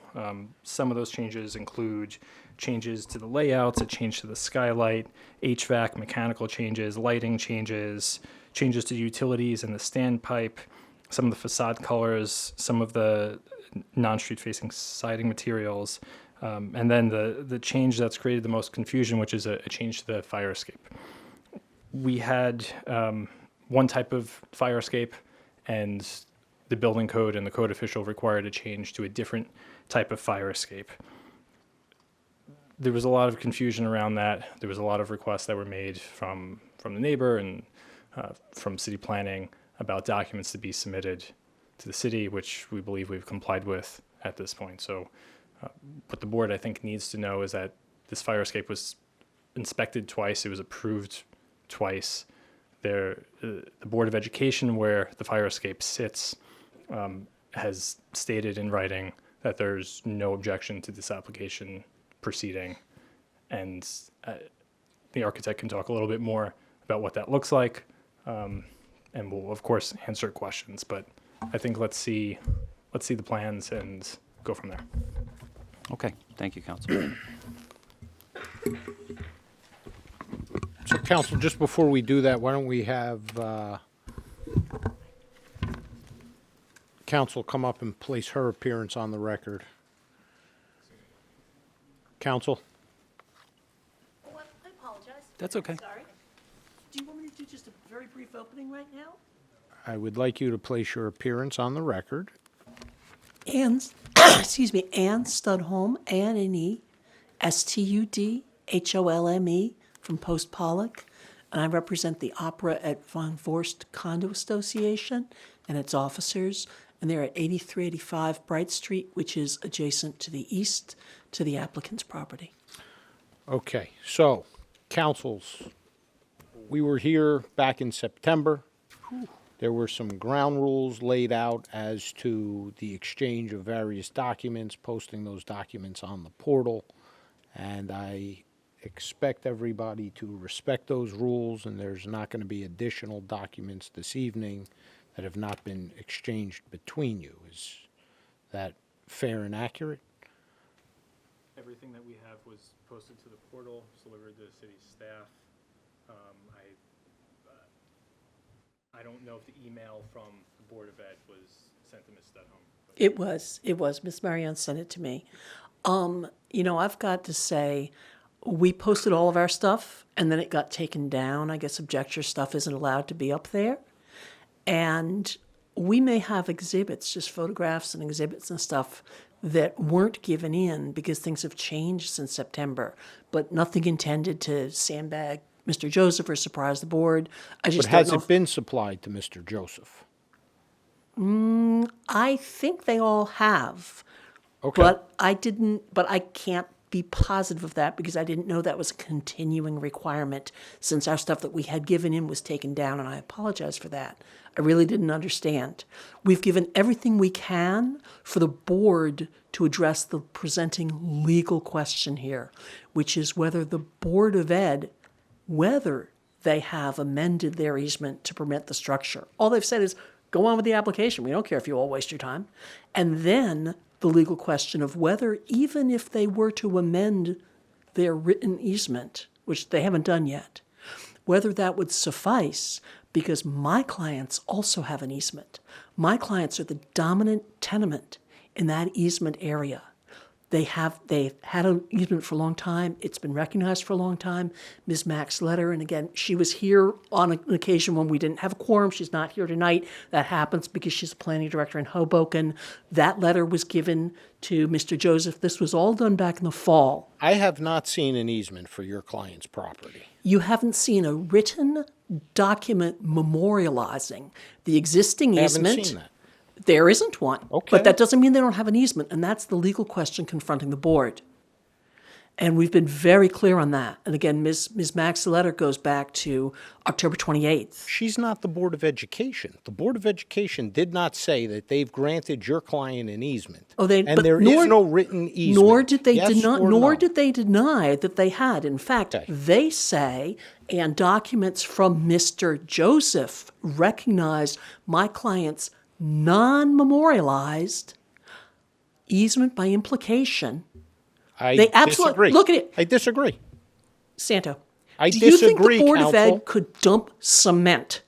Some of those changes include changes to the layouts, a change to the skylight, HVAC, mechanical changes, lighting changes, changes to utilities and the standpipe, some of the facade colors, some of the non-street facing siding materials, and then the change that's created the most confusion, which is a change to the fire escape. We had one type of fire escape, and the building code and the code official required a change to a different type of fire escape. There was a lot of confusion around that. There was a lot of requests that were made from the neighbor and from city planning about documents to be submitted to the city, which we believe we've complied with at this point. So what the board, I think, needs to know is that this fire escape was inspected twice. It was approved twice. The Board of Education, where the fire escape sits, has stated in writing that there's no objection to this application proceeding. And the architect can talk a little bit more about what that looks like. And we'll, of course, answer questions. But I think let's see the plans and go from there. Okay, thank you, Council. So, Council, just before we do that, why don't we have Council come up and place her appearance on the record? Council? I apologize. That's okay. Sorry. Do you want me to do just a very brief opening right now? I would like you to place your appearance on the record. Ann, excuse me, Ann Studholme, A-N-N-E, S-T-U-D-H-O-L-M-E, from Post Pollock, and I represent the Opera at Von Forst Condo Association and its officers, and they're at 8385 Bright Street, which is adjacent to the east to the applicant's property. Okay, so, councils, we were here back in September. There were some ground rules laid out as to the exchange of various documents, posting those documents on the portal, and I expect everybody to respect those rules, and there's not going to be additional documents this evening that have not been exchanged between you. Is that fair and accurate? Everything that we have was posted to the portal, delivered to the city staff. I don't know if the email from the Board of Ed was sent to Ms. Studholme. It was. Miss Marianne sent it to me. I've got to say, we posted all of our stuff, and then it got taken down. I guess Objecture stuff isn't allowed to be up there. And we may have exhibits, just photographs and exhibits and stuff, that weren't given in because things have changed since September, but nothing intended to sandbag Mr. Joseph or surprise the board. I just But don't has know it been supplied to Mr. Joseph? I think they all have. Okay. But I can't be positive of that because I didn't know that was a continuing requirement since our stuff that we had given in was taken down, and I apologize for that. I really didn't understand. We've given everything we can for the board to address the presenting legal question here, which is whether the Board of Ed, whether they have amended their easement to permit the structure. All they've said is, go on with the application. We don't care if you all waste your time. And then the legal question of whether, even if they were to amend their written easement, which they haven't done yet, whether that would suffice, because my clients also have an easement. My clients are the dominant tenement in that easement area. They've had an easement for a long time. It's been recognized for a long time. Ms. Mack's letter, and again, she was here on an occasion when we didn't have a quorum. She's not here tonight. That happens because she's a planning director in Hoboken. That letter was given to Mr. Joseph. This was all done back in the fall. I have not seen an easement for your client's property. You haven't seen a written document memorializing the existing easement. I haven't seen that. There isn't one. Okay. But that doesn't mean they don't have an easement, and that's the legal question confronting the board. And we've been very clear on that. And again, Ms. Mack's letter goes back to October 28th. She's not the Board of Education. The Board of Education did not say that they've granted your client an easement. Oh, and there is no written easement. Nor did they Yes deny. or Nor no? did they deny that they had. In fact, they say, and documents from Mr. Joseph recognize my client's non-memorialized easement by implication. I They absolutely disagree. look at it. I disagree. Santo, I do you think disagree, the Board of counsel. Ed could dump cement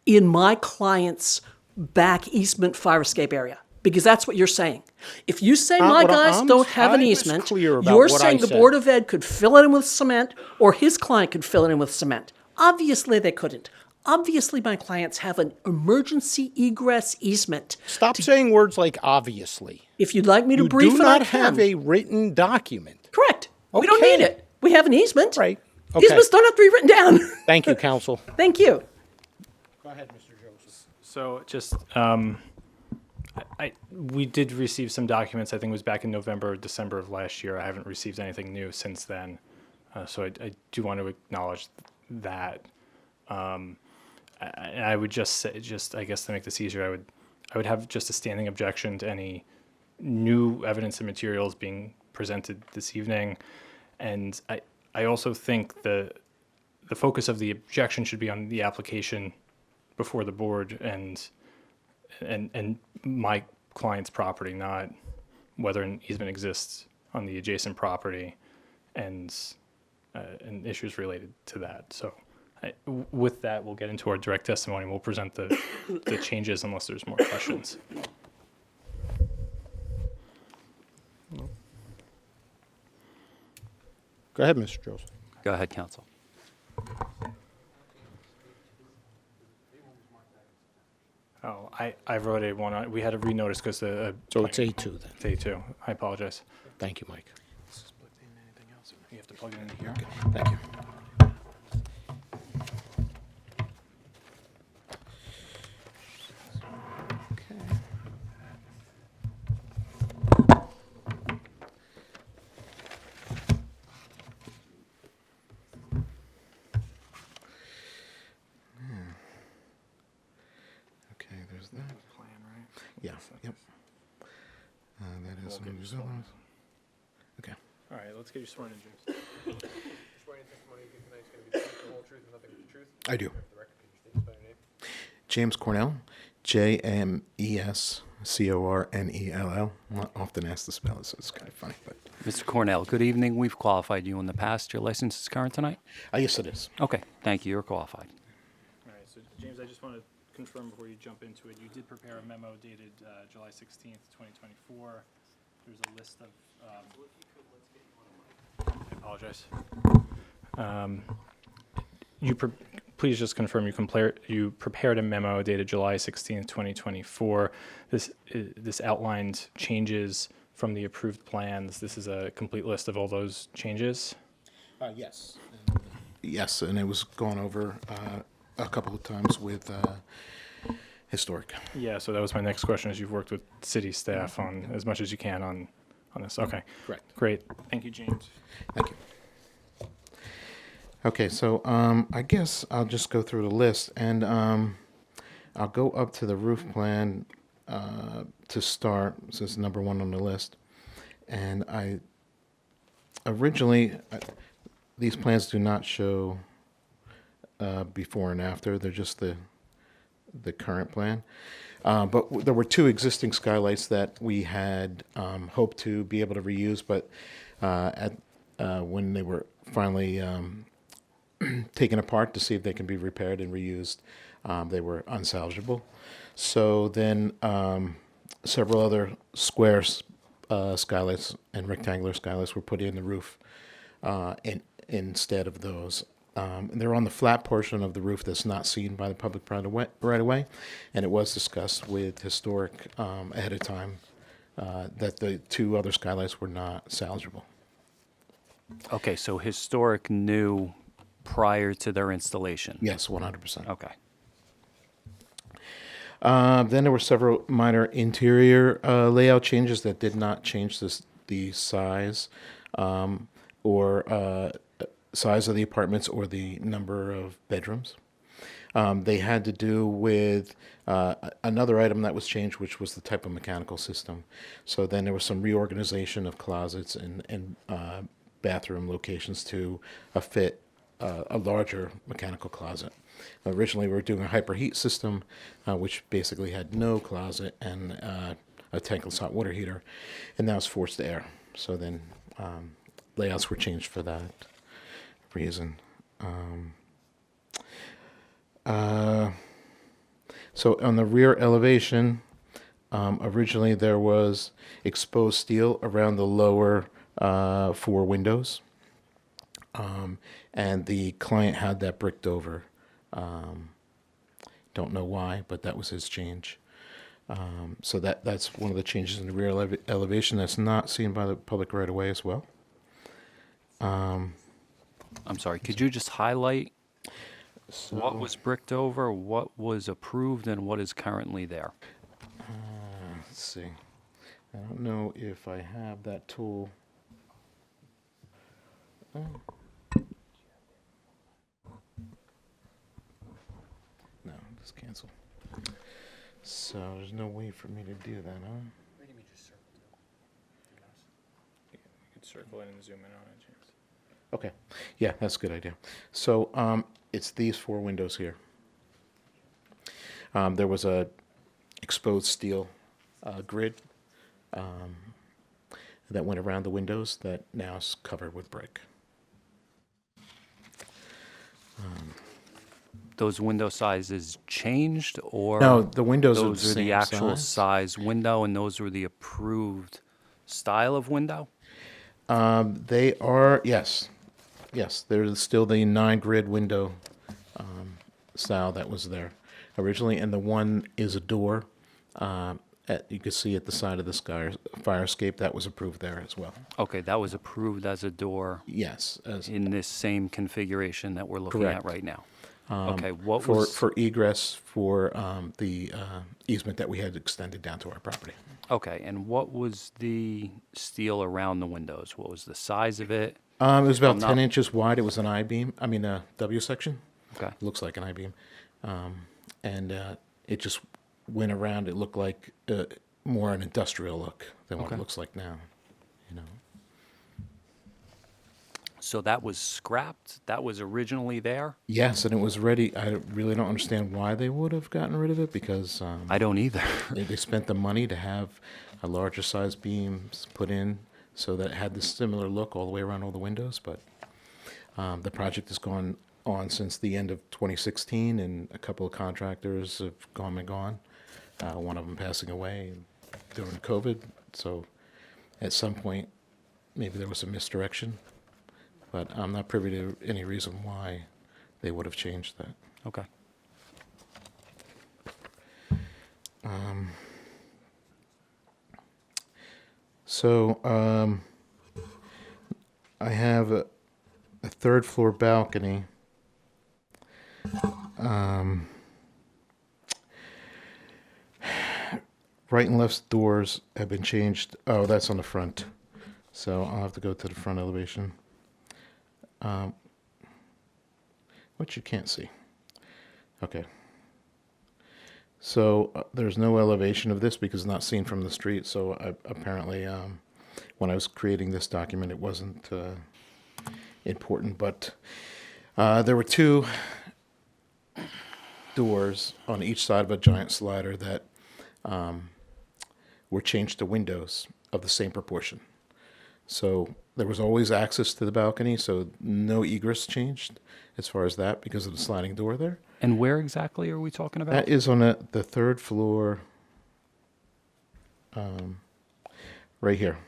in my client's back easement fire escape area? Because that's what you're saying. If you say my guys don't have an easement, you're saying the Board of Ed could fill it in with cement, or his client could fill it in with cement. Obviously, they couldn't. Obviously, my clients have an emergency egress easement. Stop saying words like obviously. If you'd like me to You brief do it, not I can. have a written document. Correct. We don't need it. We have an easement. Right. Okay. Easements don't have to be written down. Thank you, counsel. Thank you. Go ahead, Mr. Joseph. So just, we did receive some documents, I think it was back in November or December of last year. I haven't received anything new since then. So I do want to acknowledge that. I would just say, I guess to make this easier, I would have just a standing objection to any new evidence and materials being presented this evening. And I also think the focus of the objection should be on the application before the board and my client's property, not whether an easement exists on the adjacent property and issues related to that. So with that, we'll get into our direct testimony. We'll present the changes unless there's more questions. Go ahead, Mr. Joseph. Go ahead, counsel. Oh, I wrote a one. We had a renotice because the. So it's A2 then. It's A2. I apologize. Thank you, Mike. You have to plug it into here. Thank you. Okay, there's that. Plan, right? Yeah, yep. That is. Okay. All right, let's get you sworn in, James. Swearing in testimony you give tonight is going to be the truth, the whole truth, and nothing but the truth. I do. For the record, could you state and spell your name? James Cornell, Jamescornell. I'm not often asked to spell it, so it's kind of funny, but. Mr. Cornell, good evening. We've qualified you in the past. Your license is current tonight? Yes, it is. Okay, thank you. You're qualified. All right, so James, I just want to confirm before you jump into it, you did prepare a memo dated July 16th, 2024. There's a list of, I apologize. Please just confirm you prepared a memo dated July 16th, 2024. This outlined changes from the approved plans. This is a complete list of all those changes? Yes. Yes, and it was gone over a couple of times with Historic. Yeah, so that was my next question, is you've worked with city staff on as much as you can on this. Okay. Correct. Great. Thank you, James. Thank you. Okay, so I guess I'll just go through the list, and I'll go up to the roof plan to start, since it's number one on the list. And I originally, these plans do not show before and after. They're just the current plan. But there were two existing skylights that we had hoped to be able to reuse, but when they were finally taken apart to see if they can be repaired and reused, they were unsalvageable. So then several other square skylights and rectangular skylights were put in the roof instead of those. They're on the flat portion of the roof that's not seen by the public right away, and it was discussed with Historic ahead of time that the two other skylights were not salvageable. Okay, so Historic knew prior to their installation? Yes, 100%. Okay. Then there were several minor interior layout changes that did not change the size or size of the apartments or the number of bedrooms. They had to do with another item that was changed, which was the type of mechanical system. So then there was some reorganization of closets and bathroom locations to fit a larger mechanical closet. Originally, we were doing a hyperheat system, which basically had no closet and a tankless hot water heater, and that was forced air. So then layouts were changed for that reason. So on the rear elevation, originally there was exposed steel around the lower 4 windows, and the client had that bricked over. Don't know why, but that was his change. So that's one of the changes in the rear elevation that's not seen by the public right away as well. I'm sorry, could you just highlight what was bricked over, what was approved, and what is currently there? Let's see. I don't know if I have that tool. Let's cancel. So there's no way for me to do that, huh? You could circle it and zoom in on it, James. Okay. Yeah, that's a good idea. So it's these 4 windows here. There was a exposed steel grid that went around the windows that now is covered with brick. Those window sizes changed, or No, the windows are the those are the same actual size. size window, and those were the approved style of window? They are, yes. Yes, there's still the 9 grid window style that was there originally, and the one is a door. You can see at the side of the fire escape, that was approved there as well. Okay, that was approved as a door. Yes. In this same configuration that we're looking at Correct. right now. Okay, what for, was for egress for the easement that we had extended down to our property. okay, and what was the steel around the windows? What was the size of it? It was about I'm 10 not- inches wide. It was an I-beam, I mean a W section. Okay. Looks like an I-beam. And it just went around. It looked like more an industrial look than what Okay. it looks like now, you know. So that was scrapped? That was originally there? Yes, and it was ready. I really don't understand why they would have gotten rid of it because I don't either. they spent the money to have a larger size beams put in so that it had this similar look all the way around all the windows. But the project has gone on since the end of 2016, and a couple of contractors have come and gone. One of them passing away during COVID. So at some point, maybe there was a misdirection. But I'm not privy to any reason why they would have changed that. Okay. So I have a 3rd floor balcony. Right and left doors have been changed. Oh, that's on the front. So I'll have to go to the front elevation. Which you can't see. Okay. So there's no elevation of this because it's not seen from the street. So apparently, when I was creating this document, it wasn't important. But there were 2 doors on each side of a giant slider that were changed to windows of the same proportion. So there was always access to the balcony, so no egress changed as far as that because of the sliding door there. And where exactly are we talking about? That is on the 3rd floor, right here.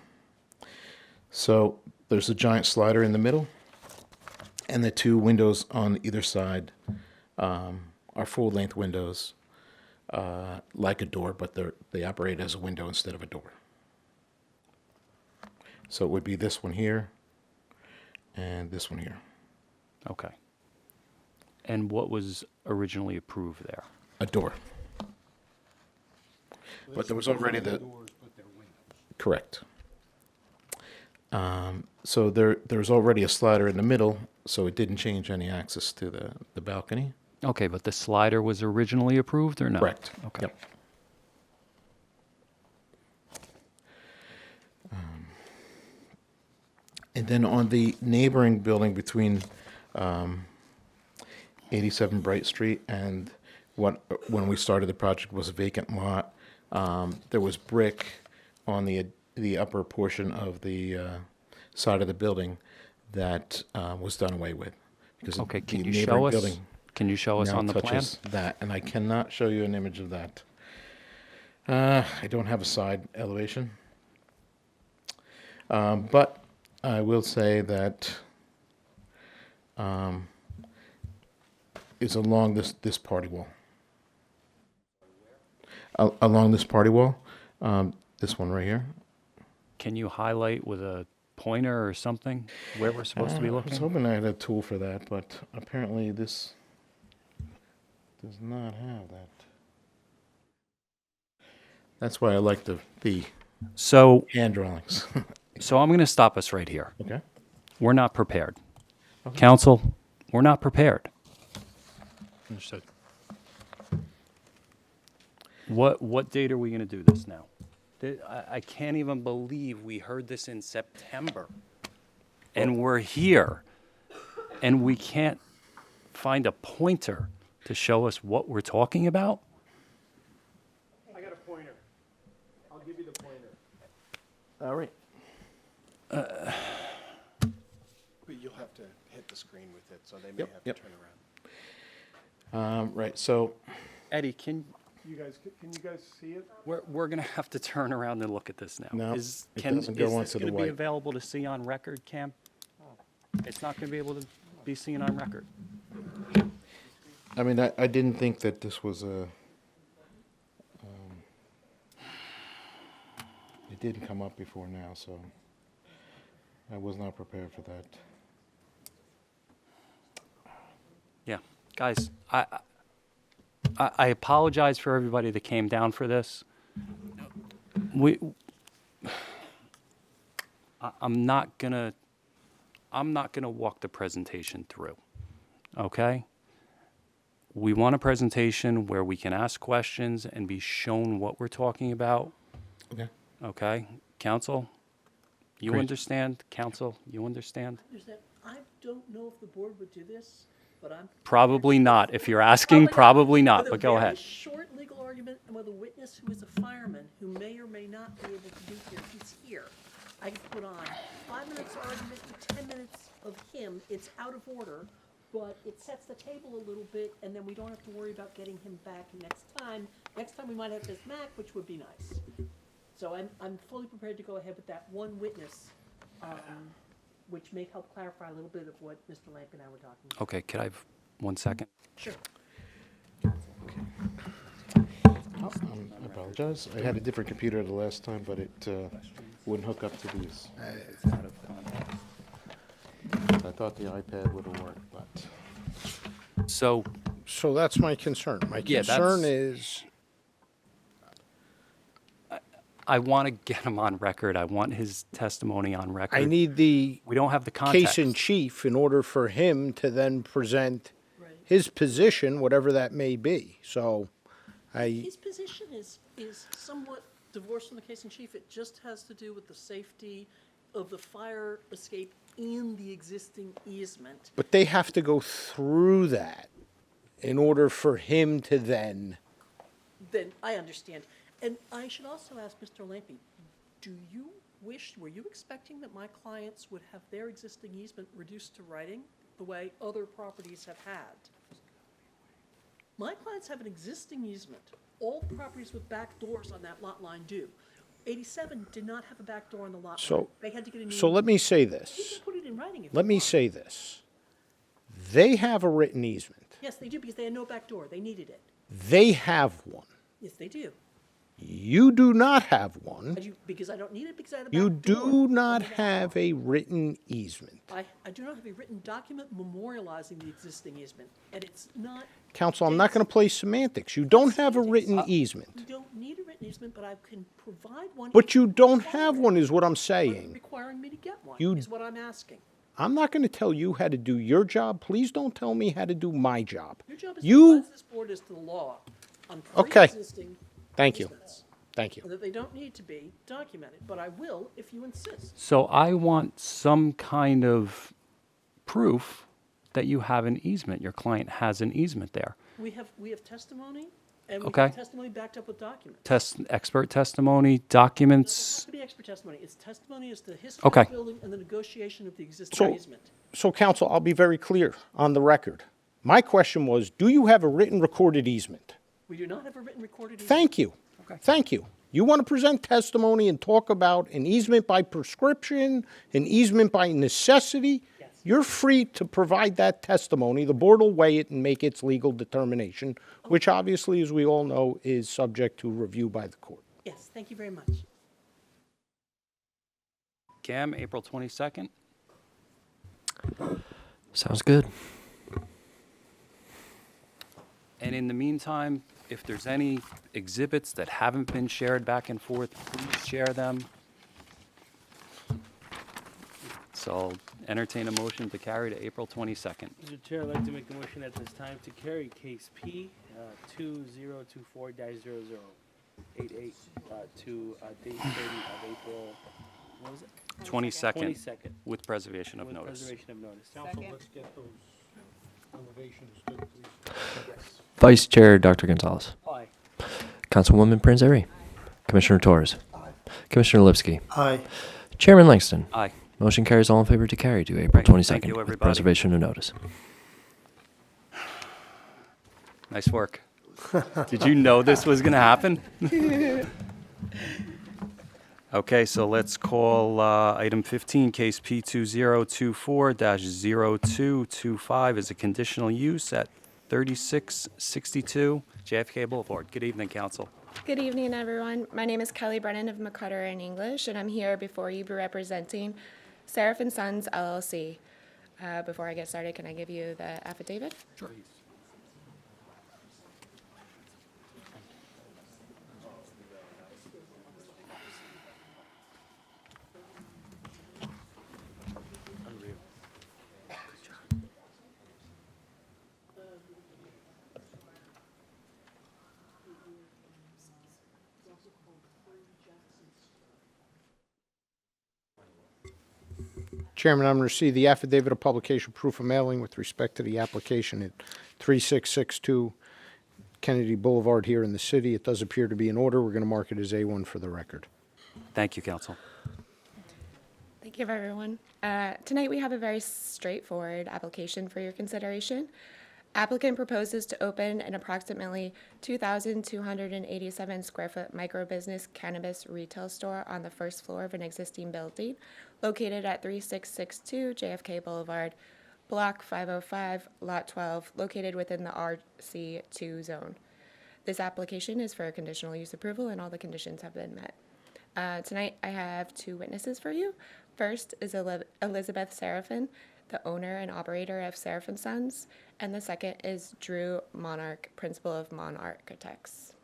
So there's a giant slider in the middle, and the 2 windows on either side are full-length windows, like a door, but they operate as a window instead of a door. So it would be this one here and this one here. Okay. And what was originally approved there? A door. But there was already the... Correct. So there's already a slider in the middle, so it didn't change any access to the balcony. Okay, but the slider was originally approved or no? Correct. Okay. Yep. And then on the neighboring building between 87 Bright Street and when we started the project was a vacant lot, there was brick on the upper portion of the side of the building that was done away with. Because Okay, the can you neighboring show us? building Can you show us now on the plan? touches that, and I cannot show you an image of that. I don't have a side elevation. But I will say that is along this party wall. Along this party wall, this one right here. Can you highlight with a pointer or something where we're supposed to be I was looking? hoping I had a tool for that, but apparently this does not have that. That's why I like the So hand drawings. So I'm going to stop us right here. Okay. We're not prepared. Okay. Council, we're not prepared. Understood. What date are we going to do this now? I can't even believe we heard this in September, and we're here, and we can't find a pointer to show us what we're talking about? I got a pointer. I'll give you the pointer. All right. But you'll have to hit the screen with it, so they may have to turn around. Right, so Eddie, can You guys, can you guys see it? we're going to have to turn around and look at this now? No, Is it can doesn't go is this onto the going to be white. available to see on record, Cam? It's not going to be able to be seen on record. I mean, I didn't think that this was a, it didn't come up before now, so I was not prepared for that. Yeah, guys, I apologize for everybody that came down for this. I'm not gonna walk the presentation through, okay? We want a presentation where we can ask questions and be shown what we're talking about. Okay. Okay, council, you Great. understand? Council, you understand? I don't know if the board would do this, but I'm. Probably not. If you're asking, probably not, With a but go ahead. very short legal argument and with a witness who is a fireman who may or may not be able to be here, he's here. I can put on 5 minutes argument and 10 minutes of him. It's out of order, but it sets the table a little bit, and then we don't have to worry about getting him back next time. Next time we might have Ms. Mack, which would be nice. So I'm fully prepared to go ahead with that one witness, which may help clarify a little bit of what Mr. Lamp and I were talking about. Okay, could I have 1 second? Sure. I apologize. I had a different computer the last time, but it wouldn't hook up to these. I thought the iPad would have worked, but. So that's my concern. My Yeah, concern that's- is, I want to get him on record. I want his testimony on record. I need the We don't have the context. case in chief in order for him to then present his position, whatever that may be. So His position is somewhat divorced from the case in chief. It just has to do with the safety of the fire escape in the existing easement. but they have to go through that in order for him to then. Then I understand. And I should also ask Mr. Lampy, were you expecting that my clients would have their existing easement reduced to writing the way other properties have had? My clients have an existing easement. All properties with back doors on that lot line do. 87 did not have a back door on the lot line. So, They had to get a new. so let me say You this. can put it in writing if Let you me want. say this. They have a written easement. Yes, they do, because they had no back door. They needed it. They have one. Yes, they do. You do not have one. Because I don't need it, because I had a back You door. do not have a written easement. I do not have a written document memorializing the existing easement, and it's not. Counsel, I'm not going to play semantics. You don't have a written easement. You don't need a written easement, but I can provide one. But if you don't have one is what I'm saying. requiring me to get one, You- is what I'm asking. I'm not going to tell you how to do your job. Please don't tell me how to do my job. Your job is to You, advise this board as to the law on Okay. pre-existing Thank you. easements, Thank you. and that they don't need to be documented, but I will if you insist. So I want some kind of proof that you have an easement. Your client has an easement there. We have testimony, and we Okay. have testimony backed up with documents. Expert testimony, It doesn't documents. have to be expert testimony. It's testimony as to the history Okay. of the building and the negotiation of the existing So, easement. so counsel, I'll be very clear on the record. My question was, do you have a written recorded easement? We do not have a written recorded easement. Thank you. Thank you. You want to present testimony and talk about an easement by prescription, an easement by necessity? You're free to provide that testimony. The board will weigh it and make its legal determination, which obviously, as we all know, is subject to review by the court. Yes, thank you very much. Cam, April 22nd. Sounds good. And in the meantime, if there's any exhibits that haven't been shared back and forth, please share them. So Entertain a motion to carry to April 22nd. Mr. Chair, I'd like to make a motion at this time to carry case P 2024-0088 to date 30 of April, what was it? 22nd. 22nd. With preservation of With notice. preservation of notice. Council, let's get those elevations good, please. Yes. Vice Chair Dr. Gonzalez. Aye. Councilwoman Prinzeri. Commissioner Torres. Commissioner Lipsky. Aye. Chairman Langston. Aye. Motion carries all in favor to carry to April Great. 22nd. Thank you, with everybody. preservation of notice. Nice work. Did you know this was going to happen? Okay, so let's call item 15, case P2024-0225 as a conditional use at 3662 JFK Boulevard. Good evening, council. Good evening, everyone. My name is Kelly Brennan of McCutter and English, and I'm here before you representing Seraph & Sons LLC. Before I get started, can I give you the affidavit? Sure. Chairman, I'm going to receive the affidavit of publication proof of mailing with respect to the application at 3662 Kennedy Boulevard here in the city. It does appear to be in order. We're going to mark it as A1 for the record. Thank you, council. Thank you, everyone. Tonight, we have a very straightforward application for your consideration. Applicant proposes to open an approximately 2,287 square foot micro-business cannabis retail store on the first floor of an existing building located at 3662 JFK Boulevard, Block 505, Lot 12, located within the RC2 zone. This application is for conditional use approval and all the conditions have been met. Tonight, I have two witnesses for you. First is Elizabeth Seraphin, the owner and operator of Seraph & Sons, and the second is Drew Monarch, principal of Mon Architects.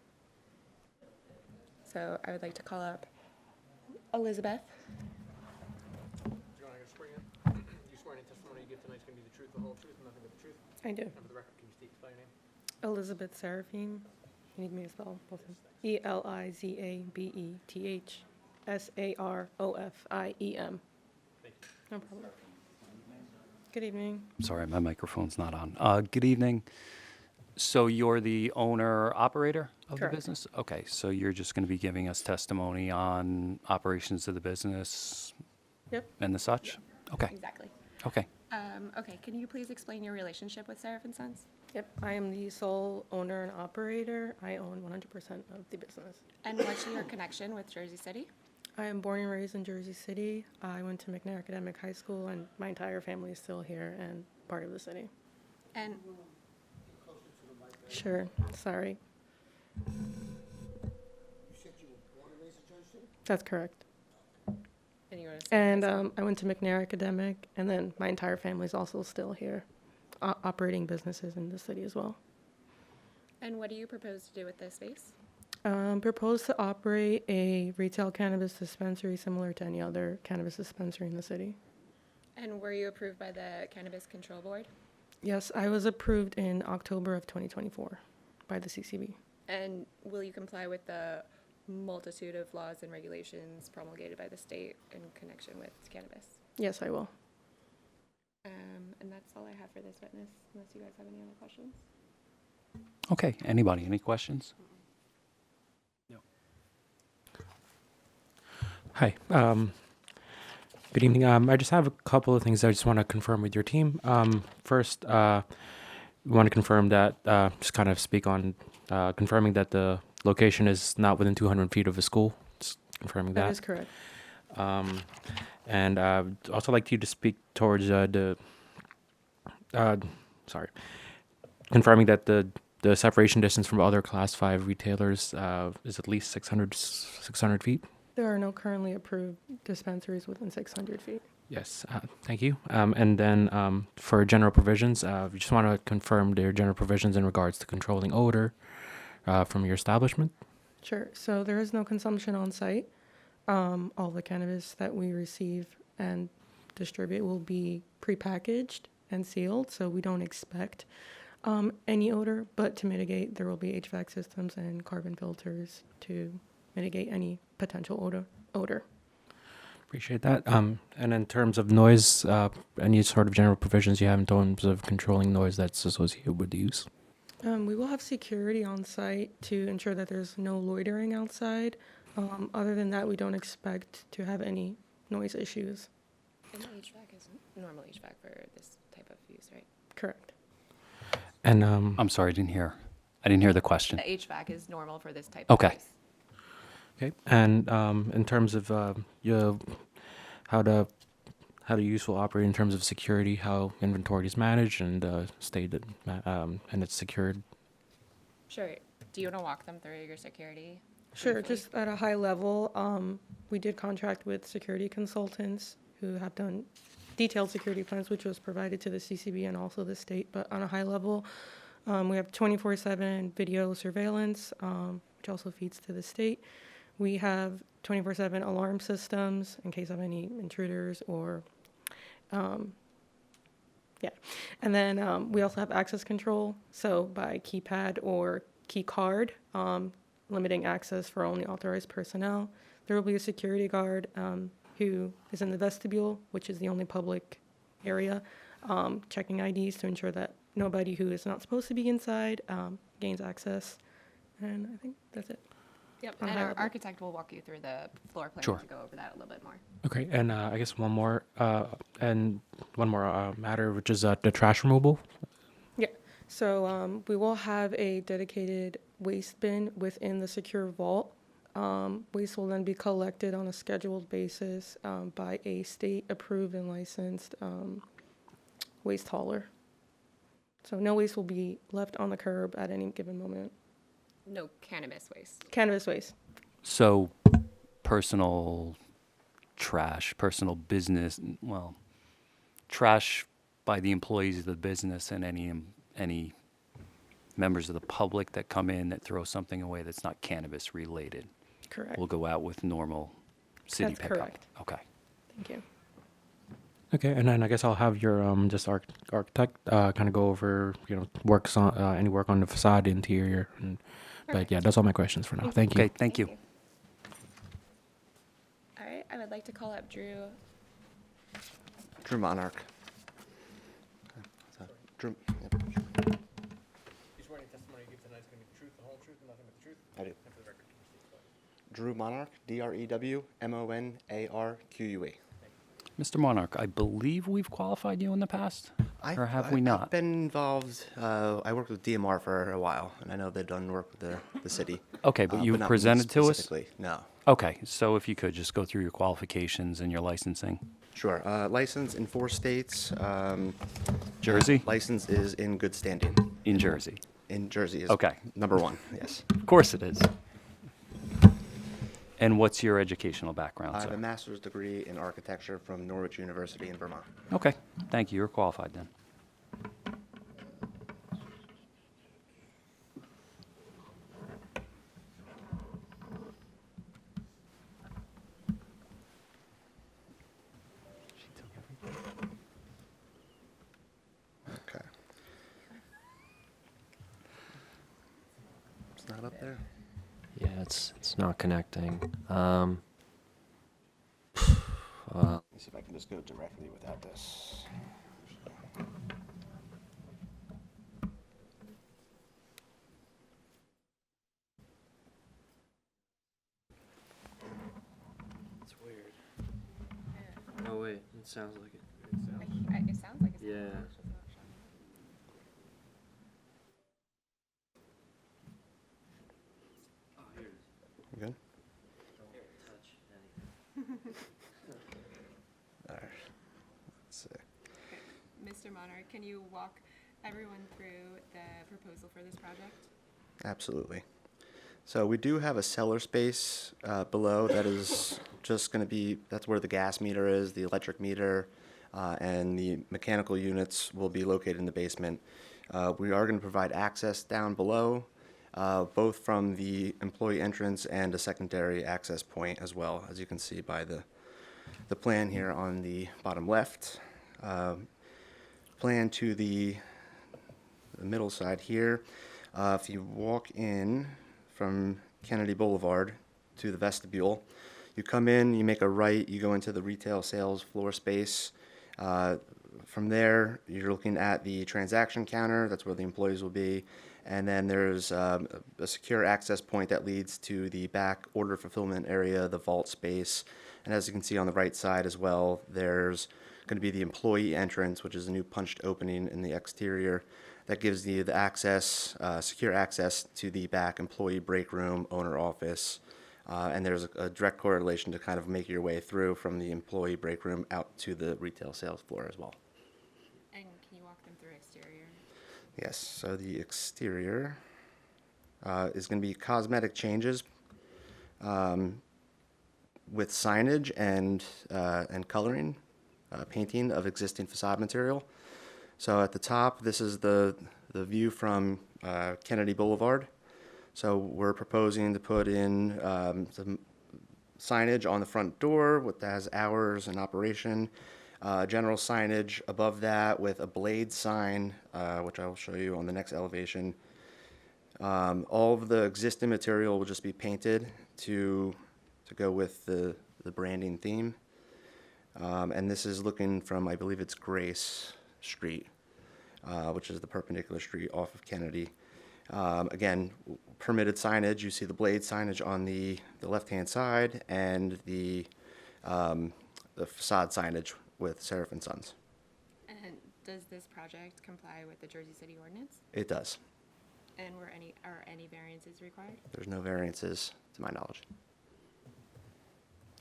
So I would like to call up Elizabeth. John, I got swear in. You swear in testimony you give tonight is going to be the truth, the whole truth, and nothing but the truth? I do. And for the record, can you state your name? Elizabeth Seraphine. You need me to spell both of them? ELIZABETHSAROFIEM. Thank you. No problem. Good evening. Sorry, my microphone's not on. Good evening. So you're the owner-operator of Correct. the business? Okay, so you're just going to be giving us testimony on operations of the business Yep. and the such? Okay, Exactly. okay. Okay, can you please explain your relationship with Seraph & Sons? Yep. I am the sole owner and operator. I own 100% of the business. And what's your connection with Jersey City? I am born and raised in Jersey City. I went to McNair Academic High School, and my entire family is still here and part of the city. And Sure. Sorry. That's correct. and you want to And I went to McNair Academic, and then my entire family is also still here, operating businesses in the city as well. And what do you propose to do with this space? Propose to operate a retail cannabis dispensary similar to any other cannabis dispensary in the city. And were you approved by the Cannabis Control Board? Yes, I was approved in October of 2024 by the CCB. And will you comply with the multitude of laws and regulations promulgated by the state in connection with cannabis? Yes, I will. And that's all I have for this witness, unless you guys have any other questions. Okay, anybody, any questions? Hi. Good evening. I just have a couple of things I just want to confirm with your team. First, we want to confirm that, just kind of speak on confirming that the location is not within 200 feet of a school. Just confirming that. That is correct. And I'd also like you to speak towards confirming that the separation distance from other Class 5 retailers is at least 600 feet. There are no currently approved dispensaries within 600 feet. Yes, thank you. And then for general provisions, we just want to confirm their general provisions in regards to controlling odor from your establishment. Sure. So there is no consumption on site. All the cannabis that we receive and distribute will be prepackaged and sealed, so we don't expect any odor, but to mitigate, there will be HVAC systems and carbon filters to mitigate any potential odor. Appreciate that. And in terms of noise, any sort of general provisions you have in terms of controlling noise that's associated with the use? We will have security on site to ensure that there's no loitering outside. Other than that, we don't expect to have any noise issues. And HVAC is normal HVAC for this type of use, right? Correct. And I'm sorry, I didn't hear the question. The HVAC is normal for this type of Okay. use. okay. And in terms of how the use will operate in terms of security, how inventory is managed and stated, and it's secured. Sure. Do you want to walk them through your security? Sure, briefly? just at a high level, we did contract with security consultants who have done detailed security plans, which was provided to the CCB and also the state. But on a high level, we have 24/7 video surveillance, which also feeds to the state. We have 24/7 alarm systems in case of any intruders or, yeah. And then we also have access control, so by keypad or key card, limiting access for only authorized personnel. There will be a security guard who is in the vestibule, which is the only public area, checking IDs to ensure that nobody who is not supposed to be inside gains access. And I think that's it. Yep, on a and high our level. architect will walk you through the floor plan Sure. to go over that a little bit more. Okay, and I guess one more matter, which is the trash removal. Yeah, so we will have a dedicated waste bin within the secure vault. Waste will then be collected on a scheduled basis by a state-approved and licensed waste hauler. So no waste will be left on the curb at any given moment. No cannabis waste. Cannabis waste. So, personal trash, personal business, well, trash by the employees of the business and any members of the public that come in that throw something away that's not cannabis related. Correct. Will go out with normal city That's pickup. correct. Okay. Thank you. Okay, and then I guess I'll have your architect kind of go over works on any work on the facade, interior, but yeah, that's all my questions for now. Thank you. Okay, thank you. All right, I would like to call up Drew. Drew Monarch. Drew, You swear any testimony you give tonight is going to be the truth, the whole truth, and nothing but the truth? I do. And for the record, can you state your name? Drew Monarch, DREWMONARQUE. Mr. Monarch, I believe we've qualified you in the past, or have we I've not? been involved, I worked with DMR for a while, and I know they've done work with the city. Okay, but you've not me presented to us? specifically, no. Okay, so if you could just go through your qualifications and your licensing. Sure, license in 4 states. Jersey? License is in good standing. In Jersey? In Jersey is Okay. number 1, yes. Of course it is. And what's your educational background, I have a sir? master's degree in architecture from Norwich University in Vermont. Okay, thank you. You're qualified then. Okay. It's not up there? Yeah, it's not connecting. Let me see if I can just go directly without this. It's weird. Oh wait, it sounds like it. It sounds like it's. Yeah. You good? All right. Let's see. Mr. Monarch, can you walk everyone through the proposal for this project? Absolutely. So we do have a cellar space below that is just going to be, that's where the gas meter is, the electric meter, and the mechanical units will be located in the basement. We are going to provide access down below, both from the employee entrance and a secondary access point as well, as you can see by the the plan here on the bottom left. Plan to the middle side here. If you walk in from Kennedy Boulevard to the vestibule, you come in, you make a right, you go into the retail sales floor space. From there, you're looking at the transaction counter. That's where the employees will be. And then there's a secure access point that leads to the back order fulfillment area, the vault space. And as you can see on the right side as well, there's going to be the employee entrance, which is a new punched opening in the exterior that gives you the access, secure access to the back employee break room, owner office. And there's a direct correlation to kind of make your way through from the employee break room out to the retail sales floor as well. And can you walk them through exterior? Yes, so the exterior is going to be cosmetic changes with signage and coloring, painting of existing facade material. So at the top, this is the view from Kennedy Boulevard. So we're proposing to put in some signage on the front door that has hours and operation, general signage above that with a blade sign, which I will show you on the next elevation. All of the existing material will just be painted to go with the branding theme. And this is looking from, I believe it's Grace Street, which is the perpendicular street off of Kennedy. Again, permitted signage, you see the blade signage on the left-hand side and the facade signage with Seraph and Sons. And does this project comply with the Jersey City ordinance? It does. And are any variances required? There's no variances, to my knowledge.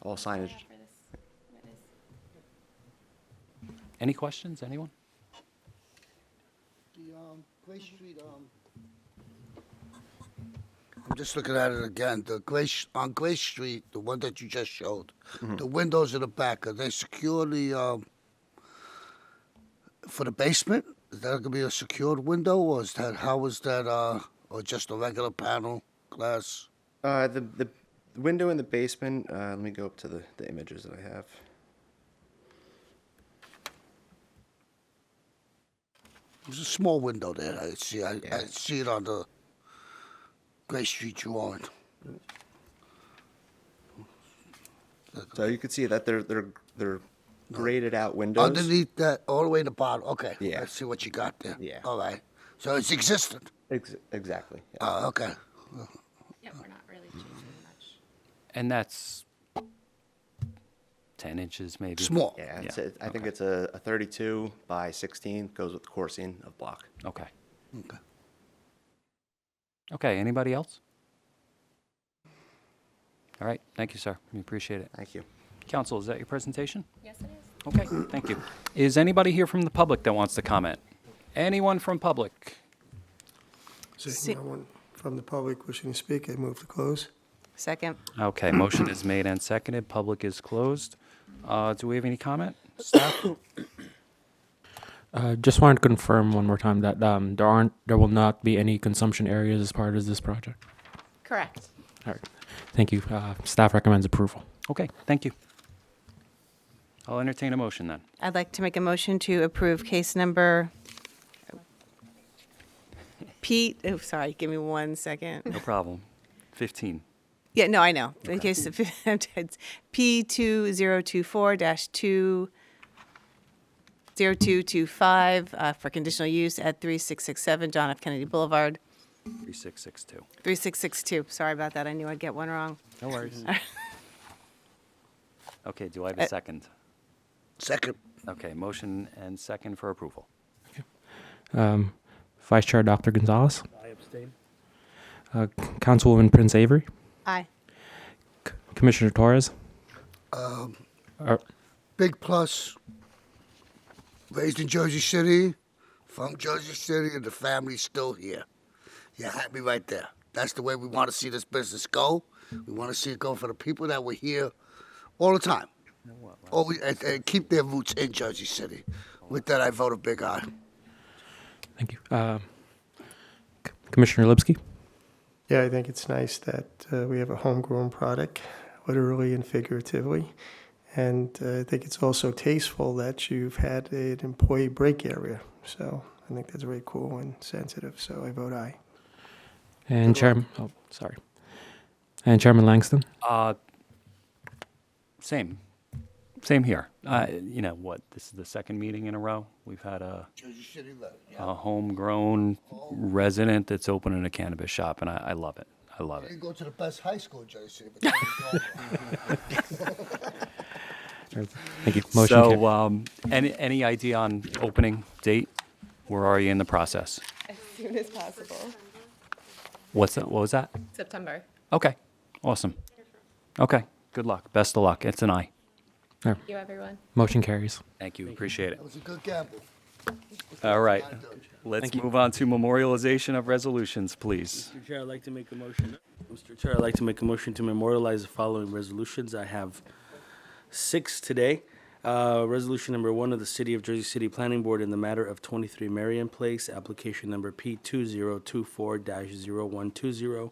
All signage. For this witness? Any questions, anyone? The Grace Street, I'm just looking at it again. On Grace Street, the one that you just showed, the windows in the back, are they securely for the basement? Is that going to be a secured window, or is that or just a regular panel glass? The window in the basement, let me go up to the images that I have. There's a small window there. I see it on the Grace Street drawing. So you can see that they're graded out windows. Underneath that, all the way to the bottom. Okay. Yeah. I see what you got there. Yeah. All right. So it's existent. Exactly. Yeah. Oh, okay. Yeah, we're not really changing much. And that's 10 inches maybe? Small. Yeah, I think it's a 32 by 16, goes with the coursing of block. Okay. Okay. Okay, anybody else? All right, thank you, sir. We appreciate it. Thank you. Council, is that your presentation? Yes, it is. Okay, thank you. Is anybody here from the public that wants to comment? Anyone from public? Seeing no one from the public wishing to speak, I move to close. Second. Okay, motion is made and seconded. Public is closed. Do we have any comment? Staff? Just wanted to confirm one more time that there will not be any consumption areas as part of this project. Correct. All right. Thank you. Staff recommends approval. Okay, thank you. I'll entertain a motion then. I'd like to make a motion to approve case number sorry, give me 1 second. No problem. 15. Yeah, no, I know. In case of, it's P2025 for conditional use at 3667 John F. Kennedy Boulevard. 3662. 3662. Sorry about that. I knew I'd get one wrong. No worries. Okay, do I have a second? Second. Okay, motion and second for approval. Vice Chair Dr. Gonzalez. I abstain. Councilwoman Prince Avery. Aye. Commissioner Torres. Big plus. Raised in Jersey City, from Jersey City, and the family's still here. You're happy right there. That's the way we want to see this business go. We want to see it go for the people that were here all the time. And keep their roots in Jersey City. With that, I vote a big aye. Thank you. Commissioner Lipsky. Yeah, I think it's nice that we have a homegrown product, literally and figuratively. And I think it's also tasteful that you've had an employee break area. So I think that's very cool and sensitive, so I vote aye. And Chairman, oh, sorry. And Chairman Langston? Same here. You know what, this is the second meeting in a row. We've had a homegrown resident that's opening a cannabis shop, and I love it. I love You it. go to the best high school in Jersey City. Thank you. Motion carries. So, any idea on opening date? Where are you in the process? As soon as possible. What was that? September. Okay, awesome. Okay, good luck. Best of luck. It's an aye. Yeah. Thank you, everyone. Motion carries. Thank you. Appreciate it. That was a good gamble. All right. Let's move on to memorialization of resolutions, please. Mr. Chair, I'd like to make a motion. Mr. Chair, I'd like to make a motion to memorialize the following resolutions. I have 6 today. Resolution number 1 of the City of Jersey City Planning Board in the matter of 23 Marion Place, application number P2024-0120,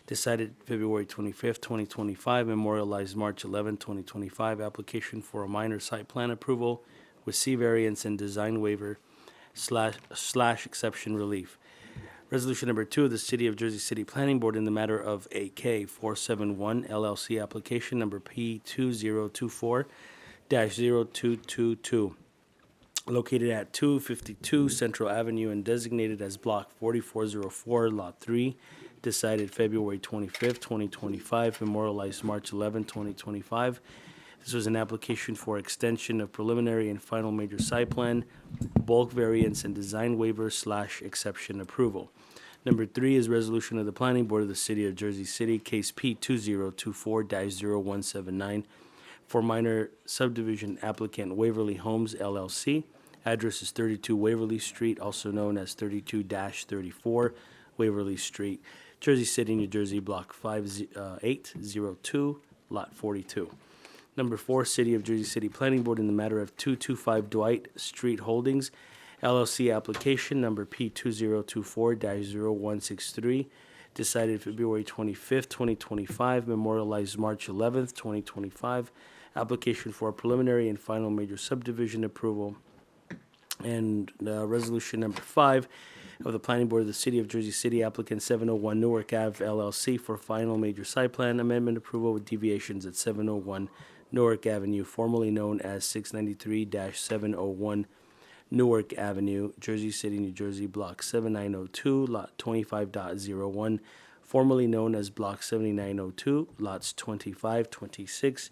decided February 25th, 2025, memorialized March 11, 2025, application for a minor site plan approval with C variance and design waiver slash exception relief. Resolution number 2 of the City of Jersey City Planning Board in the matter of AK 471 LLC, application number P2024-0222, located at 252 Central Avenue and designated as Block 4404, Lot 3, decided February 25th, 2025, memorialized March 11, 2025. This was an application for extension of preliminary and final major site plan, bulk variance and design waiver slash exception approval. Number 3 is resolution of the Planning Board of the City of Jersey City, case P2024-0179, for minor subdivision applicant Waverly Homes LLC. Address is 32 Waverly Street, also known as 32-34 Waverly Street, Jersey City, New Jersey, Block 5802, Lot 42. Number 4, City of Jersey City Planning Board in the matter of 225 Dwight Street Holdings, LLC, application number P2024-0163, decided February 25th, 2025, memorialized March 11th, 2025, application for a preliminary and final major subdivision approval. And resolution number 5 of the Planning Board of the City of Jersey City, applicant 701 Newark Ave LLC for final major site plan amendment approval with deviations at 701 Newark Avenue, formerly known as 693-701 Newark Avenue, Jersey City, New Jersey, Block 7902, Lot 25.01, formerly known as Block 7902, Lots 25, 26,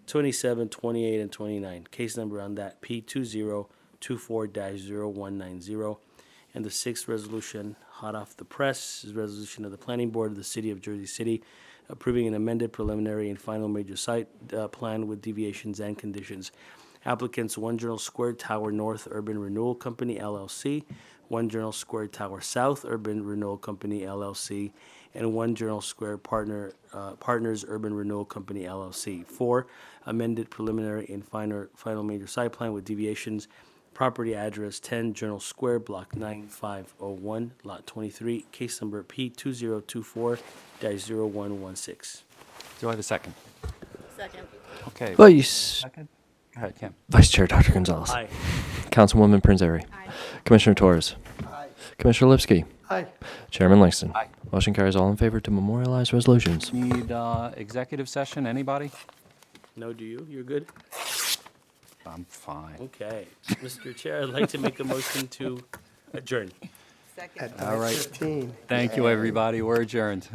27, 28, and 29. Case number on that, P2024-0190. And the 6th resolution, hot off the press, is resolution of the Planning Board of the City of Jersey City approving an amended preliminary and final major site plan with deviations and conditions. Applicants 1 Journal Square Tower North Urban Renewal Company, LLC, 1 Journal Square Tower South Urban Renewal Company, LLC, and 1 Journal Square Partners Urban Renewal Company, LLC. 4, amended preliminary and final major site plan with deviations. Property address 10 Journal Square, Block 9501, Lot 23, case number P2024-0116. Do I have a second? Second. Okay. Vice, Second? Go ahead, Kim. Vice Chair Dr. Gonzalez. Aye. Councilwoman Prince Airy. Aye. Commissioner Torres. Aye. Commissioner Lipsky. Aye. Chairman Langston. Aye. Motion carries all in favor to memorialize resolutions. Need executive session, anybody? No, do you? You're good? I'm fine. Okay. Mr. Chair, I'd like to make a motion to adjourn. Second. At All right. 9:15. Thank you, everybody. We're adjourned.